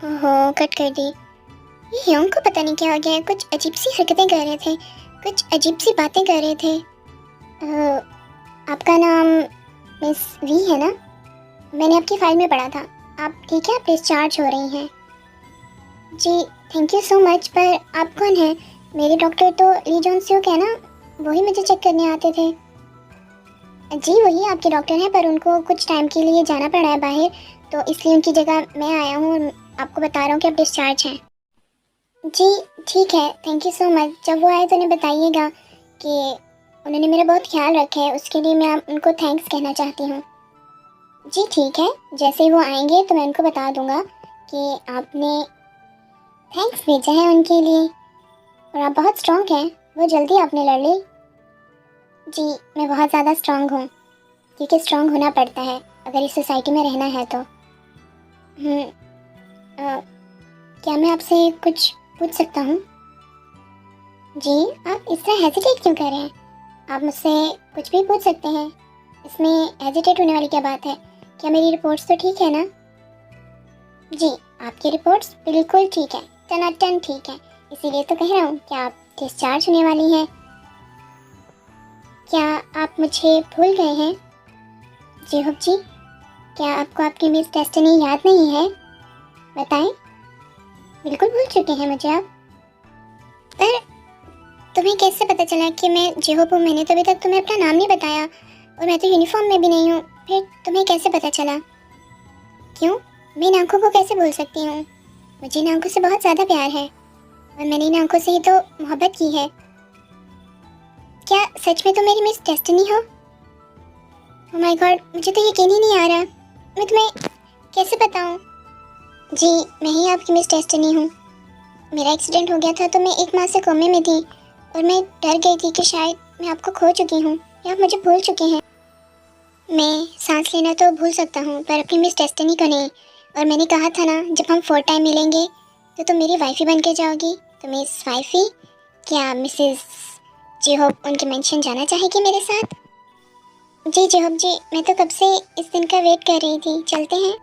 ओहो, कट कर दी। ये ह्योंग को पता नहीं क्या हो गया है, कुछ अजीब सी हरकतें कर रहे थे, कुछ अजीब सी बातें कर रहे थे। आपका नाम मिस वी है ना? मैंने आपकी फाइल में पढ़ा था। आप ठीक है? आप डिस्चार्ज हो रही हैं। जी थैंक यू सो मच। पर आप कौन हैं? मेरे डॉक्टर तो ली जॉन स्यूक है ना, वही मुझे चेक करने आते थे। जी वही आपके डॉक्टर हैं, पर उनको कुछ टाइम के लिए जाना पड़ा है बाहर, तो इसलिए उनकी जगह मैं आया हूँ और आपको बता रहा हूँ कि आप डिस्चार्ज हैं। जी ठीक है, थैंक यू सो मच। जब वो आए तो उन्हें बताइएगा कि उन्होंने मेरा बहुत ख्याल रखा है, उसके लिए मैं उनको थैंक्स कहना चाहती हूँ। जी ठीक है, जैसे ही वो आएंगे तो मैं उनको बता दूँगा कि आपने थैंक्स भेजा है उनके लिए और आप बहुत स्ट्रॉन्ग हैं। वो जल्दी आपने लड़ ली। जी मैं बहुत ज़्यादा स्ट्रॉन्ग हूँ, क्योंकि स्ट्रॉन्ग होना पड़ता है अगर इस सोसाइटी में रहना है तो। क्या मैं आपसे कुछ पूछ सकता हूँ? जी आप इस तरह हेजिटेट क्यों कर रहे हैं? आप मुझसे कुछ भी पूछ सकते हैं, इसमें हेजिटेट होने वाली क्या बात है? क्या मेरी रिपोर्ट्स तो ठीक है ना? जी आपकी रिपोर्ट्स बिल्कुल ठीक है, टनाटन ठीक है, इसीलिए तो कह रहा हूँ कि आप डिस्चार्ज होने वाली हैं। क्या आप मुझे भूल गए हैं? जी हुप जी, क्या आपको आपकी मिस डेस्टिनी याद नहीं है? बताएं। बिल्कुल भूल चुके हैं मुझे आप। पर तुम्हें कैसे पता चला कि मैं जेहोप हूँ? मैंने तो अभी तक तुम्हें अपना नाम नहीं बताया और मैं तो यूनिफॉर्म में भी नहीं हूँ, फिर तुम्हें कैसे पता चला? क्यों, मैं इन आंखों को कैसे भूल सकती हूँ? मुझे इन आंखों से बहुत ज़्यादा प्यार है और मैंने इन आंखों से ही तो मोहब्बत की है। क्या सच में तुम मेरी मिस डेस्टिनी हो? ओह माय गॉड, मुझे तो यकीन ही नहीं आ रहा। मैं तुम्हें कैसे बताऊँ? जी मैं ही आपकी मिस डेस्टिनी हूँ। मेरा एक्सीडेंट हो गया था तो मैं 1 माह से कोमे में थी और मैं डर गई थी कि शायद मैं आपको खो चुकी हूँ या आप मुझे भूल चुके हैं। मैं सांस लेना तो भूल सकता हूँ पर अपनी मिस डेस्टिनी को नहीं। और मैंने कहा था ना, जब हम 4 टाइम मिलेंगे तो तुम मेरी वाइफ ही बन के जाओगी। तो मिस वाइफी, क्या मिसेस जेहोप उनके मेंशन जाना चाहेगी मेरे साथ? जी जेहोप जी, मैं तो कब से इस दिन का वेट कर रही थी। चलते हैं।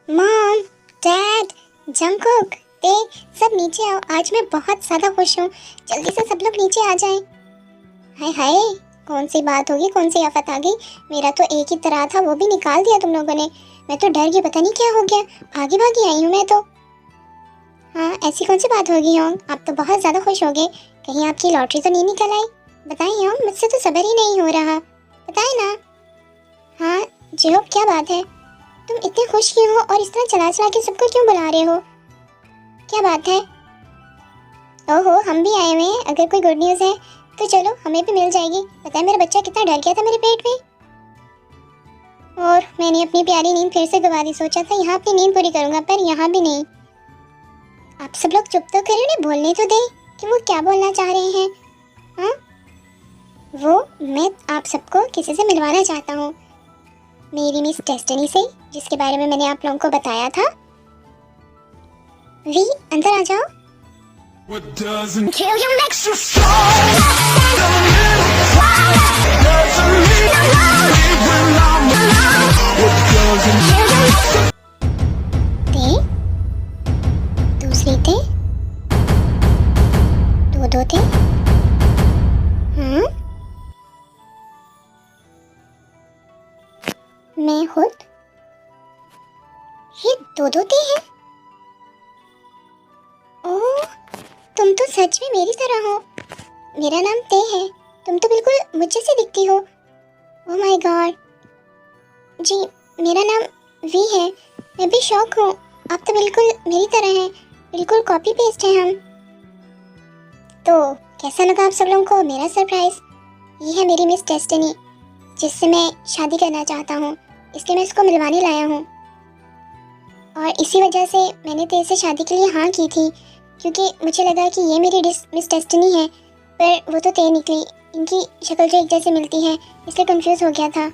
मॉम, डैड, जंगकुक, ते सब नीचे आओ। आज मैं बहुत ज़्यादा खुश हूँ। जल्दी से सब लोग नीचे आ जाएं। हाय हाय, कौन सी बात होगी, कौन सी आफत आ गई? मेरा तो एक ही तरह था, वो भी निकाल दिया तुम लोगों ने। मैं तो डर गई, पता नहीं क्या हो गया। भागी भागी आई हूँ मैं तो। हाँ ऐसी कौन सी बात होगी योंग, आप तो बहुत ज़्यादा खुश हो गए। कहीं आपकी लॉटरी तो नहीं निकल आई? बताएं योंग, मुझसे तो सब्र ही नहीं हो रहा। बताएं ना। हाँ जियो, क्या बात है? तुम इतने खुश क्यों हो और इस तरह चला चला के सबको क्यों बुला रहे हो? क्या बात है? ओहो, हम भी आए हुए हैं। अगर कोई गुड न्यूज़ है तो चलो, हमें भी मिल जाएगी। पता है मेरा बच्चा कितना डर गया था मेरे पेट में। और मैंने अपनी प्यारी नींद फिर से गवा दी। सोचा था यहाँ अपनी नींद पूरी करूँगा, पर यहाँ भी नहीं। आप सब लोग चुप तो करें, उन्हें बोलने तो दें कि वो क्या बोलना चाह रहे हैं। हाँ, वो मैं आप सबको किसी से मिलवाना चाहता हूँ, मेरी मिस डेस्टिनी से, जिसके बारे में मैंने आप लोगों को बताया था। वी अंदर आ जाओ। What doesn't kill you makes you strong. Doesn't leave me when I'm alone. What doesn't kill you makes you. ते दूसरी ते दो थे। हाँ मैं खुद, ये दो ते हैं। ओह, तुम तो सच में मेरी तरह हो। मेरा नाम ते है तुम तो बिल्कुल मुझे से दिखती हो। Oh my God. जी, मेरा नाम वी है। मैं भी शौक हूँ। आप तो बिल्कुल मेरी तरह हैं, बिल्कुल कॉपी पेस्ट हैं हम। तो कैसा लगा आप सब लोगों को मेरा सरप्राइज? ये है मेरी मिस डेस्टिनी, जिससे मैं शादी करना चाहता हूँ, इसलिए मैं इसको मिलवाने लाया हूँ। और इसी वजह से मैंने तेरे से शादी के लिए हाँ की थी, क्योंकि मुझे लगा कि ये मेरी मिस डेस्टिनी है, पर वो तो तेरी निकली। इनकी शक्ल जो एक जैसे मिलती है, इसलिए कंफ्यूज हो गया था।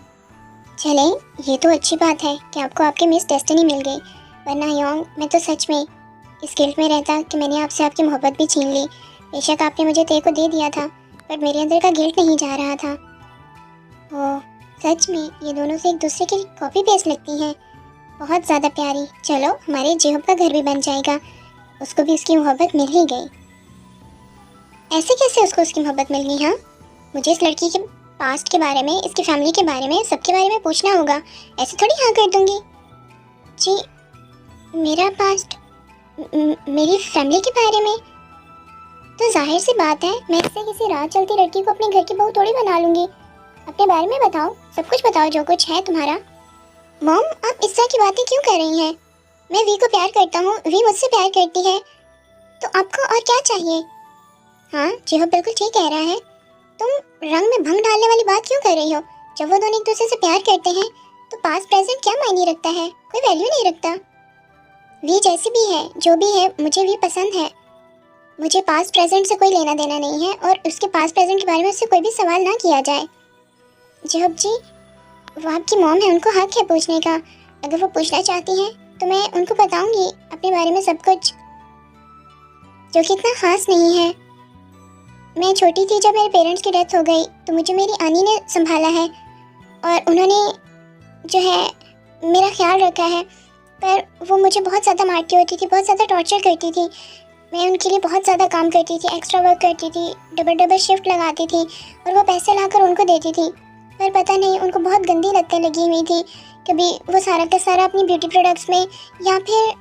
चलें, ये तो अच्छी बात है कि आपको आपकी मिस डेस्टिनी मिल गई, वरना योंग मैं तो सच में इस गिल्ट में रहता कि मैंने आपसे आपकी मोहब्बत भी छीन ली। बेशक आपने मुझे तेरे को दे दिया था, पर मेरे अंदर का गिल्ट नहीं जा रहा था। ओह, सच में ये दोनों से एक दूसरे की कॉपी पेस्ट लगती हैं, बहुत ज़्यादा प्यारी। चलो, हमारे जेहब का घर भी बन जाएगा। उसको भी उसकी मोहब्बत मिल ही गई। ऐसे कैसे उसको उसकी मोहब्बत मिल गई? हाँ, मुझे इस लड़की के पास्ट के बारे में, इसकी फैमिली के बारे में, सबके बारे में पूछना होगा। ऐसे थोड़ी हाँ कर दूंगी। जी, मेरा पास्ट, मेरी फैमिली के बारे में तो जाहिर सी बात है, मैं इससे किसी राह चलती लड़की को अपने घर की बहू थोड़ी बना लूंगी। अपने बारे में बताओ, सब कुछ बताओ जो कुछ है तुम्हारा। मॉम, आप इस तरह की बातें क्यों कर रही हैं? मैं वी को प्यार करता हूँ, वी मुझसे प्यार करती है, तो आपको और क्या चाहिए? हाँ, जेहब बिल्कुल ठीक कह रहा है। तुम रंग में भंग डालने वाली बात क्यों कर रही हो? जब वो दोनों एक दूसरे से प्यार करते हैं तो पास्ट प्रेजेंट क्या मायने रखता है? कोई वैल्यू नहीं रखता। वी जैसी भी है, जो भी है, मुझे वी पसंद है। मुझे पास्ट प्रेजेंट से कोई लेना देना नहीं है, और उसके पास्ट प्रेजेंट के बारे में उससे कोई भी सवाल ना किया जाए। जेहब जी, वो आपकी मॉम है, उनको हक है पूछने का। अगर वो पूछना चाहती हैं तो मैं उनको बताऊंगी अपने बारे में सब कुछ, जो कि इतना खास नहीं है। मैं छोटी थी जब मेरे पेरेंट्स की डेथ हो गई, तो मुझे मेरी आनी ने संभाला है, और उन्होंने जो है मेरा ख्याल रखा है। पर वो मुझे बहुत ज़्यादा मारती होती थी, बहुत ज़्यादा टॉर्चर करती थी। मैं उनके लिए बहुत ज़्यादा काम करती थी, एक्स्ट्रा वर्क करती थी, डबल शिफ्ट लगाती थी, और वो पैसे लाकर उनको देती थी। पर पता नहीं उनको बहुत गंदी लतें लगी हुई थी। कभी वो सारा का सारा अपनी ब्यूटी प्रोडक्ट्स में या फिर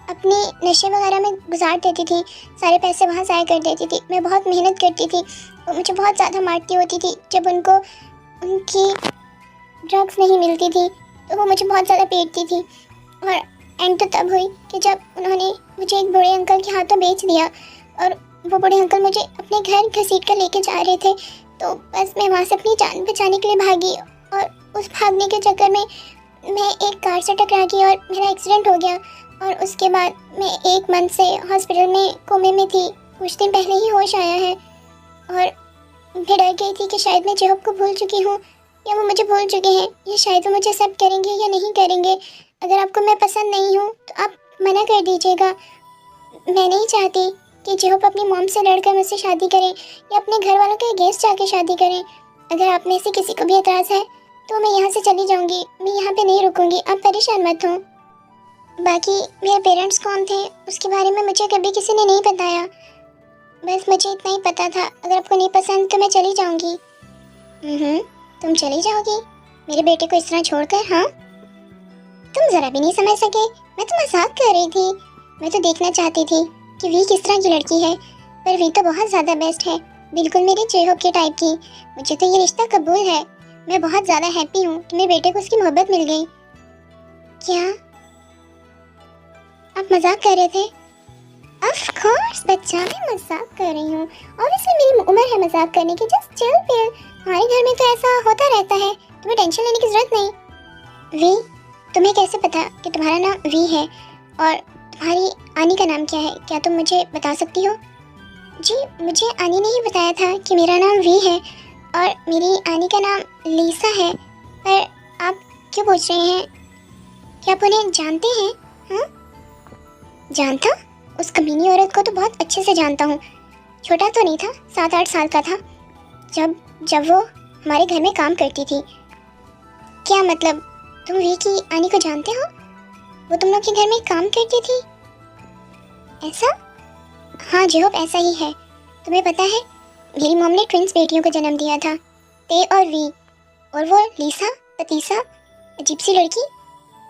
अपनी नशे वगैरह में गुजार देती थी, सारे पैसे वहाँ ज़ाया कर देती थी। मैं बहुत मेहनत करती थी, वो मुझे बहुत ज़्यादा मारती होती थी। जब उनको उनकी ड्रग्स नहीं मिलती थी तो वो मुझे बहुत ज़्यादा पीटती थी। और एंड तो तब हुई कि जब उन्होंने मुझे एक बूढ़े अंकल के हाथों बेच दिया, और वो बूढ़े अंकल मुझे अपने घर घसीट कर लेके जा रहे थे। तो बस मैं वहाँ से अपनी जान बचाने के लिए भागी, और उस भागने के चक्कर में मैं एक कार से टकरा गई और मेरा एक्सीडेंट हो गया। और उसके बाद मैं 1 मंथ से हॉस्पिटल में कोमे में थी। कुछ दिन पहले ही होश आया है, और मैं डर गई थी कि शायद मैं जेहब को भूल चुकी हूँ, या वो मुझे भूल चुके हैं, या शायद वो मुझे एक्सेप्ट करेंगे या नहीं करेंगे। अगर आपको मैं पसंद नहीं हूँ तो आप मना कर दीजिएगा। मैं नहीं चाहती कि जेहब अपनी मॉम से लड़कर मुझसे शादी करें, या अपने घर वालों के अगेंस्ट जाके शादी करें। अगर आप में से किसी को भी एतराज़ है तो मैं यहाँ से चली जाऊँगी, मैं यहाँ पे नहीं रुकूँगी, आप परेशान मत हों। बाकी मेरे पेरेंट्स कौन थे उसके बारे में मुझे कभी किसी ने नहीं बताया, बस मुझे इतना ही पता था, अगर आपको नहीं पसंद तो मैं चली जाऊँगी। तुम चली जाओगी मेरे बेटे को इस तरह छोड़कर? हाँ, तुम ज़रा भी नहीं समझ सके, मैं तो मजाक कर रही थी। मैं तो देखना चाहती थी कि वी किस तरह की लड़की है, पर वी तो बहुत ज़्यादा बेस्ट है, बिल्कुल मेरे जेहब के टाइप की। मुझे तो ये रिश्ता कबूल है। मैं बहुत ज़्यादा हैप्पी हूँ कि मेरे बेटे को उसकी मोहब्बत मिल गई। क्या आप मजाक कर रहे थे? ऑफ कोर्स बच्चा, मैं मजाक कर रही हूँ। ऑब्वियसली मेरी उम्र है मजाक करने की। जस्ट चिल फिर, हमारे घर में तो ऐसा होता रहता है, तुम्हें टेंशन लेने की जरूरत नहीं। वी, तुम्हें कैसे पता कि तुम्हारा नाम वी है, और तुम्हारी आनी का नाम क्या है? क्या तुम मुझे बता सकती हो? जी, मुझे आनी ने ही बताया था कि मेरा नाम वी है, और मेरी आनी का नाम लीसा है। पर आप क्यों पूछ रहे हैं? क्या आप उन्हें जानते हैं? हाँ, जानता? उस कमीनी औरत को तो बहुत अच्छे से जानता हूँ। छोटा तो नहीं था, 7-8 साल का था जब वो हमारे घर में काम करती थी। क्या मतलब, तुम वी की आनी को जानते हो? वो तुम लोग के घर में काम करती थी? ऐसा? हाँ जेहब, ऐसा ही है। तुम्हें पता है, मेरी मॉम ने ट्विंस बेटियों को जन्म दिया था, ते और वी। और वो लीसा पतीसा, अजीब सी लड़की,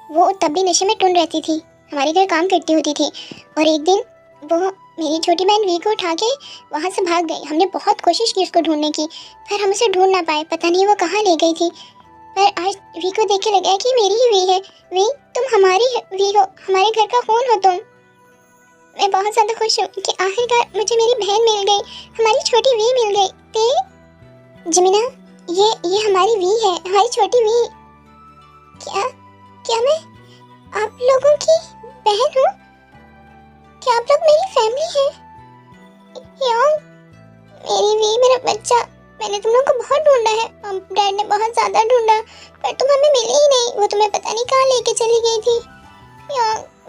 वो तब भी नशे में टुन रहती थी, हमारे घर काम करती होती थी। और एक दिन वो मेरी छोटी बहन वी को उठा के वहाँ से भाग गई। हमने बहुत कोशिश की उसको ढूंढने की, पर हम उसे ढूंढ ना पाए। पता नहीं वो कहाँ ले गई थी। पर आज वी को देख के लगा कि मेरी ही वी है। वी, तुम हमारी वी हो, हमारे घर का खून हो तुम। मैं बहुत ज़्यादा खुश हूँ कि आखिरकार मुझे मेरी बहन मिल गई, हमारी छोटी वी मिल गई। ते जमीना, ये हमारी वी है, हमारी छोटी वी। क्या मैं आप लोगों की बहन हूँ? क्या आप लोग मेरी फैमिली है? मेरी वी, मेरा बच्चा। मैंने तुम लोग को बहुत ढूंढा है, डैड ने बहुत ज़्यादा ढूंढा, पर तुम हमें मिली ही नहीं। वो तुम्हें पता नहीं कहाँ लेके चली गई थी।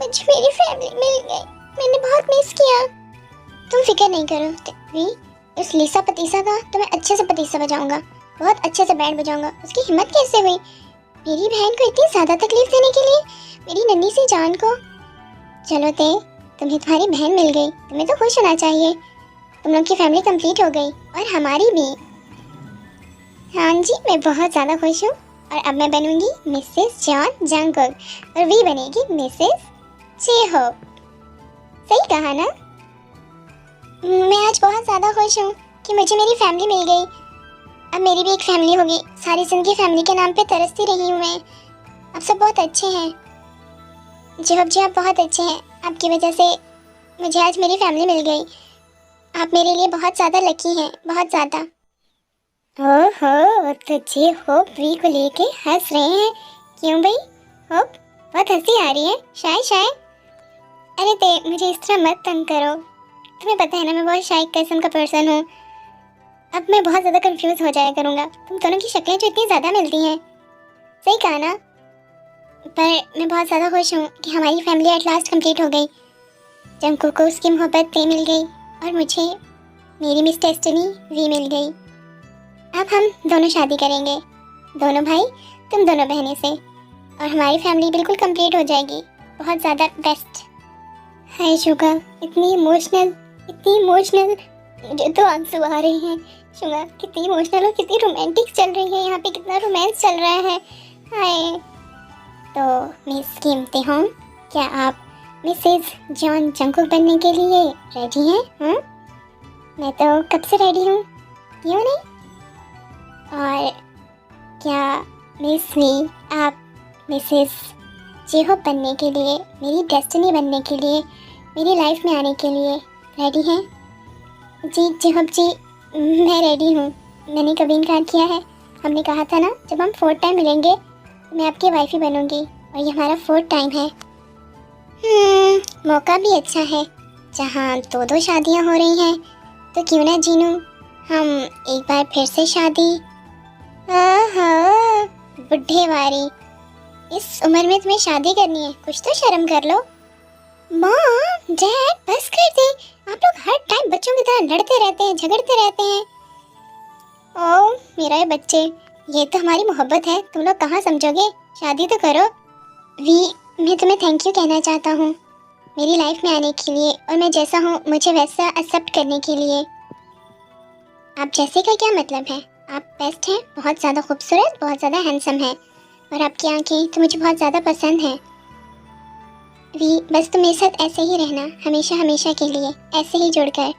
मुझे मेरी फैमिली मिल गई, मैंने बहुत मिस किया। तुम फिक्र नहीं करो वी, उस लीसा पतीसा का तो मैं अच्छे से पतीसा बजाऊंगा, बहुत अच्छे से बैंड बजाऊंगा। उसकी हिम्मत कैसे हुई मेरी बहन को इतनी ज़्यादा तकलीफ देने के लिए, मेरी नन्ही सी जान को। चलो ते, तुम्हें तुम्हारी बहन मिल गई, तुम्हें तो खुश होना चाहिए। तुम लोग की फैमिली कंप्लीट हो गई और हमारी भी। हाँ जी, मैं बहुत ज़्यादा खुश हूँ। और अब मैं बनूंगी मिसेस जॉन जंगकुक और वी बनेगी मिसेस जे-होप। सही कहा ना? मैं आज बहुत ज़्यादा खुश हूँ कि मुझे मेरी फैमिली मिल गई। अब मेरी भी एक फैमिली होगी। सारी जिंदगी फैमिली के नाम पे तरसती रही हूँ मैं। आप सब बहुत अच्छे हैं जे-होप जी, आप बहुत अच्छे हैं। आपकी वजह से मुझे आज मेरी फैमिली मिल गई। आप मेरे लिए बहुत ज़्यादा लकी हैं, बहुत ज़्यादा। ओहो, तो जे-होप वी को लेके हंस रहे हैं। क्यों भाई होप, बहुत हंसी आ रही है? शाय अरे ते, मुझे इस तरह मत तंग करो। तुम्हें पता है ना मैं बहुत शाय किस्म का पर्सन हूँ। अब मैं बहुत ज़्यादा कंफ्यूज हो जाया करूँगा। तुम दोनों की शक्लें जो इतनी ज़्यादा मिलती हैं। सही कहा ना? पर मैं बहुत ज़्यादा खुश हूँ कि हमारी फैमिली एट लास्ट कंप्लीट हो गई। जंगकुक को उसकी मोहब्बत ते मिल गई और मुझे मेरी मिस डेस्टिनी वी मिल गई। अब हम दोनों शादी करेंगे, दोनों भाई, तुम दोनों बहनें से, और हमारी फैमिली बिल्कुल कंप्लीट हो जाएगी। बहुत ज़्यादा बेस्ट। हाय शुगा, इतनी इमोशनल, मुझे तो आंसू आ रहे हैं। शुगा कितनी इमोशनल और कितनी रोमांटिक चल रही है यहाँ पे, कितना रोमांस चल रहा है। हाय। तो मिस कीमती होम, क्या आप मिसेस जॉन जंगकुक बनने के लिए रेडी हैं? मैं तो कब से रेडी हूँ, क्यों नहीं? और क्या मिस वी, आप मिसेस जे-होप बनने के लिए, मेरी डेस्टिनी बनने के लिए, मेरी लाइफ में आने के लिए रेडी हैं? जी जे-होप जी, मैं रेडी हूँ। मैंने कभी इनकार किया है? हमने कहा था ना जब हम 4th टाइम मिलेंगे मैं आपकी वाइफ ही बनूंगी, और ये हमारा 4th टाइम है। मौका भी अच्छा है, जहाँ 2 शादियाँ हो रही हैं, तो क्यों ना जीनू हम एक बार फिर से शादी। बुढ़े वारी, इस उम्र में तुम्हें शादी करनी है? कुछ तो शर्म कर लो। मॉम, डैड, बस कर दे। आप लोग हर टाइम बच्चों की तरह लड़ते रहते हैं, झगड़ते रहते हैं। ओह मेरा ये बच्चे, ये तो हमारी मोहब्बत है, तुम लोग कहाँ समझोगे? शादी तो करो। वी, मैं तुम्हें थैंक यू कहना चाहता हूँ मेरी लाइफ में आने के लिए, और मैं जैसा हूँ मुझे वैसा एक्सेप्ट करने के लिए। आप जैसे का क्या मतलब है? आप बेस्ट हैं, बहुत ज़्यादा खूबसूरत, बहुत ज़्यादा हैंडसम हैं, और आपकी आंखें तो मुझे बहुत ज़्यादा पसंद हैं। वी, बस तुम मेरे साथ ऐसे ही रहना, हमेशा हमेशा के लिए, ऐसे ही जुड़कर।